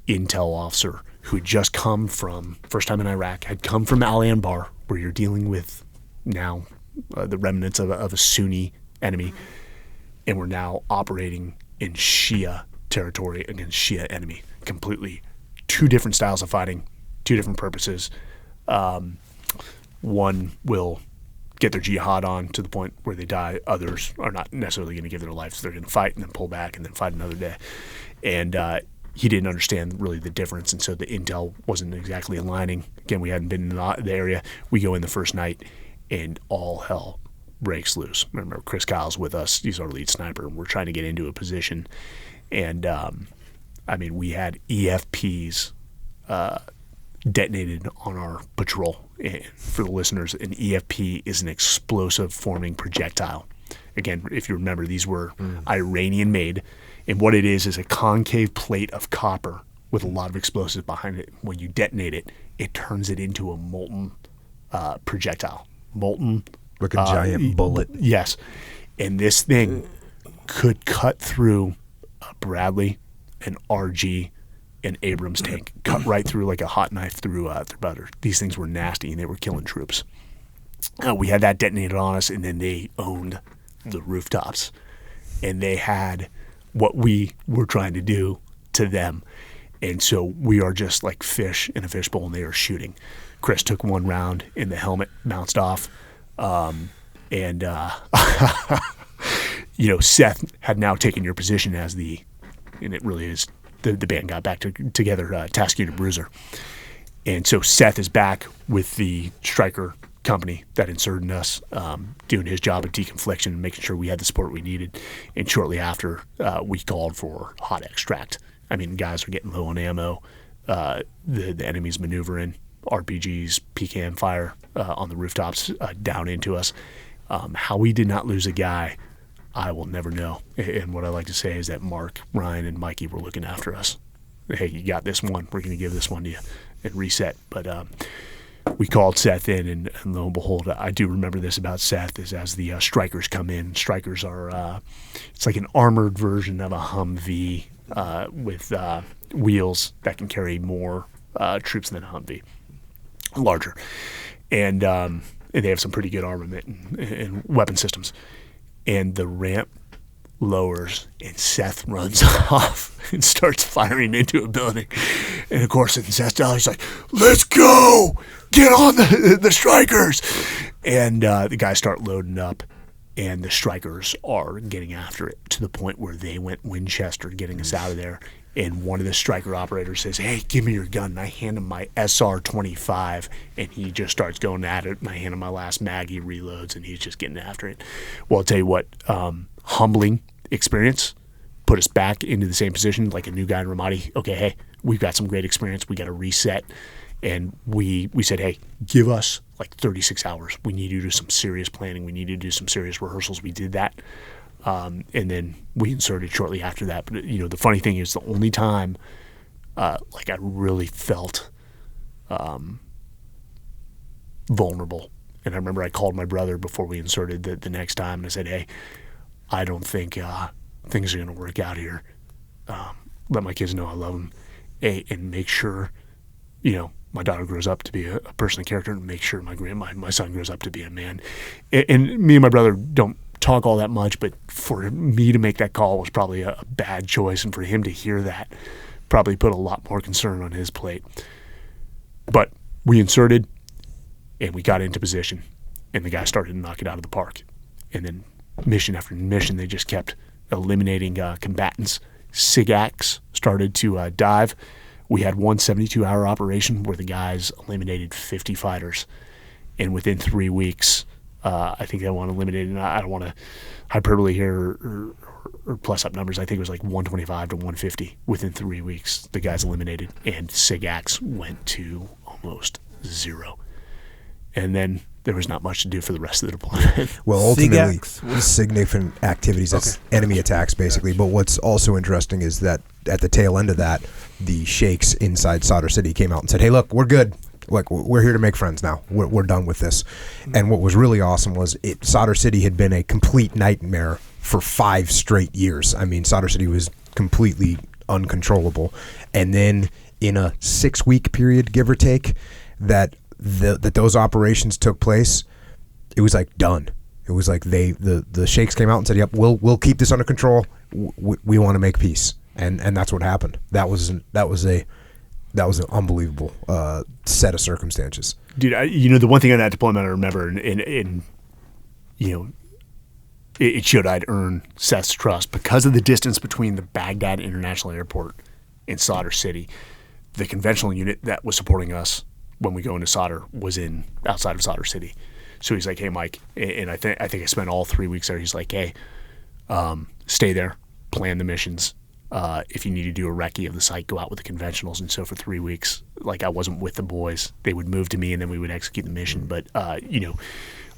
intel officer who had just come from, first time in Iraq, had come from Al Anbar, where you're dealing with now the remnants of a Sunni enemy. And we're now operating in Shia territory against Shia enemy. Completely 2 different styles of fighting, 2 different purposes. One will get their jihad on to the point where they die. Others are not necessarily going to give their lives. They're going to fight and then pull back and then fight another day. And he didn't understand really the difference, and so the intel wasn't exactly aligning. Again, we hadn't been in the area. We go in the first night, and all hell breaks loose. Remember, Chris Kyle's with us. He's our lead sniper, and we're trying to get into a position. And, we had EFPs detonated on our patrol. And for the listeners, an EFP is an explosive forming projectile. Again, if you remember, these were Iranian made, and what it is a concave plate of copper with a lot of explosives behind it. When you detonate it, it turns it into a molten projectile. Molten. Like a giant bullet. Yes. And this thing could cut through a Bradley, an RG, an Abrams tank, cut right through like a hot knife through butter. These things were nasty, and they were killing troops. We had that detonated on us, and then they owned the rooftops. And they had what we were trying to do to them. And so we are just like fish in a fishbowl, and they are shooting. Chris took 1 round, and the helmet bounced off. Seth had now taken your position as and it really is, the band got back together, Task Unit Bruiser. And so Seth is back with the Stryker company that inserted us, doing his job of deconfliction, making sure we had the support we needed. And shortly after, we called for hot extract. Guys are getting low on ammo. The enemy's maneuvering, RPGs, PKM fire on the rooftops down into us. How we did not lose a guy, I will never know. And what I like to say is that Mark, Ryan, and Mikey were looking after us. hey, you got this one. We're going to give this one to you and reset. But we called Seth in, and lo and behold, I do remember this about Seth, is as the strikers come in. Strikers are, it's like an armored version of a Humvee with wheels that can carry more troops than a Humvee, larger. And they have some pretty good armament and weapon systems. And the ramp lowers, and Seth runs off and starts firing into a building. And of course, in Seth's style, he's like, "Let's go! Get on the strikers!" And the guys start loading up, and the strikers are getting after it to the point where they went Winchester getting us out of there. And one of the striker operators says, "Hey, give me your gun." And I hand him my SR-25, and he just starts going at it. And I hand him my last mag, he reloads, and he's just getting after it. Well, I'll tell you what, humbling experience put us back into the same position like a new guy in Ramadi. Okay, hey, we've got some great experience. We got to reset. And we said, hey, give us like 36 hours. We need to do some serious planning. We need to do some serious rehearsals. We did that. And then we inserted shortly after that. But, the funny thing is the only time I really felt vulnerable. And I remember I called my brother before we inserted the next time, and I said, hey, I don't think things are going to work out here. Let my kids know I love them, and make sure, my daughter grows up to be a person of character, and make sure my son grows up to be a man. And me and my brother don't talk all that much, but for me to make that call was probably a bad choice, and for him to hear that probably put a lot more concern on his plate. But we inserted, and we got into position, and the guy started to knock it out of the park. And then mission after mission, they just kept eliminating combatants. SIGACs started to dive. We had one 72-hour operation where the guys eliminated 50 fighters. And within 3 weeks, I think they want to eliminate, and I don't want to hyperbole here or plus up numbers. I think it was like 125 to 150 within 3 weeks. The guys eliminated, and SIGACs went to almost zero. And then there was not much to do for the rest of the deployment. Well, ultimately, significant activities, that's enemy attacks, basically. But what's also interesting is that at the tail end of that, the sheikhs inside Sadr City came out and said, hey, look, we're good. Like, we're here to make friends now. We're done with this. And what was really awesome was Sadr City had been a complete nightmare for 5 straight years. I mean, Sadr City was completely uncontrollable. And then in a 6-week period, give or take, that those operations took place, it was like done. It was like the sheikhs came out and said, "Yep, we'll keep this under control. We want to make peace," and that's what happened. That was an unbelievable set of circumstances. Dude, the one thing on that deployment I remember, and it showed I'd earned Seth's trust because of the distance between the Baghdad International Airport and Sadr City. The conventional unit that was supporting us when we go into Sadr was outside of Sadr City. So he's like, hey, Mike, and I think I spent all 3 weeks there. He's like, hey, stay there, plan the missions. If you need to do a recce of the site, go out with the conventionals. And so for 3 weeks, I wasn't with the boys. They would move to me, and then we would execute the mission. But,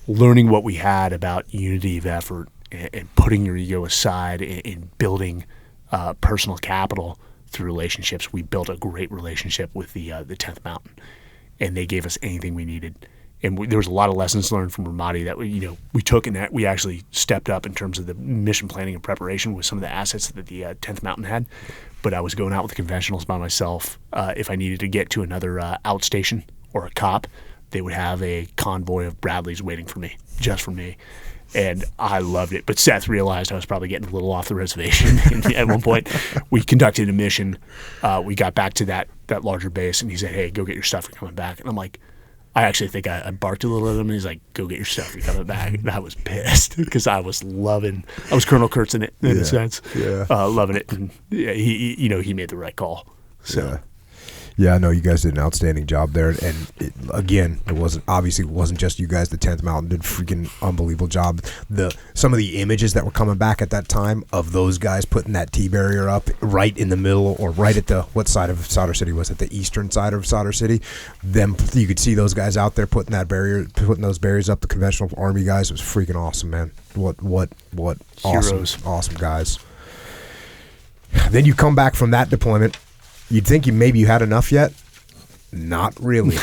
learning what we had about unity of effort and putting your ego aside and building personal capital through relationships, we built a great relationship with the 10th Mountain. And they gave us anything we needed. And there was a lot of lessons learned from Ramadi that we took, and that we actually stepped up in terms of the mission planning and preparation with some of the assets that the 10th Mountain had. But I was going out with the conventionals by myself. If I needed to get to another outstation or a cop, they would have a convoy of Bradleys waiting for me, just for me. And I loved it. But Seth realized I was probably getting a little off the reservation. And at one point, we conducted a mission. We got back to that larger base, and he said, hey, go get your stuff. You're coming back. And I'm like, I actually think I barked a little at him, and he's like, go get your stuff. You're coming back. And I was pissed because I was Colonel Kurtz in it, in a sense. Yeah. Loving it. And he made the right call. So. Yeah, no, you guys did an outstanding job there, and it wasn't just you guys. The 10th Mountain did a freaking unbelievable job. Some of the images that were coming back at that time of those guys putting that T-barrier up right in the middle, or right at what side of Sadr City was it? The eastern side of Sadr City. You could see those guys out there putting those barriers up. The conventional army guys. It was freaking awesome, man. What Heroes. awesome guys. Then you come back from that deployment. You'd think maybe you had enough yet. Not really.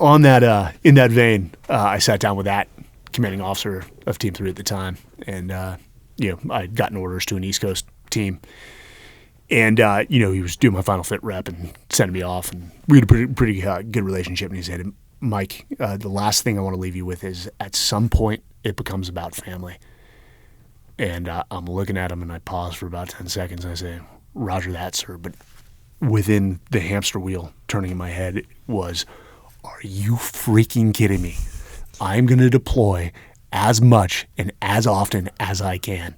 On that in that vein, I sat down with that commanding officer of Team 3 at the time, and I'd gotten orders to an East Coast team, and he was doing my final fit rep and sending me off, and we had a pretty good relationship. And he said, "Mike, the last thing I want to leave you with is at some point it becomes about family." And I'm looking at him, and I pause for about 10 seconds, and I say, "Roger that, sir." But within the hamster wheel turning in my head was, are you freaking kidding me? I'm going to deploy as much and as often as I can,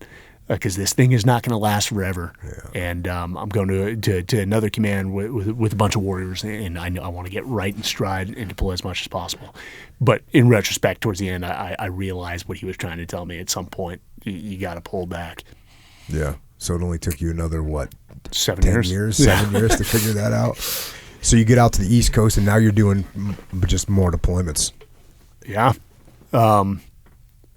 because this thing is not going to last forever. Yeah. And I'm going to another command with a bunch of warriors, and I know I want to get right in stride and deploy as much as possible. But in retrospect, towards the end, I realized what he was trying to tell me. At some point, you got to pull back. Yeah. So it only took you another, 7 years? 7 years to figure that out? So you get out to the East Coast, and now you're doing just more deployments. Yeah.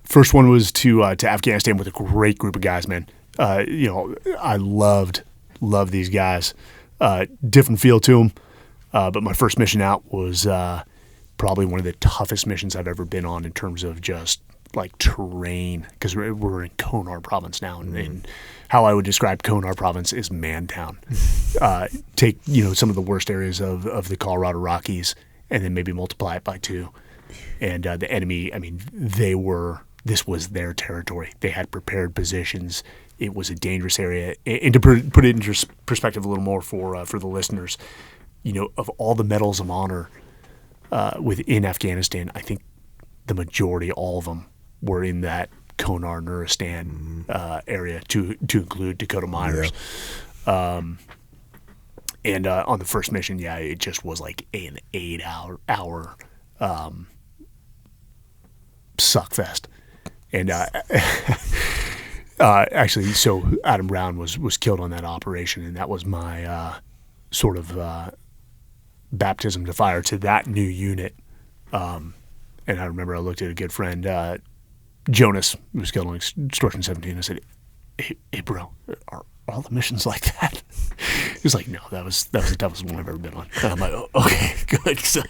First one was to Afghanistan with a great group of guys, man. I loved these guys. Different feel to them. But my first mission out was probably one of the toughest missions I've ever been on in terms of just like terrain, because we're in Konar province now, and how I would describe Konar province is Mantown. Take some of the worst areas of the Colorado Rockies, and then maybe multiply it by 2. And the enemy, I mean, this was their territory. They had prepared positions. It was a dangerous area. And to put it into perspective a little more for the listeners, of all the medals of honor within Afghanistan, I think the majority, all of them, were in that Konar Nuristan area, to include Dakota Myers. Yeah. And on the first mission, it just was like an 8-hour suck fest. And actually, so Adam Brown was killed on that operation, and that was my sort of baptism to fire to that new unit. And I remember I looked at a good friend, Jonas, who was killed on Extortion 17. I said, hey bro, are all the missions like that? He was like, no, that was the toughest one I've ever been on. And I'm like, oh, okay, good. So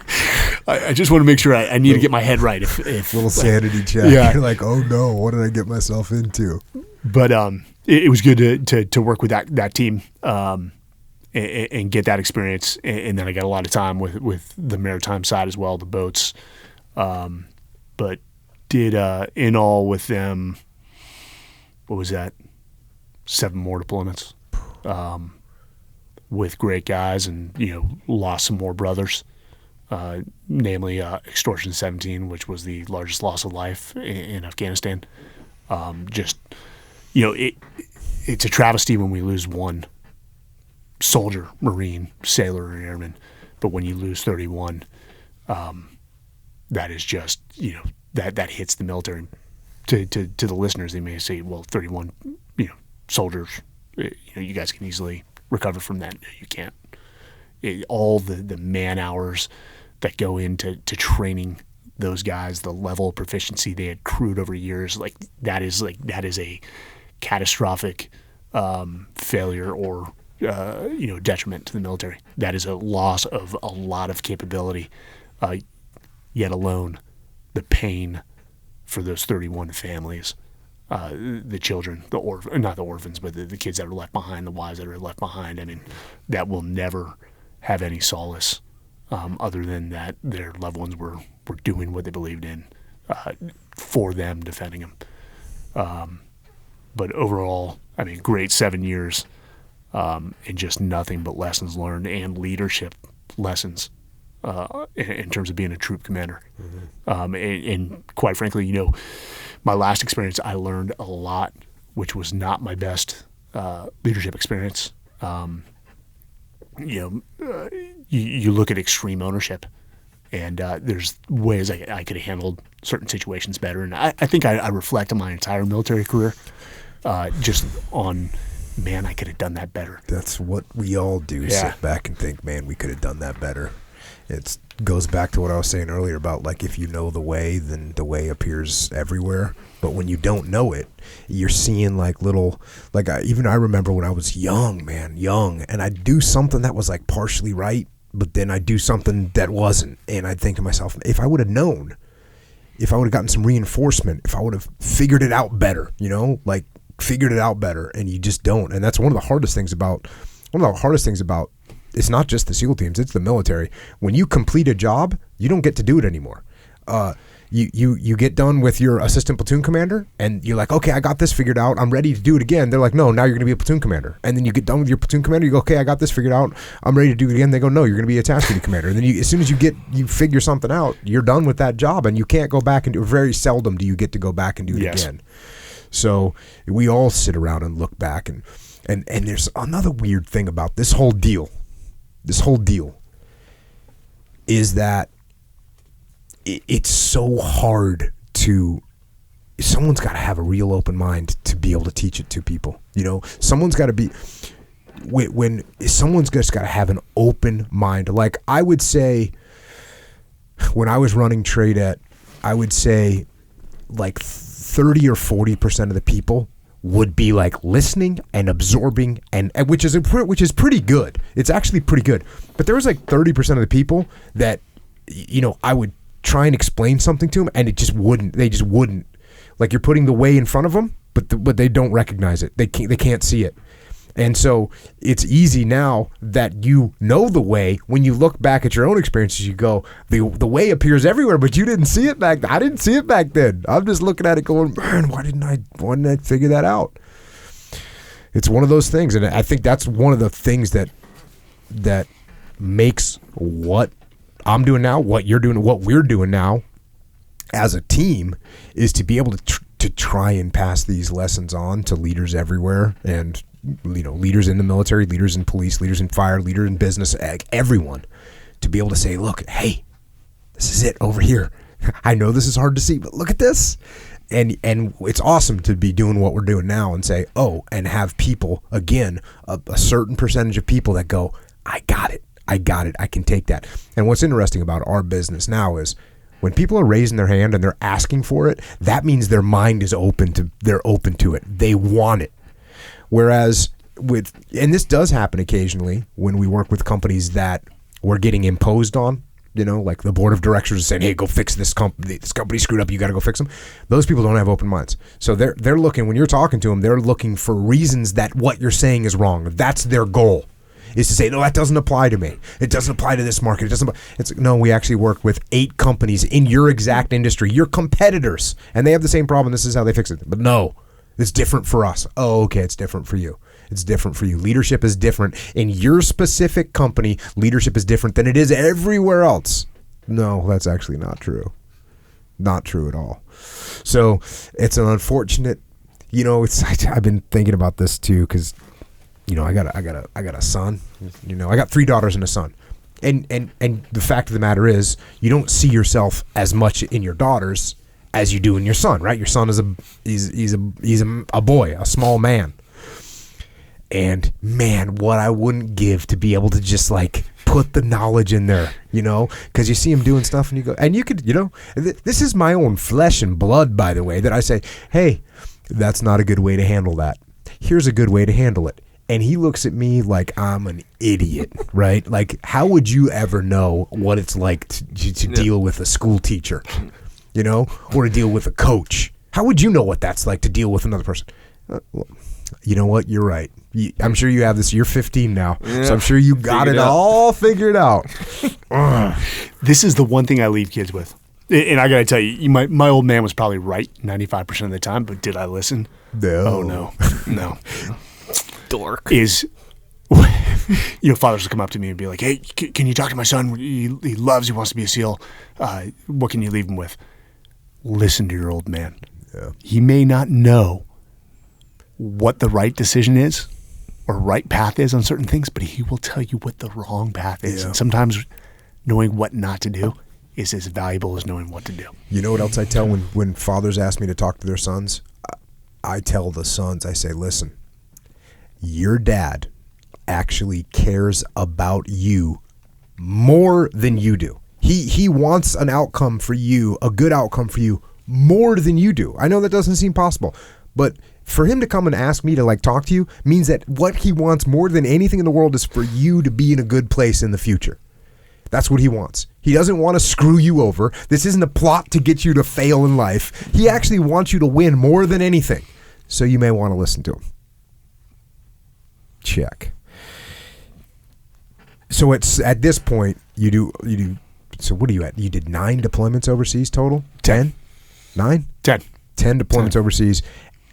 I just want to make sure I need to get my head right. If little sanity check. Yeah. You're like, oh no, what did I get myself into? But it was good to work with that team and get that experience. And then I got a lot of time with the maritime side as well, the boats. But did in all with them, what was that? 7 more deployments with great guys, and lost some more brothers, namely Extortion 17, which was the largest loss of life in Afghanistan. It's a travesty when we lose one soldier, Marine, sailor, or airman, but when you lose 31, that is just that hits the military. To the listeners, they may say, well, 31 soldiers, you guys can easily recover from that. No, you can't. All the man hours that go into training those guys, the level of proficiency they had accrued over years, that is a catastrophic failure or detriment to the military. That is a loss of a lot of capability. Yet alone, the pain for those 31 families, the children, not the orphans, but the kids that are left behind, the wives that are left behind. I mean, that will never have any solace other than that their loved ones were doing what they believed in for them, defending them. But overall, I mean, great 7 years and just nothing but lessons learned and leadership lessons in terms of being a troop commander. Mm-hmm. And quite frankly, my last experience, I learned a lot, which was not my best leadership experience. You look at extreme ownership, and there's ways I could have handled certain situations better. And I think I reflect on my entire military career just on, man, I could have done that better. That's what we all do. Yeah. Sit back and think, man, we could have done that better. It's goes back to what I was saying earlier about, like, if you know the way, then the way appears everywhere. But when you don't know it, you're seeing like little, like I remember when I was young, and I'd do something that was like partially right, but then I'd do something that wasn't. And I'd think to myself, if I would have known, if I would have gotten some reinforcement, if I would have figured it out better, like figured it out better, and you just don't. And that's one of the hardest things about, it's not just the SEAL teams, it's the military. When you complete a job, you don't get to do it anymore. You get done with your assistant platoon commander, and you're like, okay, I got this figured out, I'm ready to do it again. They're like, no, now you're going to be a platoon commander. And then you get done with your platoon commander, you go, okay, I got this figured out, I'm ready to do it again. They go, no, you're going to be a task duty commander. And then as soon as you figure something out, you're done with that job, and you can't go back and do it. Very seldom do you get to go back and do it again. So we all sit around and look back, and there's another weird thing about this whole deal is that it's so hard someone's got to have a real open mind to be able to teach it to people. Someone's got to be, when someone's just got to have an open mind. Like I would say, when I was running Trade at, I would say like 30 or 40% of the people would be like listening and absorbing, and which is pretty good. It's actually pretty good. But there was like 30% of the people that, I would try and explain something to them, and they just wouldn't. Like, you're putting the way in front of them, but they don't recognize it. They can't see it. And so it's easy now that you know the way. When you look back at your own experiences, you go, the way appears everywhere, but you didn't see it back then. I didn't see it back then. I'm just looking at it going, man, why didn't I figure that out? It's one of those things, and I think that's one of the things that makes what I'm doing now, what you're doing, what we're doing now as a team, is to be able to try and pass these lessons on to leaders everywhere, and leaders in the military, leaders in police, leaders in fire, leaders in business, everyone, to be able to say, look, hey, this is it over here. I know this is hard to see, but look at this. And it's awesome to be doing what we're doing now and say, and have people, again, a certain percentage of people that go, I got it, I can take that. And what's interesting about our business now is when people are raising their hand and they're asking for it, that means their mind is open to it. They want it. Whereas and this does happen occasionally when we work with companies that we're getting imposed on, like the board of directors is saying, hey, go fix this company. This company screwed up. You got to go fix them. Those people don't have open minds. So they're looking, when you're talking to them, they're looking for reasons that what you're saying is wrong. That's their goal, is to say, no, that doesn't apply to me. It doesn't apply to this market. No, we actually work with 8 companies in your exact industry, your competitors, and they have the same problem. This is how they fix it. But no, it's different for us. Oh, okay, it's different for you. It's different for you. Leadership is different. In your specific company, leadership is different than it is everywhere else. No, that's actually not true. Not true at all. So it's an unfortunate, I've been thinking about this too, because, I got a son. I got 3 daughters and a son. And the fact of the matter is, you don't see yourself as much in your daughters as you do in your son, right? Your son is he's a boy, a small man. And man, what I wouldn't give to be able to just like put the knowledge in there, because you see him doing stuff and you go, and you could, this is my own flesh and blood, by the way, that I say, hey, that's not a good way to handle that. Here's a good way to handle it. And he looks at me like I'm an idiot, right? Like, how would you ever know what it's like to deal with a school teacher, or to deal with a coach? How would you know what that's like to deal with another person? Well, you know what? You're right. I'm sure you have this. You're 15 now, so I'm sure you got it all figured out. This is the one thing I leave kids with. And I got to tell you, my old man was probably right 95% of the time, but did I listen? No. Oh, no. Dork. Fathers will come up to me and be like, hey, can you talk to my son? He wants to be a SEAL. What can you leave him with? Listen to your old man. Yeah. He may not know what the right decision is or right path is on certain things, but he will tell you what the wrong path is. Yeah. And sometimes knowing what not to do is as valuable as knowing what to do. You know what else I tell when fathers ask me to talk to their sons? I tell the sons, I say, listen, your dad actually cares about you more than you do. He wants an outcome for you, a good outcome for you, more than you do. I know that doesn't seem possible, but for him to come and ask me to like talk to you means that what he wants more than anything in the world is for you to be in a good place in the future. That's what he wants. He doesn't want to screw you over. This isn't a plot to get you to fail in life. He actually wants you to win more than anything. So you may want to listen to him. Check. So it's at this point you do. So what are you at? You did 9 deployments overseas total? 10? 9? 10. 10 deployments overseas.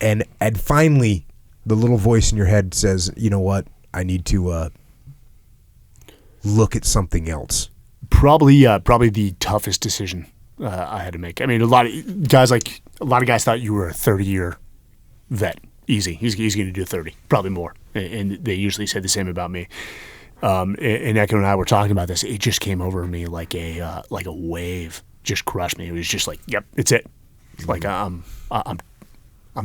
And finally, the little voice in your head says, you know what? I need to look at something else. Probably the toughest decision I had to make. I mean, a lot of guys thought you were a 30-year vet. Easy. He's going to do 30, probably more. And they usually said the same about me. And Echo and I were talking about this. It just came over me like a wave. Just crushed me. It was just like, yep, it's it. Like I'm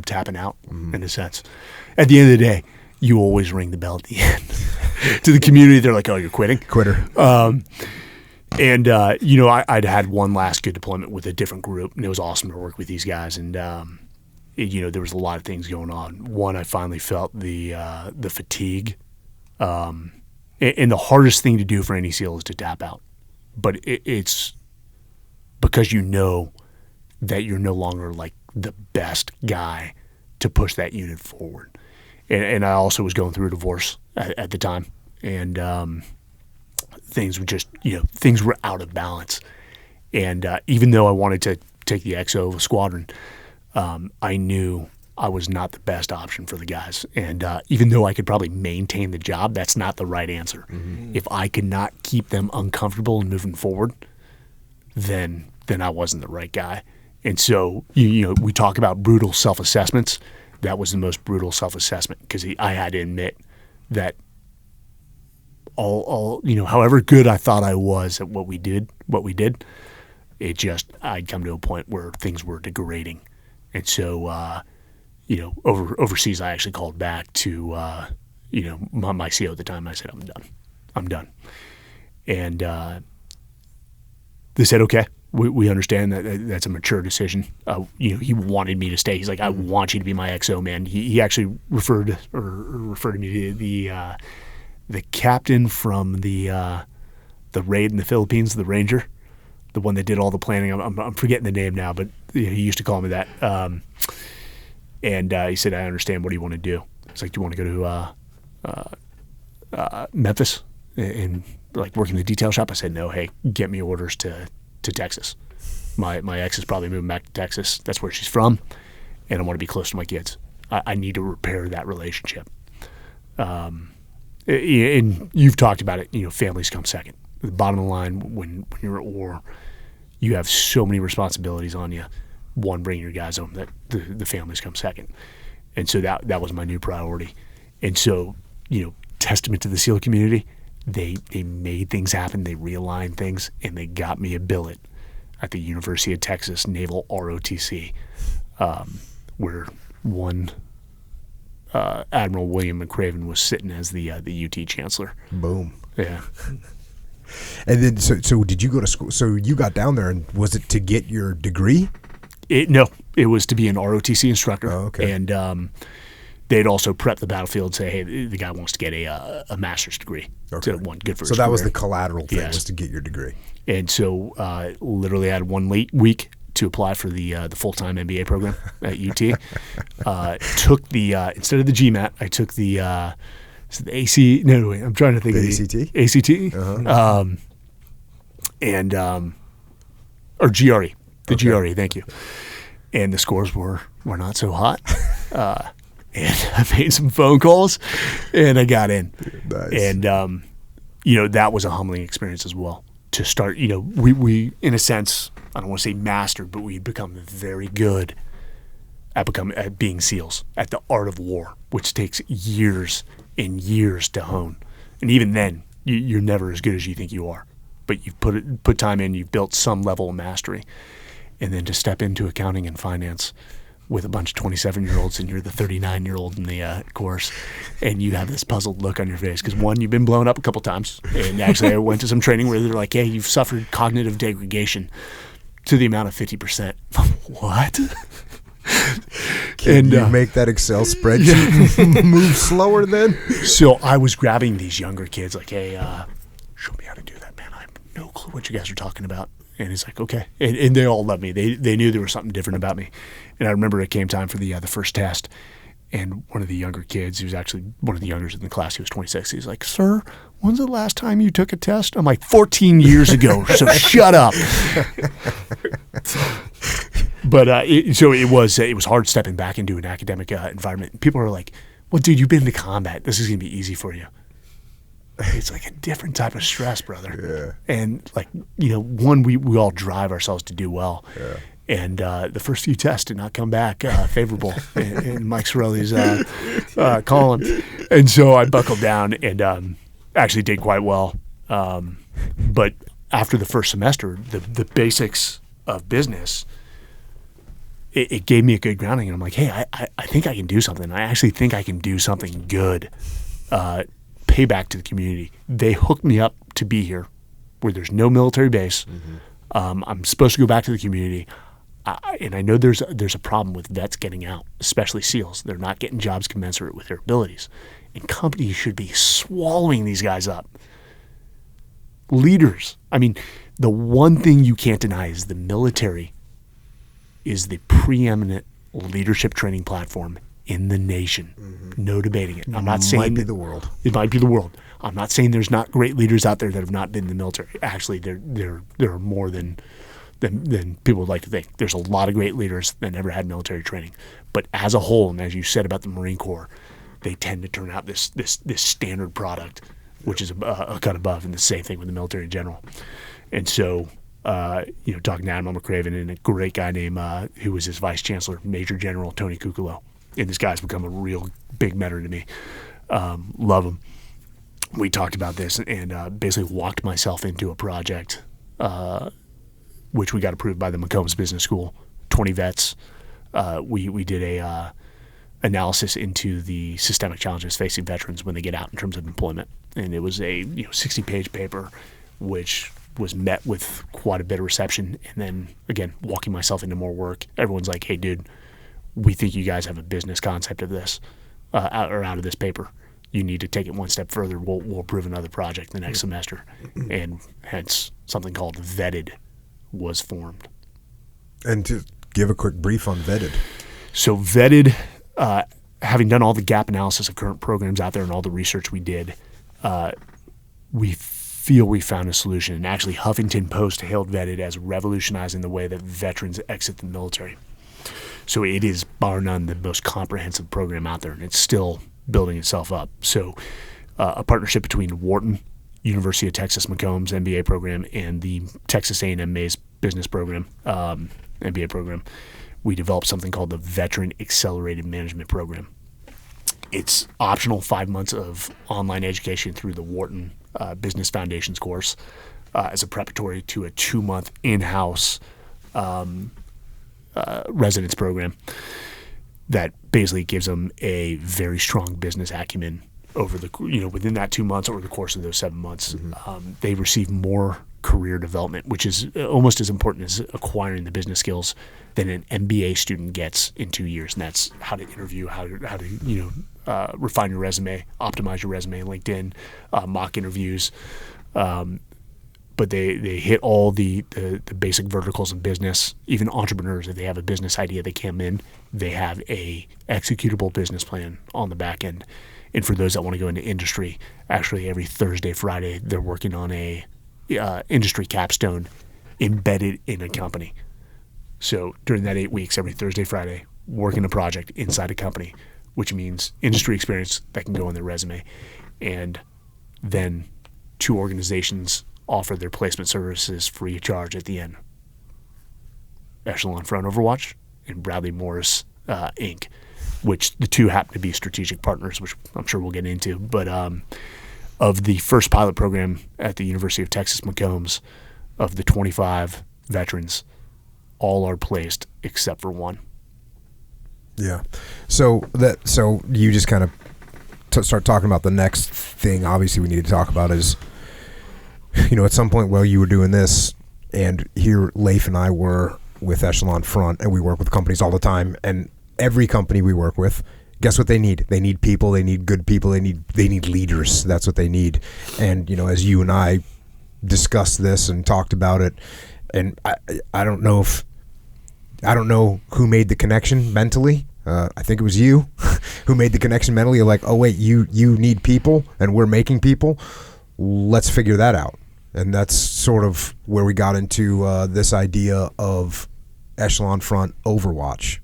tapping out in a sense. At the end of the day, you always ring the bell at the end. To the community, they're like, "Oh, you're quitting." Quitter. I'd had one last good deployment with a different group, and it was awesome to work with these guys. And there was a lot of things going on. One, I finally felt the fatigue, and the hardest thing to do for any SEAL is to tap out. But it's because you know that you're no longer like the best guy to push that unit forward. And I also was going through a divorce at the time, and things were out of balance. And even though I wanted to take the XO squadron, I knew I was not the best option for the guys. And even though I could probably maintain the job, that's not the right answer. Mm-hmm. If I could not keep them uncomfortable and moving forward, then I wasn't the right guy. And so, we talk about brutal self-assessments. That was the most brutal self-assessment because I had to admit that however good I thought I was at what we did, I'd come to a point where things were degrading. And so, overseas, I actually called back to, my CO at the time. I said, I'm done. And they said, okay. We understand that that's a mature decision. He wanted me to stay. He's like, I want you to be my XO, man. He actually referred to me to the captain from the raid in the Philippines, the Ranger, the one that did all the planning. I'm forgetting the name now, but he used to call me that. And he said, I understand. What do you want to do? It's like, do you want to go to Memphis and like work in the detail shop? I said, no. Hey, get me orders to Texas. My ex is probably moving back to Texas. That's where she's from, and I want to be close to my kids. I need to repair that relationship. And you've talked about it. Families come second. The bottom of the line, when you're at war, you have so many responsibilities on you. One, bringing your guys home. That the families come second, and so that was my new priority. And so, testament to the SEAL community. They made things happen. They realigned things, and they got me a billet at the University of Texas Naval ROTC, where one Admiral William McCraven was sitting as the UT chancellor. Boom. Yeah. And then, so did you go to school? So you got down there, and was it to get your degree? No, it was to be an ROTC instructor. Oh, okay. And they'd also prep the battlefield, say, hey, the guy wants to get a master's degree. Okay. So one good for so his that career. was the collateral thing, Yes. was to get your degree. And so literally I had 1 late week to apply for the full-time MBA program at UT. Took the instead of the GMAT, I took the AC. No, wait, I'm trying to think The of ACT? ACT. Uh-huh. Or GRE. The Okay. GRE, thank you. And the scores were not so hot. And I made some phone calls, and I got in. Nice. And, that was a humbling experience as well. To start, we in a sense, I don't want to say mastered, but we'd become very good at being SEALs, at the art of war, which takes years and years to hone. And even then, you're never as good as you think you are. But you've put time in, you've built some level of mastery. And then to step into accounting and finance, with a bunch of 27-year-olds and you're the 39-year-old in the course, and you have this puzzled look on your face because, one, you've been blown up a couple times. And actually I went to some training where they're like, hey, you've suffered cognitive degradation to the amount of 50%. What? Can you make that Excel spreadsheet move slower then? So I was grabbing these younger kids like, hey, show me how to do that, man. I have no clue what you guys are talking about. And he's like, okay. And they all loved me. They knew there was something different about me. And I remember it came time for the first test. And one of the younger kids, he was actually one of the youngest in the class, he was 26. He's like, sir, when's the last time you took a test? I'm like, 14 years ago, so shut up. But it was hard stepping back into an academic environment. People are like, well, dude, you've been to combat. This is going to be easy for you. It's like a different type of stress, brother. Yeah. And like, one, we all drive ourselves to do well. Yeah. And the first few tests did not come back favorable in Mike Sarraille's column. And so I buckled down and actually did quite well. But after the first semester, the basics of business, it gave me a good grounding. And I'm like, hey, I think I can do something. I actually think I can do something good. Pay back to the community. They hooked me up to be here where there's no military base. Mm-hmm. I'm supposed to go back to the community. And I know there's a problem with vets getting out, especially SEALs. They're not getting jobs commensurate with their abilities. And companies should be swallowing these guys up. Leaders. I mean, the one thing you can't deny is the military is the preeminent leadership training platform in the nation. Mm-hmm. No debating it. I'm not saying it might be the world. It might be the world. I'm not saying there's not great leaders out there that have not been in the military. Actually, there are more than people would like to think. There's a lot of great leaders that never had military training. But as a whole, and as you said about the Marine Corps, they tend to turn out this standard product, which is a cut above, and the same thing with the military in general. And so, talking to Admiral McCraven and a great guy named who was his vice chancellor, Major General Tony Cuccolo. And this guy's become a real big mentor to me. Love him. We talked about this and basically walked myself into a project, which we got approved by the McCombs Business School. 20 vets. We did a analysis into the systemic challenges facing veterans when they get out in terms of employment, and it was a 60-page paper, which was met with quite a bit of reception. And then again, walking myself into more work, everyone's like, "Hey, dude, we think you guys have a business concept of this, out of this paper. You need to take it one step further. We'll approve another project the next semester." And hence something called Vetted was formed. And to give a quick brief on Vetted. So Vetted, having done all the gap analysis of current programs out there and all the research we did, we feel we found a solution. And actually Huffington Post hailed Vetted as revolutionizing the way that veterans exit the military. So it is, bar none, the most comprehensive program out there, and it's still building itself up. So a partnership between Wharton, University of Texas McCombs MBA program, and the Texas A&M Mays Business Program, MBA program, we developed something called the Veteran Accelerated Management Program. It's optional 5 months of online education through the Wharton Business Foundations course as a preparatory to a 2-month in-house residence program that basically gives them a very strong business acumen over the within that 2 months, over the course of those 7 months. Mm-hmm. They receive more career development, which is almost as important as acquiring the business skills than an MBA student gets in 2 years. And that's how to interview, how to refine your resume, optimize your resume, LinkedIn, mock interviews. But they hit all the basic verticals of business. Even entrepreneurs, if they have a business idea they come in, they have a executable business plan on the back end. And for those that want to go into industry, actually every Thursday, Friday, they're working on a industry capstone embedded in a company. So during that 8 weeks, every Thursday, Friday, working a project inside a company, which means industry experience that can go on their resume. And then 2 organizations offer their placement services free of charge at the end. Echelon Front Overwatch and Bradley Morris Inc., which the 2 happen to be strategic partners, which I'm sure we'll get into. But of the first pilot program at the University of Texas McCombs, of the 25 veterans, all are placed except for 1. Yeah. So you just kind of start talking about the next thing. Obviously, we need to talk about is, at some point while you were doing this, and here Leif and I were with Echelon Front, and we work with companies all the time, and every company we work with, guess what they need? They need people. They need good people. They need leaders. That's what they need. And as you and I discussed this and talked about it, and I don't know who made the connection mentally. I think it was you who made the connection mentally. Like, oh wait, you need people, and we're making people. Let's figure that out. And that's sort of where we got into this idea of Echelon Front Overwatch.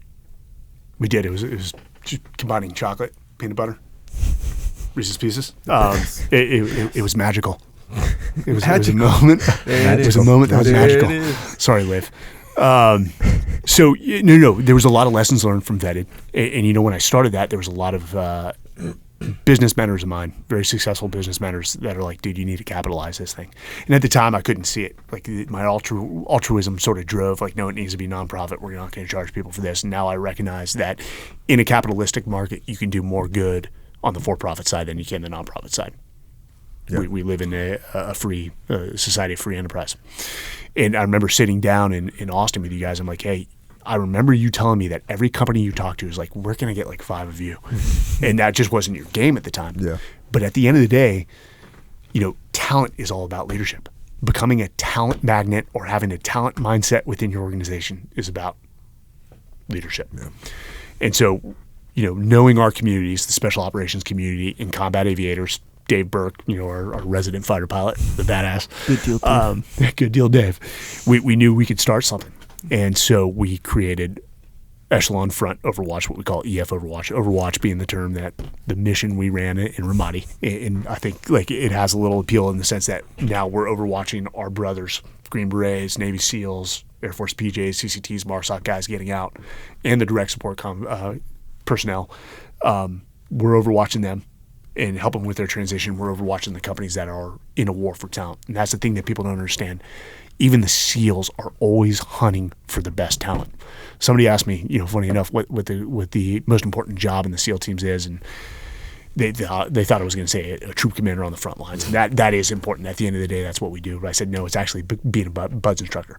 We did. It was just combining chocolate, peanut butter, Reese's Pieces. It was magical. It was a moment. It was a moment that was magical. Sorry, Leif. So no, there was a lot of lessons learned from Vetted, and when I started that, there was a lot of business mentors of mine, very successful business mentors that are like, dude, you need to capitalize this thing. And at the time, I couldn't see it. Like my altruism sort of drove, like, no, it needs to be nonprofit. We're not going to charge people for this. And now I recognize that in a capitalistic market, you can do more good on the for-profit side than you can the nonprofit side. Yeah. We live in a free society of free enterprise. And I remember sitting down in Austin with you guys. I'm like, hey, I remember you telling me that every company you talk to is like, we're going to get like 5 of you. And that just wasn't your game at the time. Yeah. But at the end of the day, talent is all about leadership. Becoming a talent magnet or having a talent mindset within your organization is about leadership. Yeah. And so, knowing our communities, the special operations community and combat aviators, Dave Burke, our resident fighter pilot, the badass. Good deal, Dave. Good deal, Dave. We knew we could start something. And so we created Echelon Front Overwatch, what we call EF Overwatch. Overwatch being the term that the mission we ran in Ramadi. And I think like it has a little appeal in the sense that now we're overwatching our brothers, Green Berets, Navy SEALs, Air Force PJs, CCTs, MARSOC guys getting out, and the direct support personnel. We're overwatching them and helping with their transition. We're overwatching the companies that are in a war for talent. And that's the thing that people don't understand. Even the SEALs are always hunting for the best talent. Somebody asked me, funny enough, what the most important job in the SEAL teams is, and they thought I was going to say a troop commander on the front lines. And that is important. At the end of the day, that's what we do. But I said, no, it's actually being a BUDS instructor.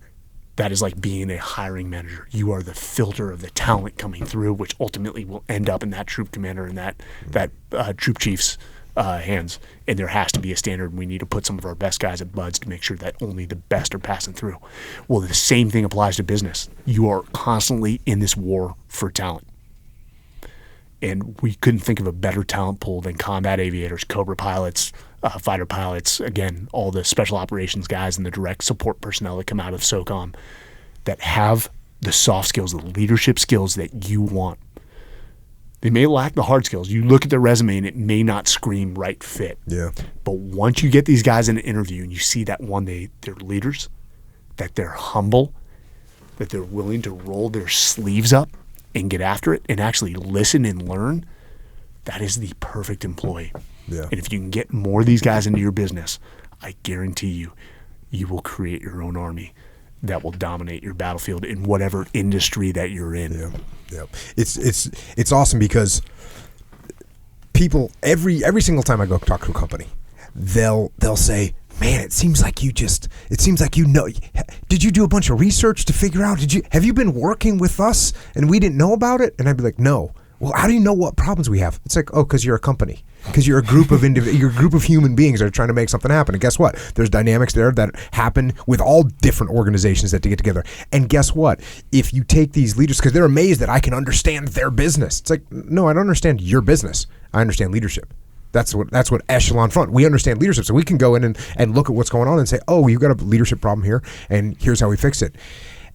That is like being a hiring manager. You are the filter of the talent coming through, which ultimately will end up in that troop commander and that troop chief's hands. And there has to be a standard, and we need to put some of our best guys at BUDS to make sure that only the best are passing through. Well, the same thing applies to business. You are constantly in this war for talent. And we couldn't think of a better talent pool than combat aviators, Cobra pilots, fighter pilots, again, all the special operations guys and the direct support personnel that come out of SOCOM that have the soft skills, the leadership skills that you want. They may lack the hard skills. You look at their resume and it may not scream right fit. Yeah. But once you get these guys in an interview and you see that they're leaders, that they're humble, that they're willing to roll their sleeves up and get after it and actually listen and learn, that is the perfect employee. Yeah. And if you can get more of these guys into your business, I guarantee you will create your own army that will dominate your battlefield in whatever industry that you're in. Yeah. Yeah. It's awesome because people every single time I go talk to a company, they'll say, man, it seems like you know. Did you do a bunch of research to figure out? Have you been working with us and we didn't know about it? And I'd be like, no. Well, how do you know what problems we have? It's like, oh, because you're a company. Because you're a group of you're a group of human beings that are trying to make something happen. And guess what? There's dynamics there that happen with all different organizations that get together. And guess what? If you take these leaders, because they're amazed that I can understand their business. It's like, no, I don't understand your business. I understand leadership. That's what Echelon Front. We understand leadership, so we can go in and look at what's going on and say, oh, you've got a leadership problem here, and here's how we fix it.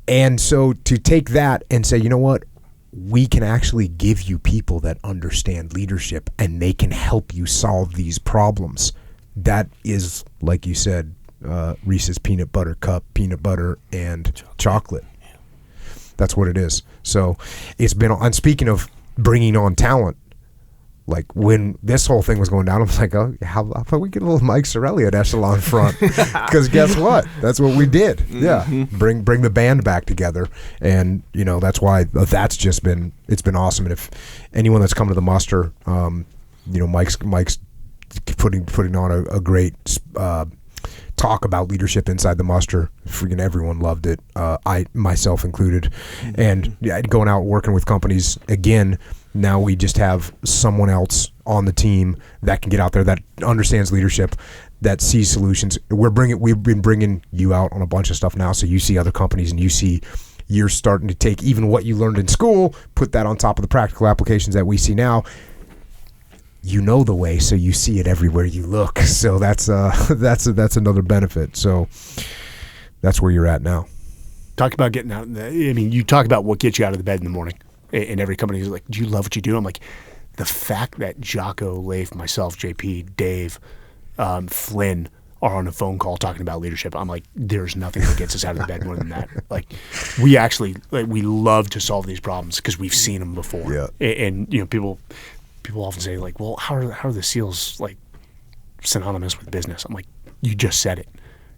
And so to take that and say, you know what? We can actually give you people that understand leadership and they can help you solve these problems. That is, like you said, Reese's peanut butter cup, peanut butter and chocolate. That's what it is. So it's been, and speaking of bringing on talent, Like when this whole thing was going down, I was like, oh, how about we get a little Mike Sarraille at Echelon Front? Because guess what? That's what we did. Yeah, bring the band back together, and that's why that's just it's been awesome. And if anyone that's come to the muster, Mike's putting on a great talk about leadership inside the muster. Freaking everyone loved it, I myself included, and going out working with companies again. Now we just have someone else on the team that can get out there, that understands leadership, that sees solutions. We've been bringing you out on a bunch of stuff now, so you see other companies and you're starting to take even what you learned in school, put that on top of the practical applications that we see now. You know the way, so you see it everywhere you look. So that's another benefit. So that's where you're at now. Talk about getting out. You talk about what gets you out of the bed in the morning. And every company is like, do you love what you do? I'm like, the fact that Jocko, Leif, myself, JP, Dave, Flynn are on a phone call talking about leadership. I'm like, there's nothing that gets us out of the bed more than that. Like, we love to solve these problems because we've seen them before. Yeah. And people often say like, well, how are the SEALs like synonymous with business? I'm like, you just said it.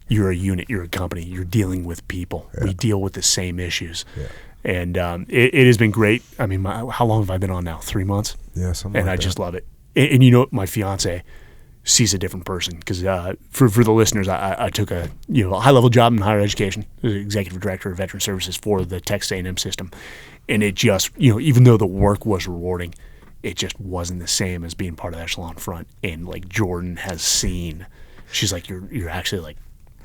You're a unit. You're a company. You're dealing with people. Yeah. We deal with the same issues. Yeah. And it has been great. I mean, how long have I been on now? 3 months? Yeah, something and like I that. just love it. And my fiance sees a different person because for the listeners, I took a high-level job in higher education, executive director of veteran services for the Texas A&M system. And it just, even though the work was rewarding, it just wasn't the same as being part of Echelon Front. And like Jordan has seen, she's like, you're actually like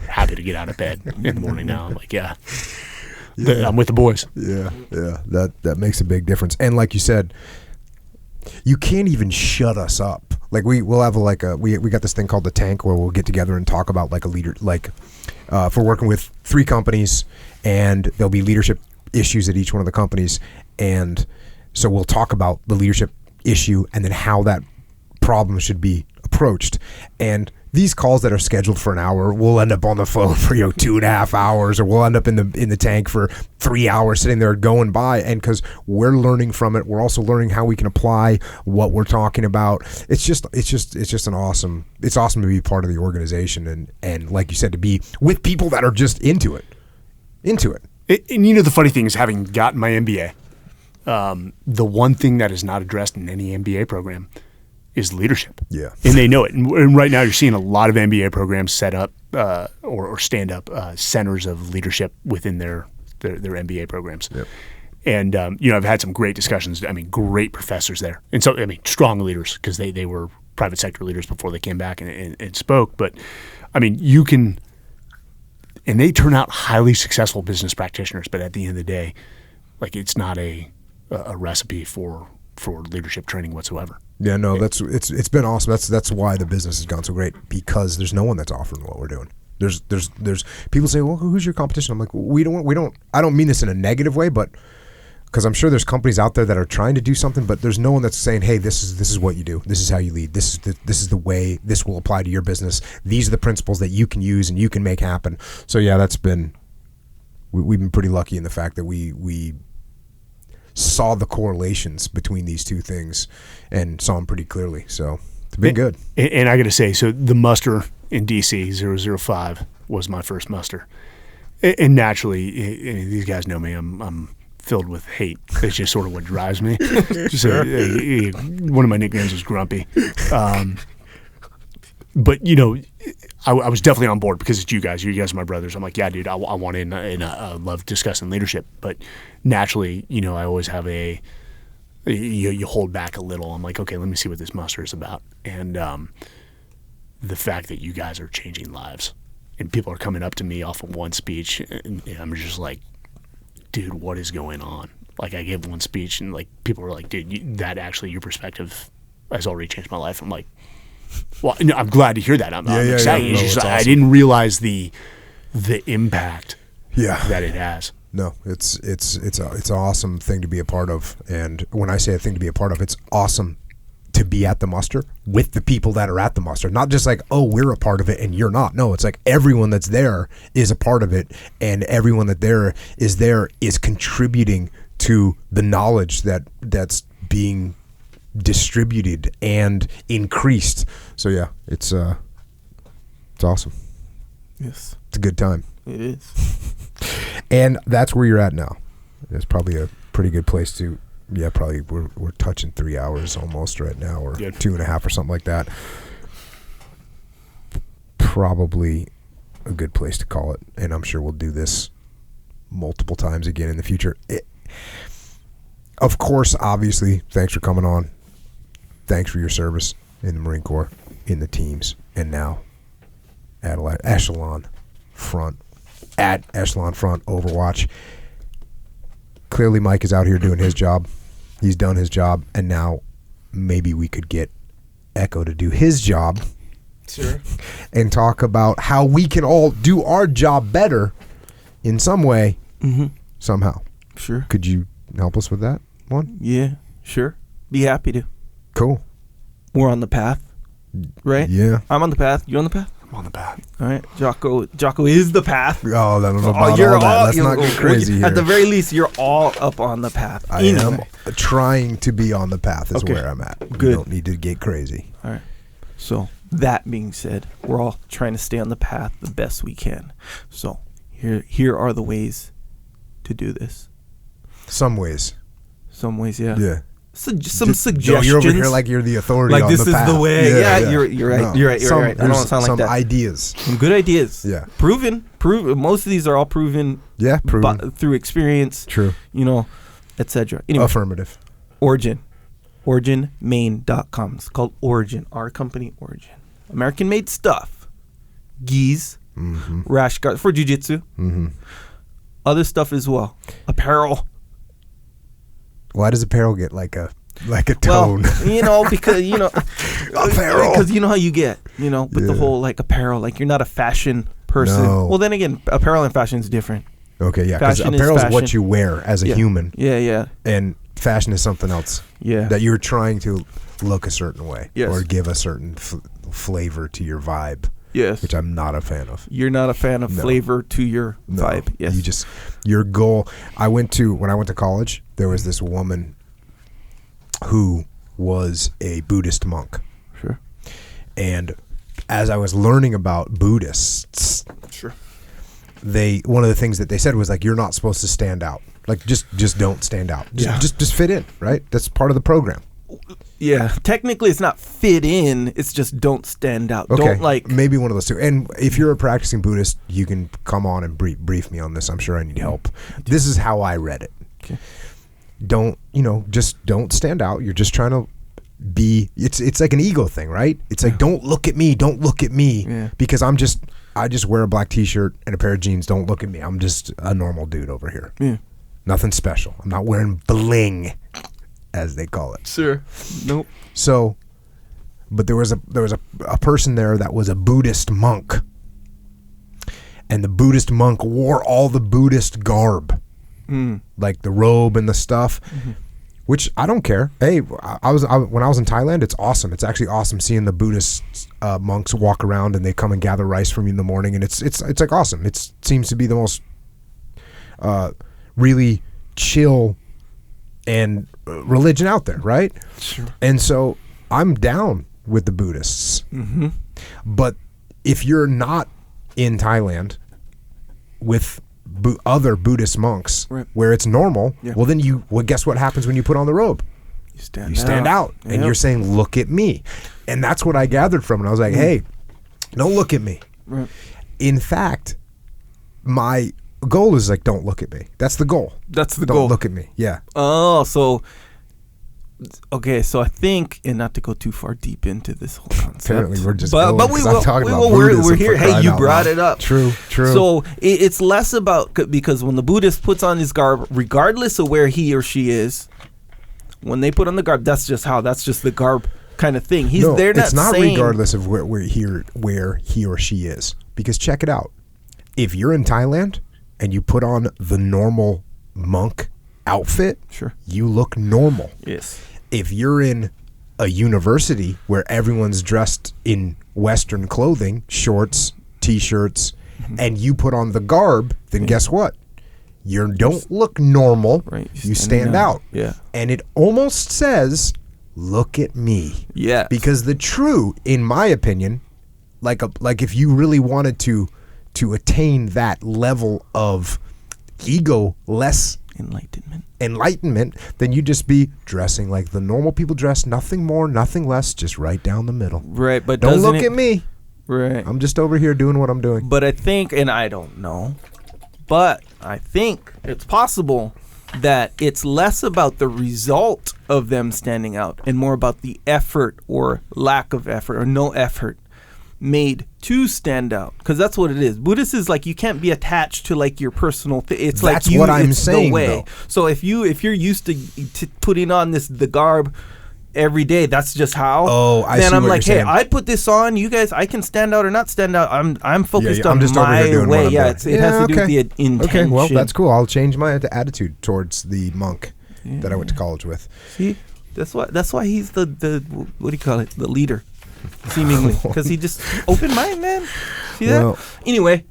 happy to get out of bed in the morning now. I'm like, yeah. I'm with the boys. Yeah. That makes a big difference. And like you said, you can't even shut us up. Like we'll have we got this thing called the tank where we'll get together and talk about like a leader, like if we're working with 3 companies and there'll be leadership issues at each one of the companies, and so we'll talk about the leadership issue and then how that problem should be approached. And these calls that are scheduled for an hour, we'll end up on the phone for 2.5 hours, or we'll end up in the tank for 3 hours sitting there going by. And because we're learning from it, we're also learning how we can apply what we're talking about. It's just an awesome. It's awesome to be part of the organization and like you said, to be with people that are just into it. And the funny thing is, having gotten my MBA, the one thing that is not addressed in any MBA program is leadership. Yeah. And they know it. And right now you're seeing a lot of MBA programs set up or stand up centers of leadership within their MBA programs. Yep. And, I've had some great discussions. I mean, great professors there. And so, strong leaders because they were private sector leaders before they came back and spoke. But, you can – and they turn out highly successful business practitioners. But at the end of the day, like, it's not a recipe for leadership training whatsoever. Yeah, no, it's been awesome. That's why the business has gone so great, because there's no one that's offering what we're doing. There's people say, well, who's your competition? I'm like, we don't. I don't mean this in a negative way, but because I'm sure there's companies out there that are trying to do something, but there's no one that's saying, hey, this is what you do. This is how you lead. This is the way this will apply to your business. These are the principles that you can use and you can make happen. So yeah, we've been pretty lucky in the fact that we saw the correlations between these two things and saw them pretty clearly. So it's been good. And I got to say, so the muster in DC 005 was my first muster. And naturally, these guys know me. I'm filled with hate. It's just sort of what drives me. One of my nicknames was Grumpy. But, I was definitely on board because it's you guys. You guys are my brothers. I'm like, yeah, dude, I want in, and I love discussing leadership. But naturally, I always have you hold back a little. I'm like, okay, let me see what this muster is about. And the fact that you guys are changing lives and people are coming up to me off of one speech, and I'm just like, dude, what is going on? Like, I gave one speech and like people were like, dude, that actually, your perspective has already changed my life. I'm like, well, I'm glad to hear that. I'm excited. Yeah. No, it's awesome. I didn't realize the impact that it has. No, it's an awesome thing to be a part of. And when I say a thing to be a part of, it's awesome to be at the muster with the people that are at the muster. Not just like, oh, we're a part of it and you're not. No, it's like everyone that's there is a part of it, and everyone that is contributing to the knowledge that's being distributed and increased. So yeah, it's awesome. Yes, it's a good time. It is. And that's where you're at now. It's probably a pretty good place to. Yeah, probably we're touching 3 hours almost right now, or 2.5 or something like that. Probably a good place to call it, and I'm sure we'll do this multiple times again in the future. Of course, obviously, thanks for coming on. Thanks for your service in the Marine Corps, in the teams, and now at Echelon Front, Overwatch. Clearly, Mike is out here doing his job. He's done his job, and now maybe we could get Echo to do his job. Sure. And talk about how we can all do our job better in some way, somehow. Sure. Could you help us with that one? Yeah, sure. Be happy to. Cool. We're on the path, right? Yeah. I'm on the path. You on the path? I'm on the path. All right. Jocko is the path. Oh, I don't know about all that. Let's not get crazy here. At the very least, you're all up on the path. I am trying to be on the path is where I'm at. Good. You don't need to get crazy. All right. So that being said, we're all trying to stay on the path the best we can. So here are the ways to do this. Some ways. Yeah. Yeah. So, some suggestions. You're over here like you're the authority. Like on this the path. Is the way. Yeah. You're right. No. You're right. I don't want to sound like that. Some ideas. Some good ideas. Yeah. Proven. Most of these are all proven. Yeah. Proven. Through experience. True. Etc. Anyway, affirmative. OriginMain.com. It's called Origin. Our company, Origin. American-made stuff. Gis. Rash guards for jiu-jitsu. Other stuff as well. Apparel. Why does apparel get like a tone? Well, because apparel. Because you know how you get, with the whole like apparel, like you're not a fashion person. No. Well, then again, apparel and fashion is different. Okay, yeah, because apparel is what you wear as a human. Yeah. And fashion is something else. Yeah. That you're trying to look a certain way. Yes. Or give a certain flavor to your vibe. Yes. Which I'm not a fan of. You're not a fan of flavor to your vibe. Yes. Your goal. When I went to college, there was this woman who was a Buddhist monk. Sure. And as I was learning about Buddhists, sure, one of the things that they said was like, you're not supposed to stand out. Like just don't stand out. Just fit in, right? That's part of the program. Yeah, technically it's not fit in. It's just don't stand out. Okay. Don't maybe one of those two. And if you're a practicing Buddhist, you can come on and brief me on this. I'm sure I need help. This is how I read it. Okay. Just don't stand out. You're just trying to be. It's like an ego thing, right? It's like don't look at me, because I just wear a black T-shirt and a pair of jeans. Don't look at me. I'm just a normal dude over here. Yeah. Nothing special. I'm not wearing bling, as they call it. Sure. Nope. So, but there was a person there that was a Buddhist monk, and the Buddhist monk wore all the Buddhist garb, like the robe and the stuff, which I don't care. Hey, when I was in Thailand, it's awesome. It's actually awesome seeing the Buddhist monks walk around and they come and gather rice from you in the morning, and it's like awesome. It seems to be the most really chill and religion out there, right? Sure. And so I'm down with the Buddhists. But if you're not in Thailand with other Buddhist monks, right, where it's normal, well then guess what happens when you put on the robe? You stand out. And you're saying, look at me. And that's what I gathered from it. I was like, hey, don't look at me. Right. In fact, my goal is like, don't look at me. That's the goal. Goal. Don't look at me. Yeah. Oh, so okay. So I think, and not to go too far deep into this whole concept. Apparently, we're just but we will. We're here. Hey, you brought it up. True. So it's less about, because when the Buddhist puts on his garb, regardless of where he or she is, when they put on the garb, that's just the garb kind of thing. It's not regardless of where he or she is, because check it out. If you're in Thailand and you put on the normal monk outfit, sure, you look normal. Yes. If you're in a university where everyone's dressed in Western clothing, shorts, T-shirts, and you put on the garb, then guess what? You don't look normal. Right. You stand out. Yeah. And it almost says look at me. Yeah. Because the true, in my opinion, like if you really wanted to attain that level of ego-less enlightenment, then you just be dressing like the normal people dress, nothing more, nothing less, just right down the middle. Right, but don't look at me. Right. I'm just over here doing what I'm doing. But I think, and I don't know, but I think it's possible that it's less about the result of them standing out and more about the effort or lack of effort or no effort made to stand out, because that's what it is. Buddhist is like you can't be attached to like your personal thing. It's that's like you, what I'm it's saying, the way. though. So if you're used to putting on the garb every day, that's just how. Oh, I see. Then I'm what like, you're hey, saying. I put this on. You guys, I can stand out or not stand out. I'm focused I'm on just over here my doing what way. I'm Yeah, doing. it has to do with the intention. Okay, well, that's cool. I'll change my attitude towards the monk that I went to college with. See, that's why he's the what do you call it? The leader, seemingly, because he just open mind, man. See that? Well, anyway,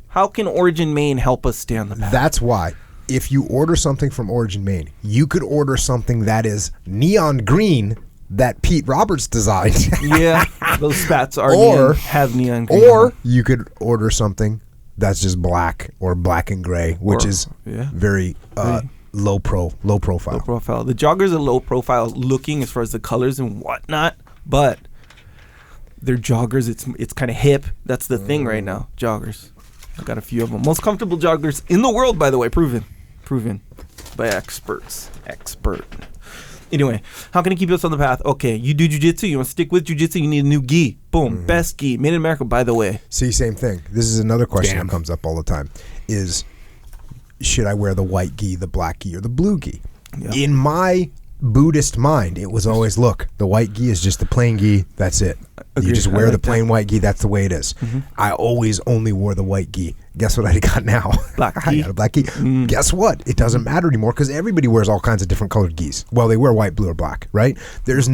how can Origin Maine help us stay on the path? That's why. If you order something from Origin Maine, you could order something that is neon green that Pete Roberts designed. Yeah, those spats are have neon green. Or you could order something that's just black or black and gray, which is very low profile. Low profile. The joggers are low profile looking as far as the colors and whatnot, but they're joggers. It's kind of hip. That's the thing right now. Joggers. I got a few of them. Most comfortable joggers in the world, by the way. Proven by experts. Anyway, how can it keep us on the path? Okay, you do jiu-jitsu. You want to stick with jiu-jitsu, you need a new gi. Boom. Best gi. Made in America, by the way. See, same thing. This is another question that comes up all the time is, should I wear the white gi, the black gi, or the blue gi? Yeah. In my Buddhist mind, it was always, look, the white gi is just the plain gi. That's it. You just wear the plain white gi. That's the way it is. Mm-hmm. I always only wore the white gi. Guess what I got now? Black gi. I got a black gi. Guess what? It doesn't matter anymore because everybody wears all kinds of different colored gis. Well, they wear white, blue, or black, right? It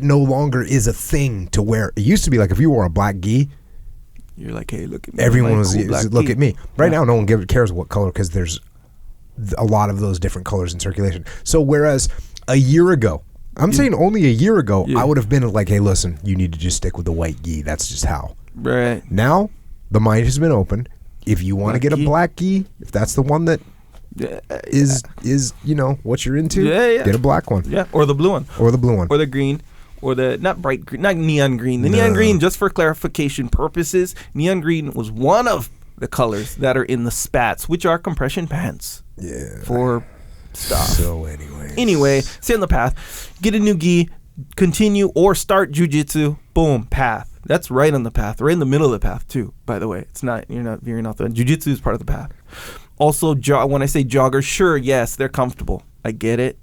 no longer is a thing to wear. It used to be like if you wore a black gi, you're like, hey, look at me. Everyone was look at me. Right now, no one cares what color because there's a lot of those different colors in circulation. So whereas a year ago, I'm saying only a year ago, I would have been like, hey, listen, you need to just stick with the white gi. That's just how. Right. Now, the mind has been opened. If you want to get a black gi, if that's the one that is what you're into, get a black one. Yeah, or the blue one. Or the blue one. Or the green. Or the, not bright green, not neon green. The neon green, just for clarification purposes, neon green was one of the colors that are in the spats, which are compression pants. Yeah. For stuff. So anyway, stay on the path. Get a new gi, continue or start jiu-jitsu. Boom, path. That's right on the path. Right in the middle of the path too, by the way. It's not, you're not veering off the jiu-jitsu is part of the path. Also, when I say joggers, sure, yes, they're comfortable. I get it.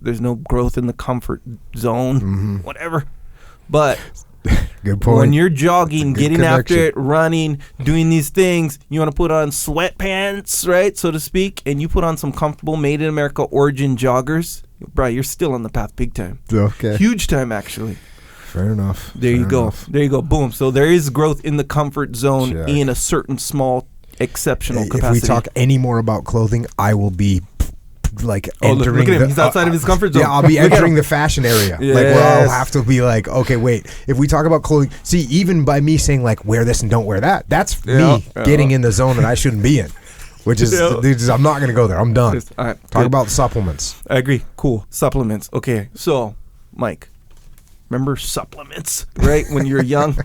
There's no growth in the comfort zone, whatever. But good point. When you're jogging, getting after it, running, doing these things, you want to put on sweatpants, right, so to speak, and you put on some comfortable Made in America Origin joggers, bro, you're still on the path big time. Okay. Huge time, actually. Fair enough. There you go. Boom. So there is growth in the comfort zone in a certain small, exceptional capacity. If we talk any more about clothing, I will be entering. Look at him. He's outside of his comfort zone. Yeah, I'll be entering the fashion area. Yes. Like where I'll have to be like, okay, wait. If we talk about clothing, see, even by me saying like wear this and don't wear that, that's me getting in the zone that I shouldn't be in. Which is, I'm not going to go there. I'm done. Talk about supplements. I agree. Cool. Supplements. Okay. So, Mike, remember supplements, right? When you're young.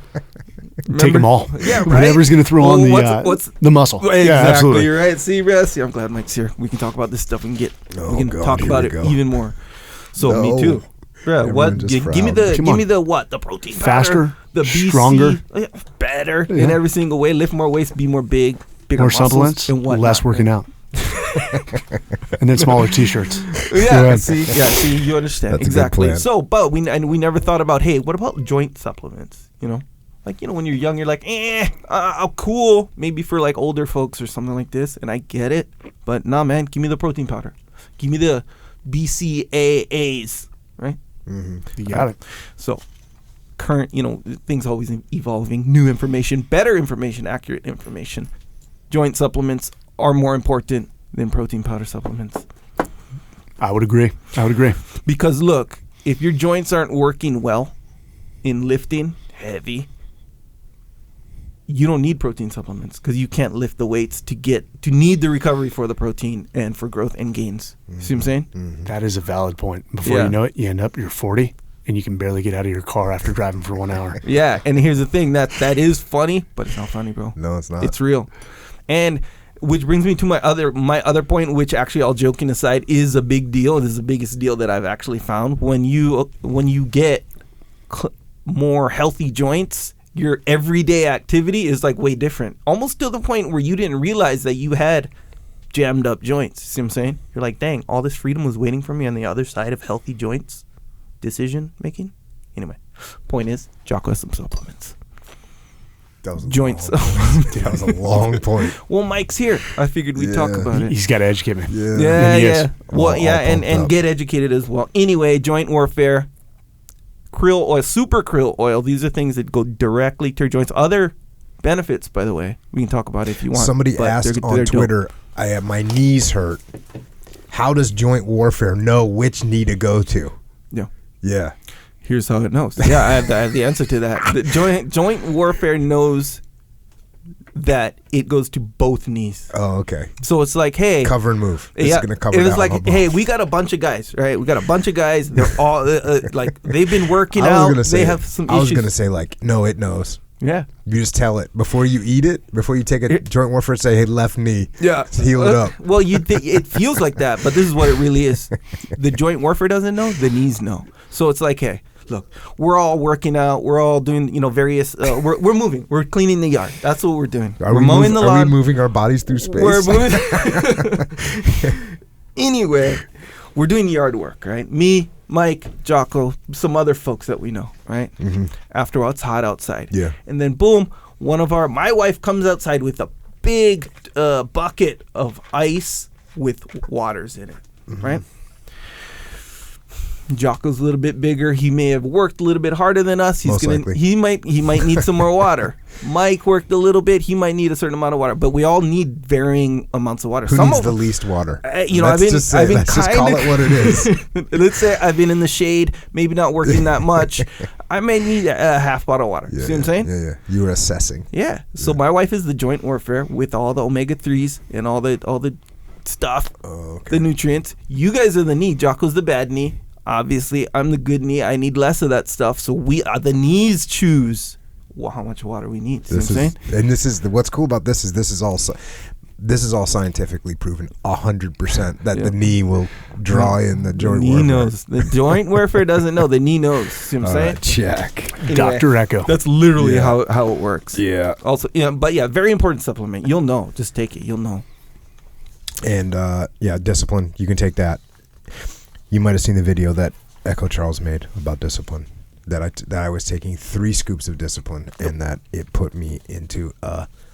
Take them all. Yeah, right. Whatever's going to throw on the muscle. Exactly. Yeah, absolutely. You're right. See, I'm glad Mike's here. We can talk about this stuff. We can talk about it even more. So me too. Bro, what? Give me the what? The protein powder. Faster. The BC, stronger. Better in every single way. Lift more weights. Be more bigger more supplements. And less working out. And then smaller T-shirts. See, you understand. That's exactly. So, but we never thought about, hey, what about joint supplements? Like, when you're young, you're like, cool. Maybe for like older folks or something like this. And I get it. But nah, man, give me the protein powder. Give me the BCAAs, right? Mm-hmm. You got it. So, current, things always evolving. New information, better information, accurate information. Joint supplements are more important than protein powder supplements. I would agree. Because look, if your joints aren't working well in lifting heavy, you don't need protein supplements because you can't lift the weights to need the recovery for the protein and for growth and gains. See what I'm saying? Mm-hmm. That is a valid point. Before you know it, you end up, you're 40 and you can barely get out of your car after driving for 1 hour. Yeah, and here's the thing, that is funny, but it's not funny, bro. No, it's not. It's real. And which brings me to my other point, which actually, all joking aside, is a big deal. This is the biggest deal that I've actually found. When you get more healthy joints, your everyday activity is like way different. Almost to the point where you didn't realize that you had jammed up joints. See what I'm saying? You're like, dang, all this freedom was waiting for me on the other side of healthy joints decision making. Anyway, point is, Jocko has some supplements. That was joints. That was a long point. Well, Mike's here. I figured we'd talk about it. He's got to educate me. Yeah. Well, and get educated as well. Anyway, joint warfare, krill oil, super krill oil. These are things that go directly to your joints. Other benefits, by the way, we can talk about it if you want. Somebody asked on Twitter, I have my knees hurt. How does joint warfare know which knee to go to? Yeah. Here's how it knows. Yeah, I have the answer to that. The joint warfare knows that it goes to both knees. Oh, okay. So it's like, hey, cover and move. This is gonna cover. It was like, hey, we got a bunch of guys, right? We got a bunch of guys. They're all like they've been working out. They have some issues. I was gonna say like, no, it knows. Yeah. You just tell it before you eat it. Before you take a joint warfare, say, hey, left knee. Yeah. Heal it up. Well, it feels like that, but this is what it really is. The joint warfare doesn't know. The knees know. So it's like, hey, look, we're all working out. We're all doing, various. We're moving. We're cleaning the yard. That's what we're doing. We're mowing the lawn. Are we moving our bodies through space? We're moving. Anyway, we're doing yard work, right? Me, Mike, Jocko, some other folks that we know, right? Mm-hmm. After a while, it's hot outside. Yeah. And then boom, my wife comes outside with a big bucket of ice with waters in it, right? Jocko's a little bit bigger. He may have worked a little bit harder than us. He might need some more water. Mike worked a little bit. He might need a certain amount of water, but we all need varying amounts of water. Who needs the least water? Let's just call it what it is. Let's say I've been in the shade, maybe not working that much. I may need a half bottle of water. See what I'm saying? Yeah. You were assessing. Yeah. So my wife is the joint warfare with all the omega-3s and all the stuff, the nutrients. You guys are the knee. Jocko's the bad knee. Obviously, I'm the good knee. I need less of that stuff. So the knees choose how much water we need. See what I'm saying? And this is what's cool about this is all scientifically proven 100% that the knee will draw in the joint warfare. The knee knows. The joint warfare doesn't know. The knee knows. See what I'm saying? Check. Anyway, Dr. Echo. That's literally how it works. Yeah. Also, but very important supplement. You'll know. Just take it. You'll know. And discipline. You can take that. You might have seen the video that Echo Charles made about discipline. That I was taking 3 scoops of discipline, and that it put me into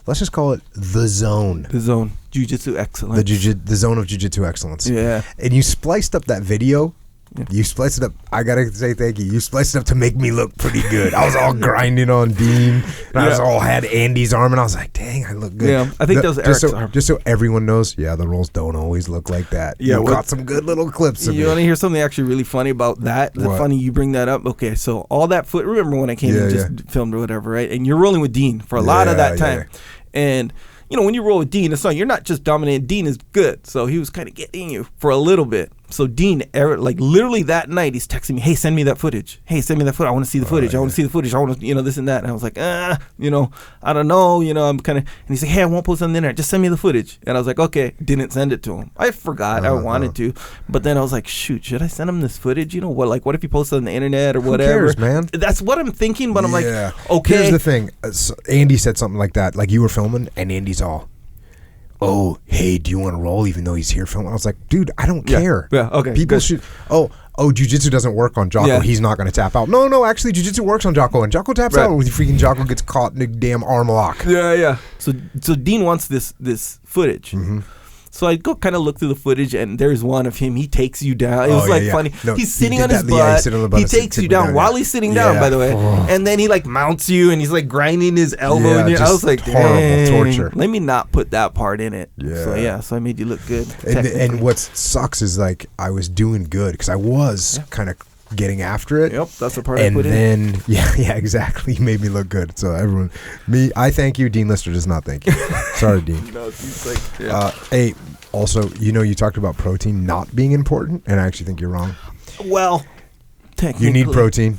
let's just call it the zone. The zone, jiu-jitsu excellence. The zone of jiu-jitsu excellence. Yeah. And you spliced up that video. Yeah. You spliced it up. I gotta say thank you. You spliced it up to make me look pretty good. I was all grinding on Dean, and I was all had Andy's arm, and I was like, "Dang, I look good." Yeah, I think that was Eric's arm. Just so everyone knows, the rolls don't always look like that. Yeah, you got some good little clips of it. You want to hear something actually really funny about that? Funny you bring that up. Okay, so all that foot. Remember when I came and just filmed or whatever, right? And you're rolling with Dean for a lot of that time, and. When you roll with Dean, it's not, you're not just dominating. Dean is good. So he was kind of getting you for a little bit. So Dean, literally that night, he's texting me, hey, send me that footage. Hey, send me that footage. I want to see the footage. I want to see the footage. I want to, this and that. And I was like, I don't know. I'm kind of, and he's like, hey, I won't post on the internet. Just send me the footage. And I was like, okay. Didn't send it to him. I forgot. I wanted to. But then I was like, shoot, should I send him this footage? What if he posts it on the internet or whatever? Who cares, man? That's what I'm thinking. But I'm like, okay. Here's the thing. Andy said something like that. Like you were filming and Andy's all, oh, hey, do you want to roll even though he's here filming? I was like, dude, I don't care. Yeah, okay. People should, jiu-jitsu doesn't work on Jocko. Yeah. He's not going to tap out. No, actually, jiu-jitsu works on Jocko, and Jocko taps out when freaking Jocko gets caught in a damn arm lock. Yeah. So Dean wants this footage. Mm-hmm. So I go kind of look through the footage, and there's one of him. He takes you down. It was funny. No, he's sitting on his butt. He takes you down while he's sitting down, by the way. And then he mounts you, and he's grinding his elbow in you. I was like, horrible torture. Let me not put that part in it. Yeah. So I made you look good. And what sucks is I was doing good because I was kind of getting after it. Yep, that's the part I put in. And then, yeah, exactly. You made me look good. So everyone, I thank you. Dean Lister does not thank you. Sorry, Dean. No, he's like, yeah. Hey, also, you talked about protein not being important, and I actually think you're wrong. Well, technically. You need protein,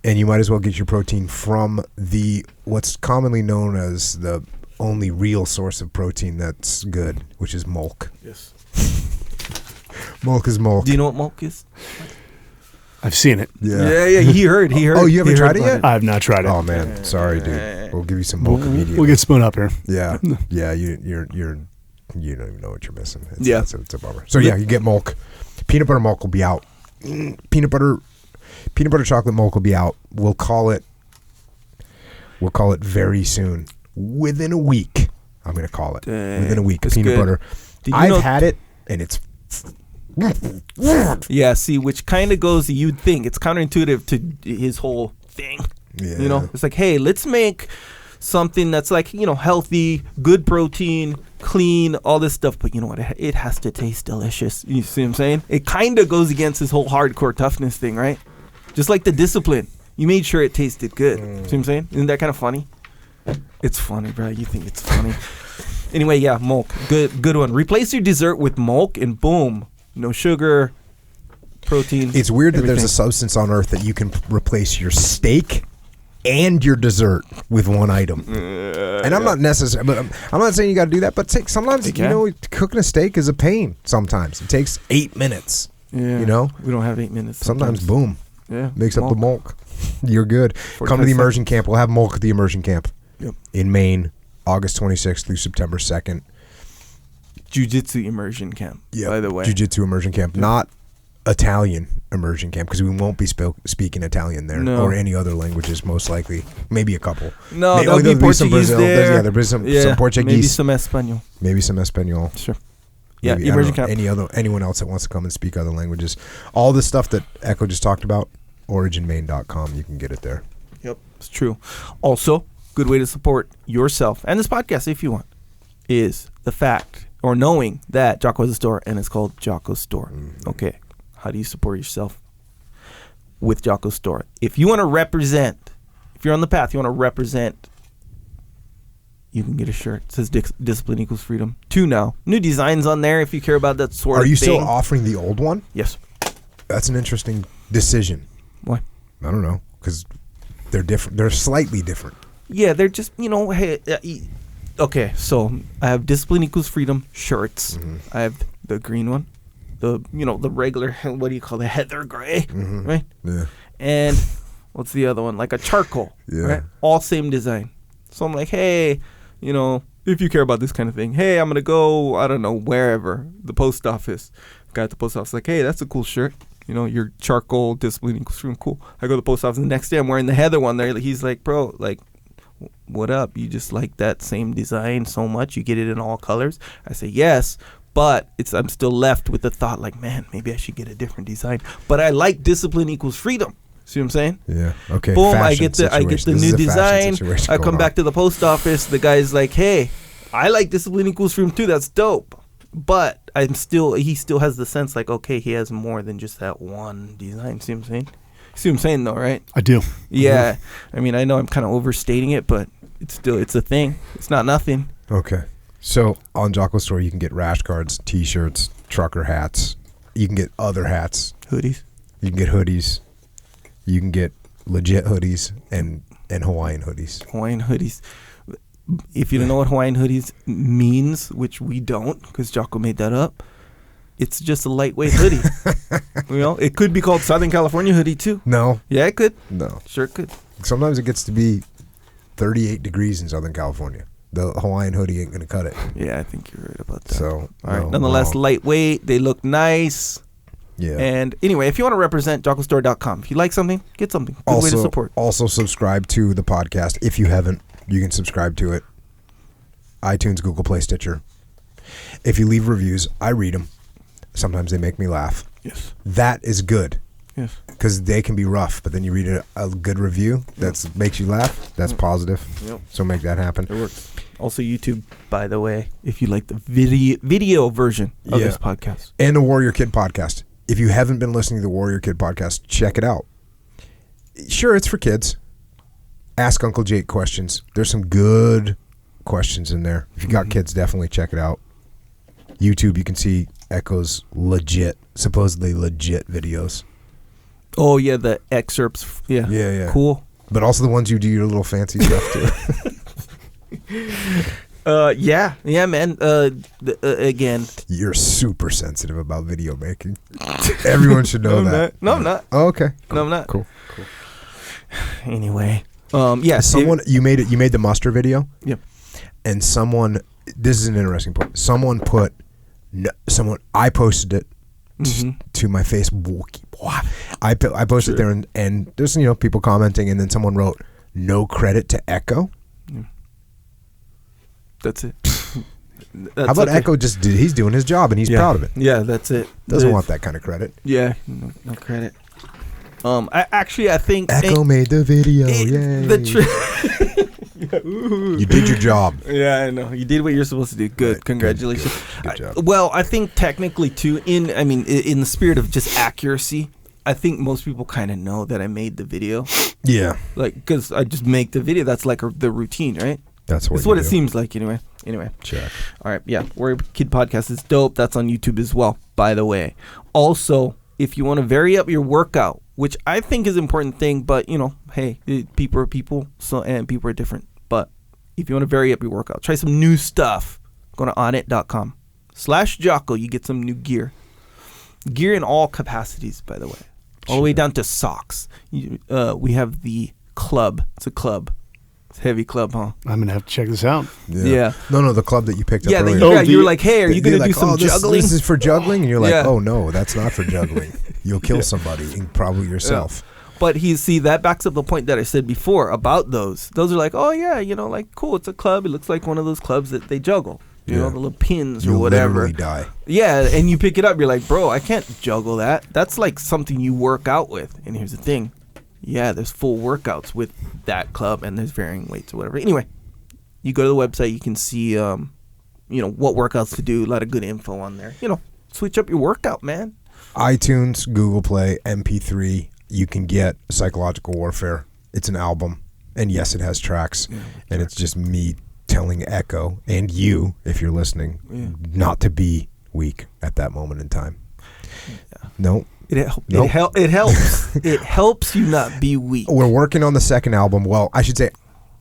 and you might as well get your protein from what's commonly known as the only real source of protein that's good, which is milk. Yes. Milk is milk. Do you know what milk is? I've seen it. Yeah. He heard. Oh, you haven't tried it yet? I have not tried it. Oh man, sorry, dude. We'll give you some milk immediately. We'll get spun up here. Yeah. You don't even know what you're missing. It's a bummer. So you get milk. Peanut butter milk will be out. Peanut butter chocolate milk will be out. We'll call it very soon. Within a week, I'm going to call it. Within a week, peanut butter. I've had it, and it's... Yeah, see, which kind of goes, you'd think, it's counterintuitive to his whole thing. Yeah. It's like, hey, let's make something that's like, healthy, good protein, clean, all this stuff. But you know what? It has to taste delicious. You see what I'm saying? It kind of goes against his whole hardcore toughness thing, right? Just like the discipline. You made sure it tasted good. See what I'm saying? Isn't that kind of funny? It's funny, bro. You think it's funny. Anyway, yeah, milk. Good one. Replace your dessert with milk and boom. No sugar, protein. It's weird that there's a substance on Earth that you can replace your steak and your dessert with one item. And I'm not necessarily, but I'm not saying you got to do that, but sometimes, cooking a steak is a pain sometimes. It takes 8 minutes. Yeah. We don't have 8 minutes. Sometimes boom. Yeah. Mix up the milk. You're good. Come to the immersion camp. We'll have milk at the immersion camp. Yep. In Maine, August 26th through September 2nd. Jiu-Jitsu immersion camp, by the way. Jiu-Jitsu immersion camp, not Italian immersion camp, because we won't be speaking Italian there or any other languages, most likely. Maybe a couple. No, there'll be Portuguese there. There'll be some Portuguese. Maybe some Espanol. Sure. Yeah, maybe, immersion camp. Anyone else that wants to come and speak other languages. All the stuff that Echo just talked about, originmaine.com, you can get it there. Yep, it's true. Also, good way to support yourself and this podcast, if you want, is the fact or knowing that Jocko has a store and it's called Jocko Store. Mm-hmm. Okay, how do you support yourself with Jocko Store? If you want to represent, if you're on the path, you want to represent, you can get a shirt. It says Discipline Equals Freedom. 2 now. New designs on there if you care about that sort of thing. Are you still offering the old one? Yes. That's an interesting decision. Why? I don't know, because they're different. They're slightly different. Yeah, they're just, hey, okay, so I have Discipline Equals Freedom shirts. Mm-hmm. I have the green one, the regular, what do you call it, heather gray, right? Yeah. And what's the other one? Like a charcoal, right? All same design. So I'm like, hey, if you care about this kind of thing, hey, I'm going to go, I don't know, wherever, the post office. Guy at the post office like, hey, that's a cool shirt. Your charcoal Discipline Equals Freedom, cool. I go to the post office, and the next day I'm wearing the heather one there. He's like, bro, like, what up? You just like that same design so much? You get it in all colors? I say, yes, but I'm still left with the thought like, man, maybe I should get a different design. But I like Discipline Equals Freedom. See what I'm saying? Yeah. Okay. Boom, I get the new design. I come back to the post office. The guy's like, hey, I like Discipline Equals Freedom too. That's dope. But he still has the sense like, okay, he has more than just that one design. See what I'm saying? See what I'm saying though, right? I do. Yeah. I mean, I know I'm kind of overstating it, but it's a thing. It's not nothing. Okay. So on Jocko Store, you can get rash guards, T-shirts, trucker hats. You can get other hats. Hoodies. You can get hoodies. You can get legit hoodies and Hawaiian hoodies. Hawaiian hoodies. If you don't know what Hawaiian hoodies means, which we don't, because Jocko made that up, it's just a lightweight hoodie. It could be called Southern California hoodie too. No. Yeah, it could. No. Sure it could. Sometimes it gets to be 38 degrees in Southern California. The Hawaiian hoodie ain't going to cut it. Yeah, I think you're right about that. So, all right. Nonetheless, lightweight. They look nice. Yeah. And anyway, if you want to represent JockoStore.com, if you like something, get something. Good way to support. Also, subscribe to the podcast. If you haven't, you can subscribe to it. iTunes, Google Play, Stitcher. If you leave reviews, I read them. Sometimes they make me laugh. Yes. That is good. Yes. Because they can be rough, but then you read a good review that makes you laugh. That's positive. Yep. So make that happen. It works. Also YouTube, by the way, if you like the video version of this podcast. And the Warrior Kid podcast. if you haven't been listening to the Warrior Kid podcast, check it out. Sure, it's for kids. Ask Uncle Jake questions. There's some good questions in there. If you got kids, definitely check it out. YouTube, you can see Echo's supposedly legit videos. Oh yeah, the excerpts. Yeah. Cool. But also the ones you do your little fancy stuff to. Yeah, man. Again, You're super sensitive about video making. Everyone should know that. No, I'm not. Oh, okay. Cool. No, I'm not. Cool. Anyway, yeah. You made the muster video. Yep. And someone. This is an interesting point. I posted it to my Facebook. I posted there and there's people commenting, and then someone wrote no credit to Echo. Yeah. That's it. How about Echo he's doing his job and he's proud of it. Yeah, that's it. Doesn't want that kind of credit. Yeah, no credit. I think Echo made the video. Yay. You did your job. Yeah, I know. You did what you're supposed to do. Good. Right. Congratulations. Good job. Well, I think technically too, in the spirit of just accuracy, I think most people kind of know that I made the video. Yeah. Like, because I just make the video. That's like the routine, right? That's what it seems like anyway. Check. All right. Yeah. Warrior Kid Podcast is dope. That's on YouTube as well, by the way. Also, if you want to vary up your workout, which I think is an important thing, but hey, people are people, and people are different. But if you want to vary up your workout, try some new stuff. Go to onit.com/Jocko. You get some new gear. Gear in all capacities, by the way. All the way down to socks. We have the club. It's a club. It's a heavy club, huh? I'm going to have to check this out. Yeah. No, the club that you picked up earlier. You were like, hey, are you going to do some juggling? This is for juggling? And you're like, oh, no, that's not for juggling. You'll kill somebody, and probably yourself. Yeah. But that backs up the point that I said before about those. Those are like, oh, yeah, like, cool, it's a club. It looks like one of those clubs that they juggle. You know, the little pins or whatever. You'll literally die. Yeah, and you pick it up. You're like, bro, I can't juggle that. That's like something you work out with. And here's the thing. Yeah, there's full workouts with that club, and there's varying weights or whatever. Anyway, you go to the website. You can see, what workouts to do. A lot of good info on there. Switch up your workout, man. iTunes, Google Play, MP3. You can get Psychological Warfare. It's an album, and yes, it has tracks, and it's just me telling Echo and you, if you're listening, not to be weak at that moment in time. Yeah. No. It helps. It helps you not be weak. We're working on the second album. Well, I should say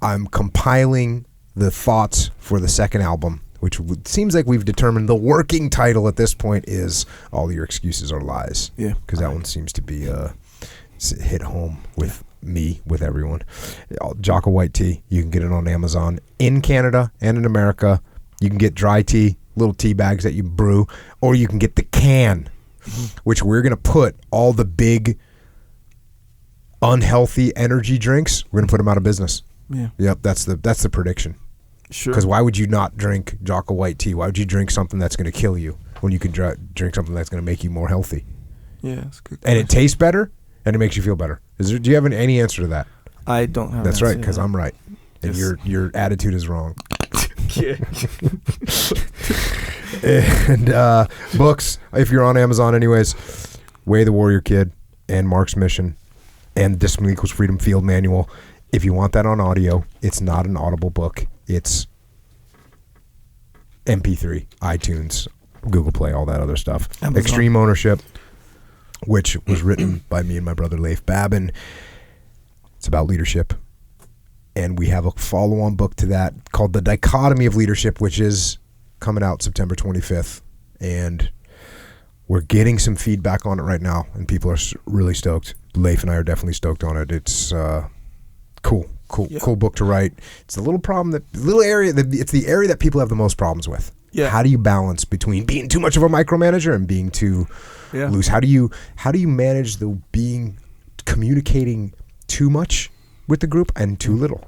I'm compiling the thoughts for the second album, which seems like we've determined the working title at this point is All Your Excuses Are Lies. Yeah. Because that one seems to be hit home with me, with everyone. Jocko White Tea. You can get it on Amazon in Canada and in America. You can get dry tea, little tea bags that you brew, or you can get the can, which we're going to put all the big unhealthy energy drinks. We're going to put them out of business. Yeah. Yep. That's the prediction. Sure. Because why would you not drink Jocko White Tea? Why would you drink something that's going to kill you when you can drink something that's going to make you more healthy? Yeah, that's good. And it tastes better, and it makes you feel better. Do you have any answer to that? I don't have. That's right, because I'm right, and your attitude is wrong. Yeah. And books, if you're on Amazon, anyways, Way the Warrior Kid and Mark's Mission, and Discipline Equals Freedom Field Manual. If you want that on audio, it's not an Audible book. It's MP3, iTunes, Google Play, all that other stuff. Amazon. Extreme Ownership, which was written by me and my brother Leif Babin. It's about leadership. And we have a follow-on book to that called The Dichotomy of Leadership, which is coming out September 25th. And we're getting some feedback on it right now, and people are really stoked. Leif and I are definitely stoked on it. It's cool book to write. It's the it's the area that people have the most problems with. Yeah. How do you balance between being too much of a micromanager and being too loose? How do you manage communicating too much with the group and too little?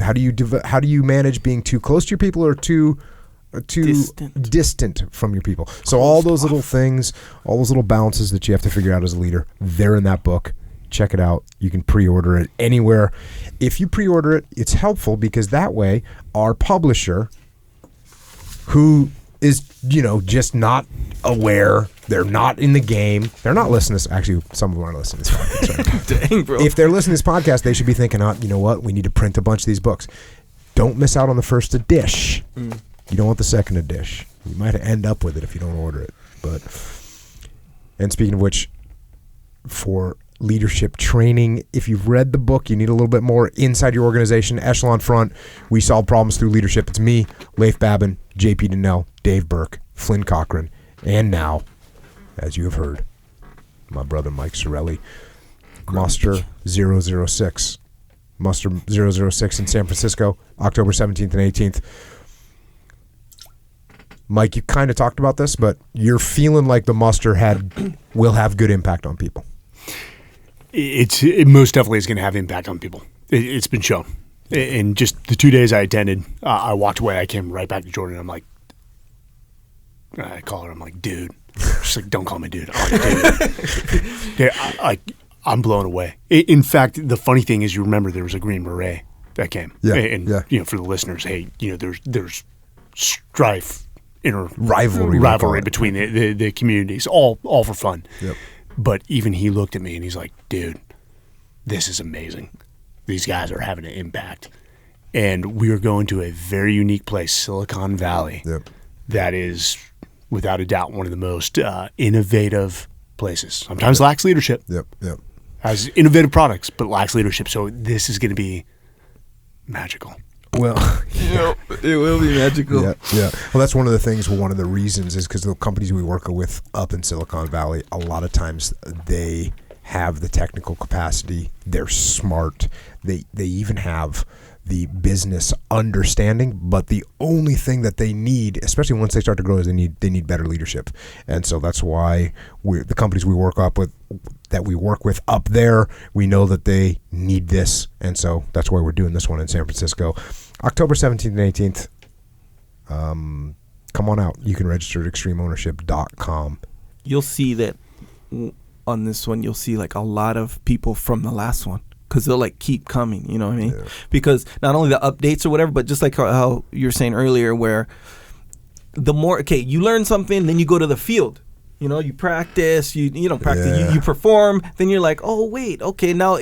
How do you manage being too close to your people or too distant from your people? So all those little things, all those little balances that you have to figure out as a leader, they're in that book. Check it out. You can pre-order it anywhere. If you pre-order it, it's helpful because that way our publisher, who is, just not aware. They're not in the game. They're not listening to this. Actually, some of them aren't listening to this podcast. Right? Dang, bro. If they're listening to this podcast, they should be thinking, you know what? We need to print a bunch of these books. Don't miss out on the first edition. You don't want the second edition. You might end up with it if you don't order it. And speaking of which, for leadership training, if you've read the book, you need a little bit more inside your organization. Echelon Front, we solve problems through leadership. It's me, Leif Babin, JP Donnell, Dave Burke, Flynn Cochran, and now, as you have heard, my brother Mike Sarraille, Muster 006. Muster 006 in San Francisco, October 17th and 18th. Mike, you kind of talked about this, but you're feeling like the muster will have good impact on people. It most definitely is going to have impact on people. It's been shown. In just the 2 days I attended, I walked away. I came right back to Jordan. I'm like, I call her. I'm like, dude. She's like, don't call me dude. I'm like, dude. I'm blown away. In fact, the funny thing is, you remember there was a Green Beret that came. Yeah. And for the listeners, hey, there's strife. Rivalry between the communities, all for fun. Yep. But even he looked at me and he's like, dude, this is amazing. These guys are having an impact. And we are going to a very unique place, Silicon Valley, that is, without a doubt, one of the most innovative places. Sometimes lacks leadership. Has innovative products, but lacks leadership. So this is going to be magical. Well, it will be magical. Yeah. Well, that's one of the things. One of the reasons is because the companies we work with up in Silicon Valley, a lot of times they have the technical capacity. They're smart. They even have the business understanding. But the only thing that they need, especially once they start to grow, is they need better leadership. And so that's why the companies we work with up there, we know that they need this, and so that's why we're doing this one in San Francisco, October 17th and 18th. Come on out. You can register at extremeownership.com. You'll see that on this one. You'll see like a lot of people from the last one, because they'll like keep coming. You know what I mean? Yeah. Because not only the updates or whatever, but just like how you were saying earlier, where the more you learn something, then you go to the field. You practice, you don't practice, you perform, then you're like, oh, wait, okay, now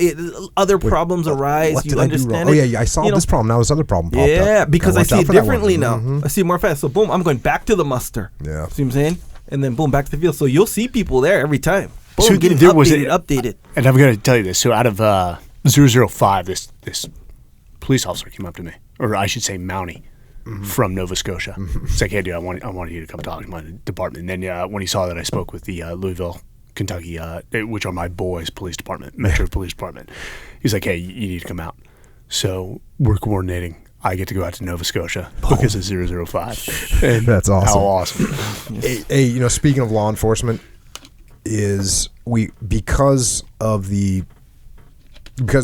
other problems arise, you understand it. Oh, yeah, I saw this problem, now this other problem popped up. Yeah, because I see it differently now. Mm-hmm. I see it more fast. So, boom, I'm going back to the muster. Yeah. See what I'm saying? And then, boom, back to the field. So, you'll see people there every time. Boom, so getting updated. And I'm going to tell you this. So, out of 005, this police officer came up to me, or I should say Mountie. From Nova Scotia. It's like, hey, dude, I wanted you to come talk to my department. And then when he saw that I spoke with the Louisville, Kentucky, which are my boys' police department, Metro Police Department, he's like, hey, you need to come out. So we're coordinating. I get to go out to Nova Scotia because of 005. And that's awesome. How awesome. Hey, speaking of law enforcement, because of the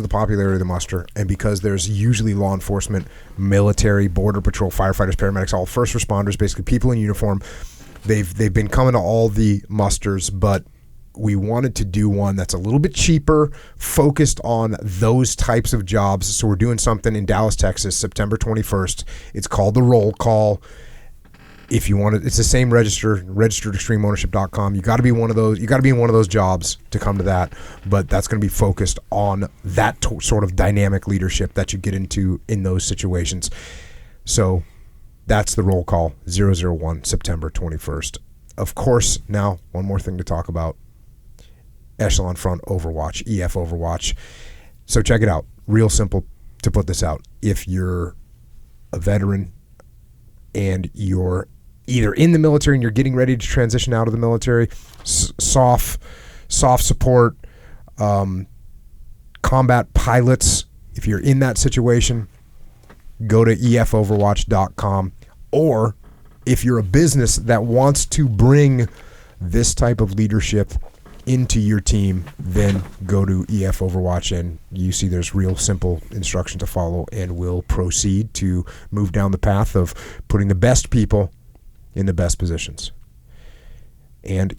popularity of the muster, and because there's usually law enforcement, military, border patrol, firefighters, paramedics, all first responders, basically people in uniform, they've been coming to all the musters, but we wanted to do one that's a little bit cheaper, focused on those types of jobs. So we're doing something in Dallas, Texas, September 21st. It's called the Roll Call. If you want it, it's the same registered at extremeownership.com. You got to be one of those. You got to be in one of those jobs to come to that. But that's going to be focused on that sort of dynamic leadership that you get into in those situations. So that's the Roll Call 001, September 21st. Of course, now one more thing to talk about: Echelon Front Overwatch, EF Overwatch. So check it out. Real simple to put this out. If you're a veteran and you're either in the military and you're getting ready to transition out of the military, soft support, combat pilots, if you're in that situation, go to efoverwatch.com. Or if you're a business that wants to bring this type of leadership into your team, then go to EF Overwatch, and you see there's real simple instruction to follow, and we'll proceed to move down the path of putting the best people in the best positions. And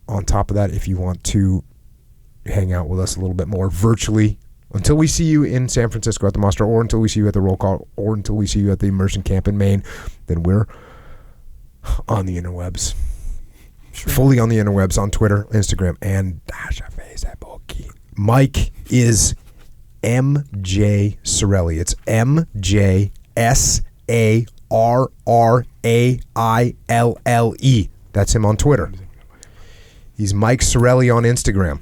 on top of that, if you want to hang out with us a little bit more virtually, until we see you in San Francisco at the muster, or until we see you at the Roll Call, or until we see you at the immersion camp in Maine, then we're on the interwebs. Sure. Fully on the interwebs, on Twitter, Instagram, and Facebook. Mike is MJ Sarraille. It's MJSARRAILLE. That's him on Twitter. He's Mike Sarraille on Instagram.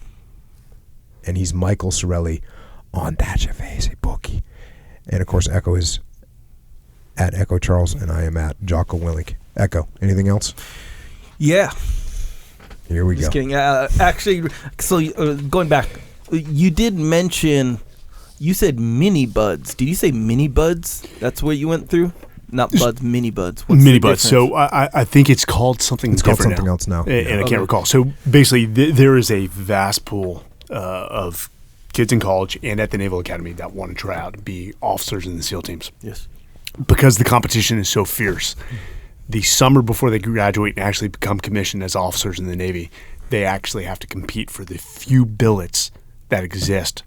And he's Michael Sarraille on Facebook. And of course, Echo is at Echo Charles, and I am at Jocko Willink. Echo, anything else? Yeah. Here we Just go. kidding. Actually, so going back, you did mention, you said mini buds. Did you say mini buds? That's what you went through? Not buds, mini buds. What's mini buds. So I think it's called something It's called different something else now. And I can't recall. So basically, there is a vast pool of kids in college and at the Naval Academy that want to try out to be officers in the SEAL teams. Yes. Because the competition is so fierce. The summer before they graduate and actually become commissioned as officers in the Navy, they actually have to compete for the few billets that exist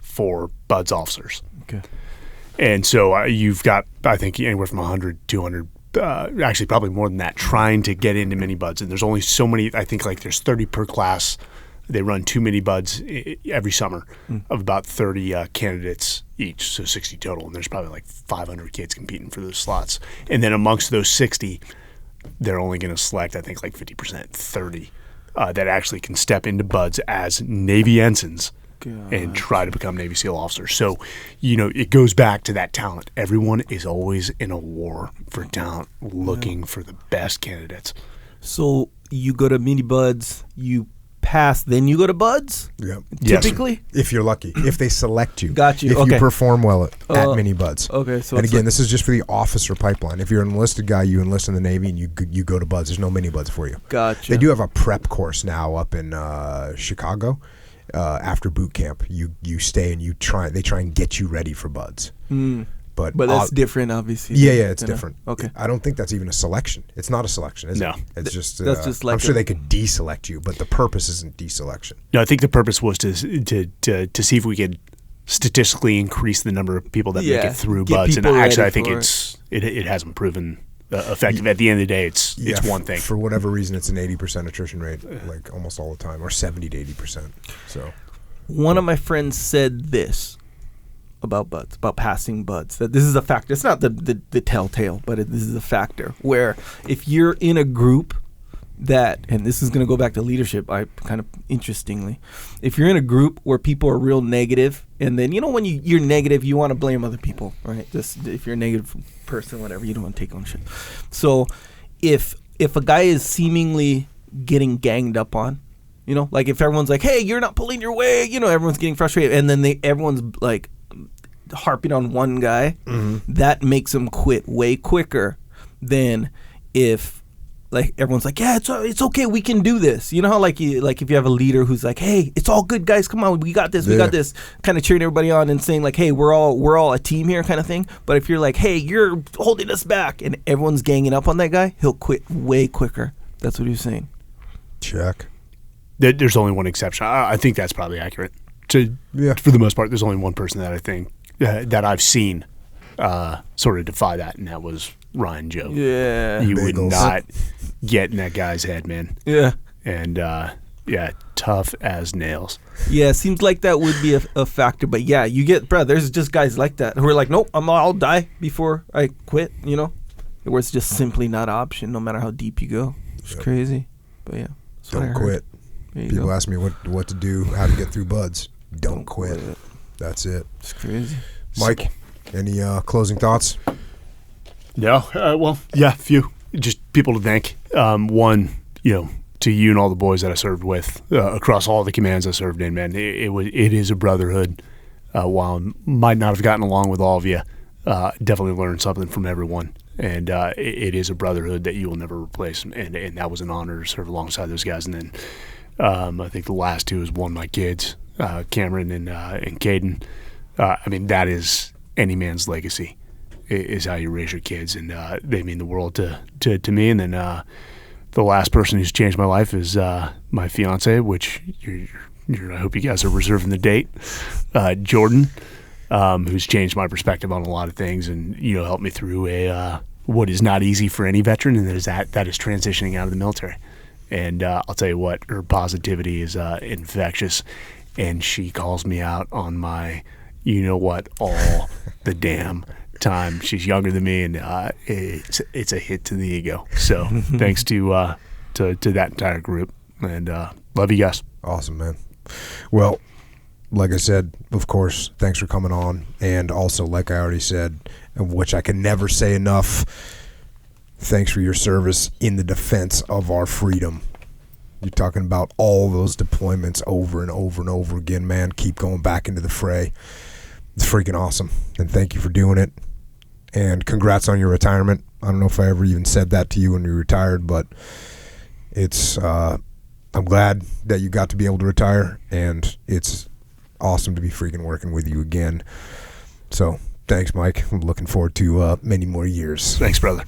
for buds officers. Okay. And so you've got, I think, anywhere from 100, 200, actually probably more than that, trying to get into mini buds. And there's only so many, I think like there's 30 per class. They run 2 mini buds every summer of about 30 candidates each, so 60 total. And there's probably like 500 kids competing for those slots. And then amongst those 60, they're only going to select, I think, like 50%, 30 that actually can step into buds as Navy ensigns and try to become Navy SEAL officers. So, it goes back to that talent. Everyone is always in a war for talent, looking for the best candidates. So you go to mini buds, you pass, then you go to buds? Yep. Typically? Yes. If you're lucky. If they select you. Got you. If Okay. you perform well at mini buds. Okay. So and again, this is just for the officer pipeline. If you're an enlisted guy, you enlist in the Navy and you go to buds. There's no mini buds for you. Gotcha. They do have a prep course now up in Chicago. After boot camp, you stay and they try and get you ready for buds. But that's different, obviously. Yeah, it's different. Okay. I don't think that's even a selection. It's not a selection, is it? It's just that's just like I'm sure they could deselect you, but the purpose isn't deselection. No, I think the purpose was to see if we could statistically increase the number of people that make it through buds. And actually, I think it hasn't proven effective. At the end of the day, it's one thing. For whatever reason, it's an 80% attrition rate, like almost all the time, or 70 to 80%. So, one of my friends said this about buds, about passing buds, that this is a factor. It's not the telltale, but this is a factor where if you're in a group that, and this is going to go back to leadership, interestingly, if you're in a group where people are real negative, and then, when you're negative, you want to blame other people, right? Just if you're a negative person, whatever, you don't want to take ownership. So if a guy is seemingly getting ganged up on, like if everyone's like, hey, you're not pulling your weight, everyone's getting frustrated, and then everyone's like harping on one guy, that makes him quit way quicker than if like everyone's like, yeah, it's okay, we can do this. You know how like if you have a leader who's like, hey, it's all good, guys, come on, we got this, kind of cheering everybody on and saying like, hey, we're all a team here, kind of thing. But if you're like, hey, you're holding us back, and everyone's ganging up on that guy, he'll quit way quicker. That's what he was saying. Check. There's only one exception. I think that's probably accurate. For the most part, there's only one person that I think that I've seen sort of defy that, and that was Ryan Joe. Yeah. You would not get in that guy's head, man. Yeah. And, tough as nails. Yeah, seems like that would be a factor. But, yeah, there's just guys like that who are like, nope, I'll die before I quit, where it's just simply not an option no matter how deep you go. It's crazy. But, yeah. Don't quit. People ask me what to do, how to get through buds. Don't quit. That's it. It's crazy. Mike, any closing thoughts? No. Few. Just people to thank. One, to you and all the boys that I served with across all the commands I served in, man. It is a brotherhood. While I might not have gotten along with all of you, definitely learned something from everyone. And it is a brotherhood that you will never replace. And that was an honor to serve alongside those guys. And then I think the last two is one of my kids, Cameron and Caden. That is any man's legacy, is how you raise your kids, and they mean the world to me. And then the last person who's changed my life is my fiance, which I hope you guys are reserving the date, Jordan, who's changed my perspective on a lot of things, and helped me through a what is not easy for any veteran, and that is transitioning out of the military. And I'll tell you what, her positivity is infectious, and she calls me out on my, all the damn time. She's younger than me, and it's a hit to the ego. So thanks to that entire group, and love you guys. Awesome, man. Well, like I said, of course, thanks for coming on, and also, like I already said, which I can never say enough, thanks for your service in the defense of our freedom. You're talking about all those deployments over and over and over again, man. Keep going back into the fray. It's freaking awesome, and thank you for doing it. And congrats on your retirement. I don't know if I ever even said that to you when you retired, but it's I'm glad that you got to be able to retire, and it's awesome to be freaking working with you again. So thanks, Mike. I'm looking forward to many more years. Thanks, brother.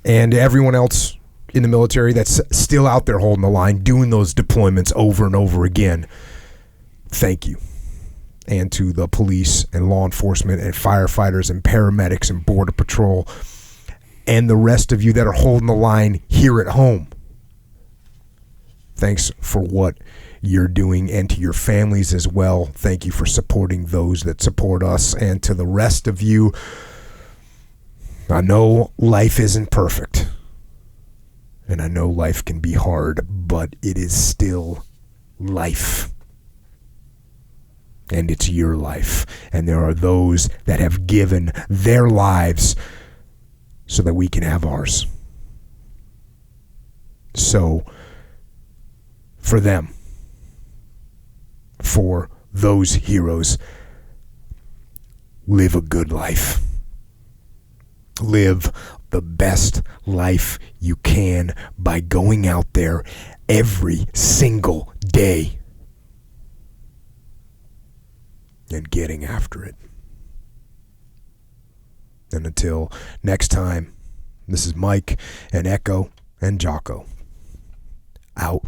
And everyone else in the military that's still out there holding the line, doing those deployments over and over again, thank you. And to the police and law enforcement and firefighters and paramedics and border patrol and the rest of you that are holding the line here at home, thanks for what you're doing, and to your families as well. Thank you for supporting those that support us. And to the rest of you, I know life isn't perfect, and I know life can be hard, but it is still life. And it's your life. And there are those that have given their lives so that we can have ours. So, for them, for those heroes, live a good life. Live the best life you can by going out there every single day and getting after it. And until next time, this is Mike and Echo and Jocko. Out.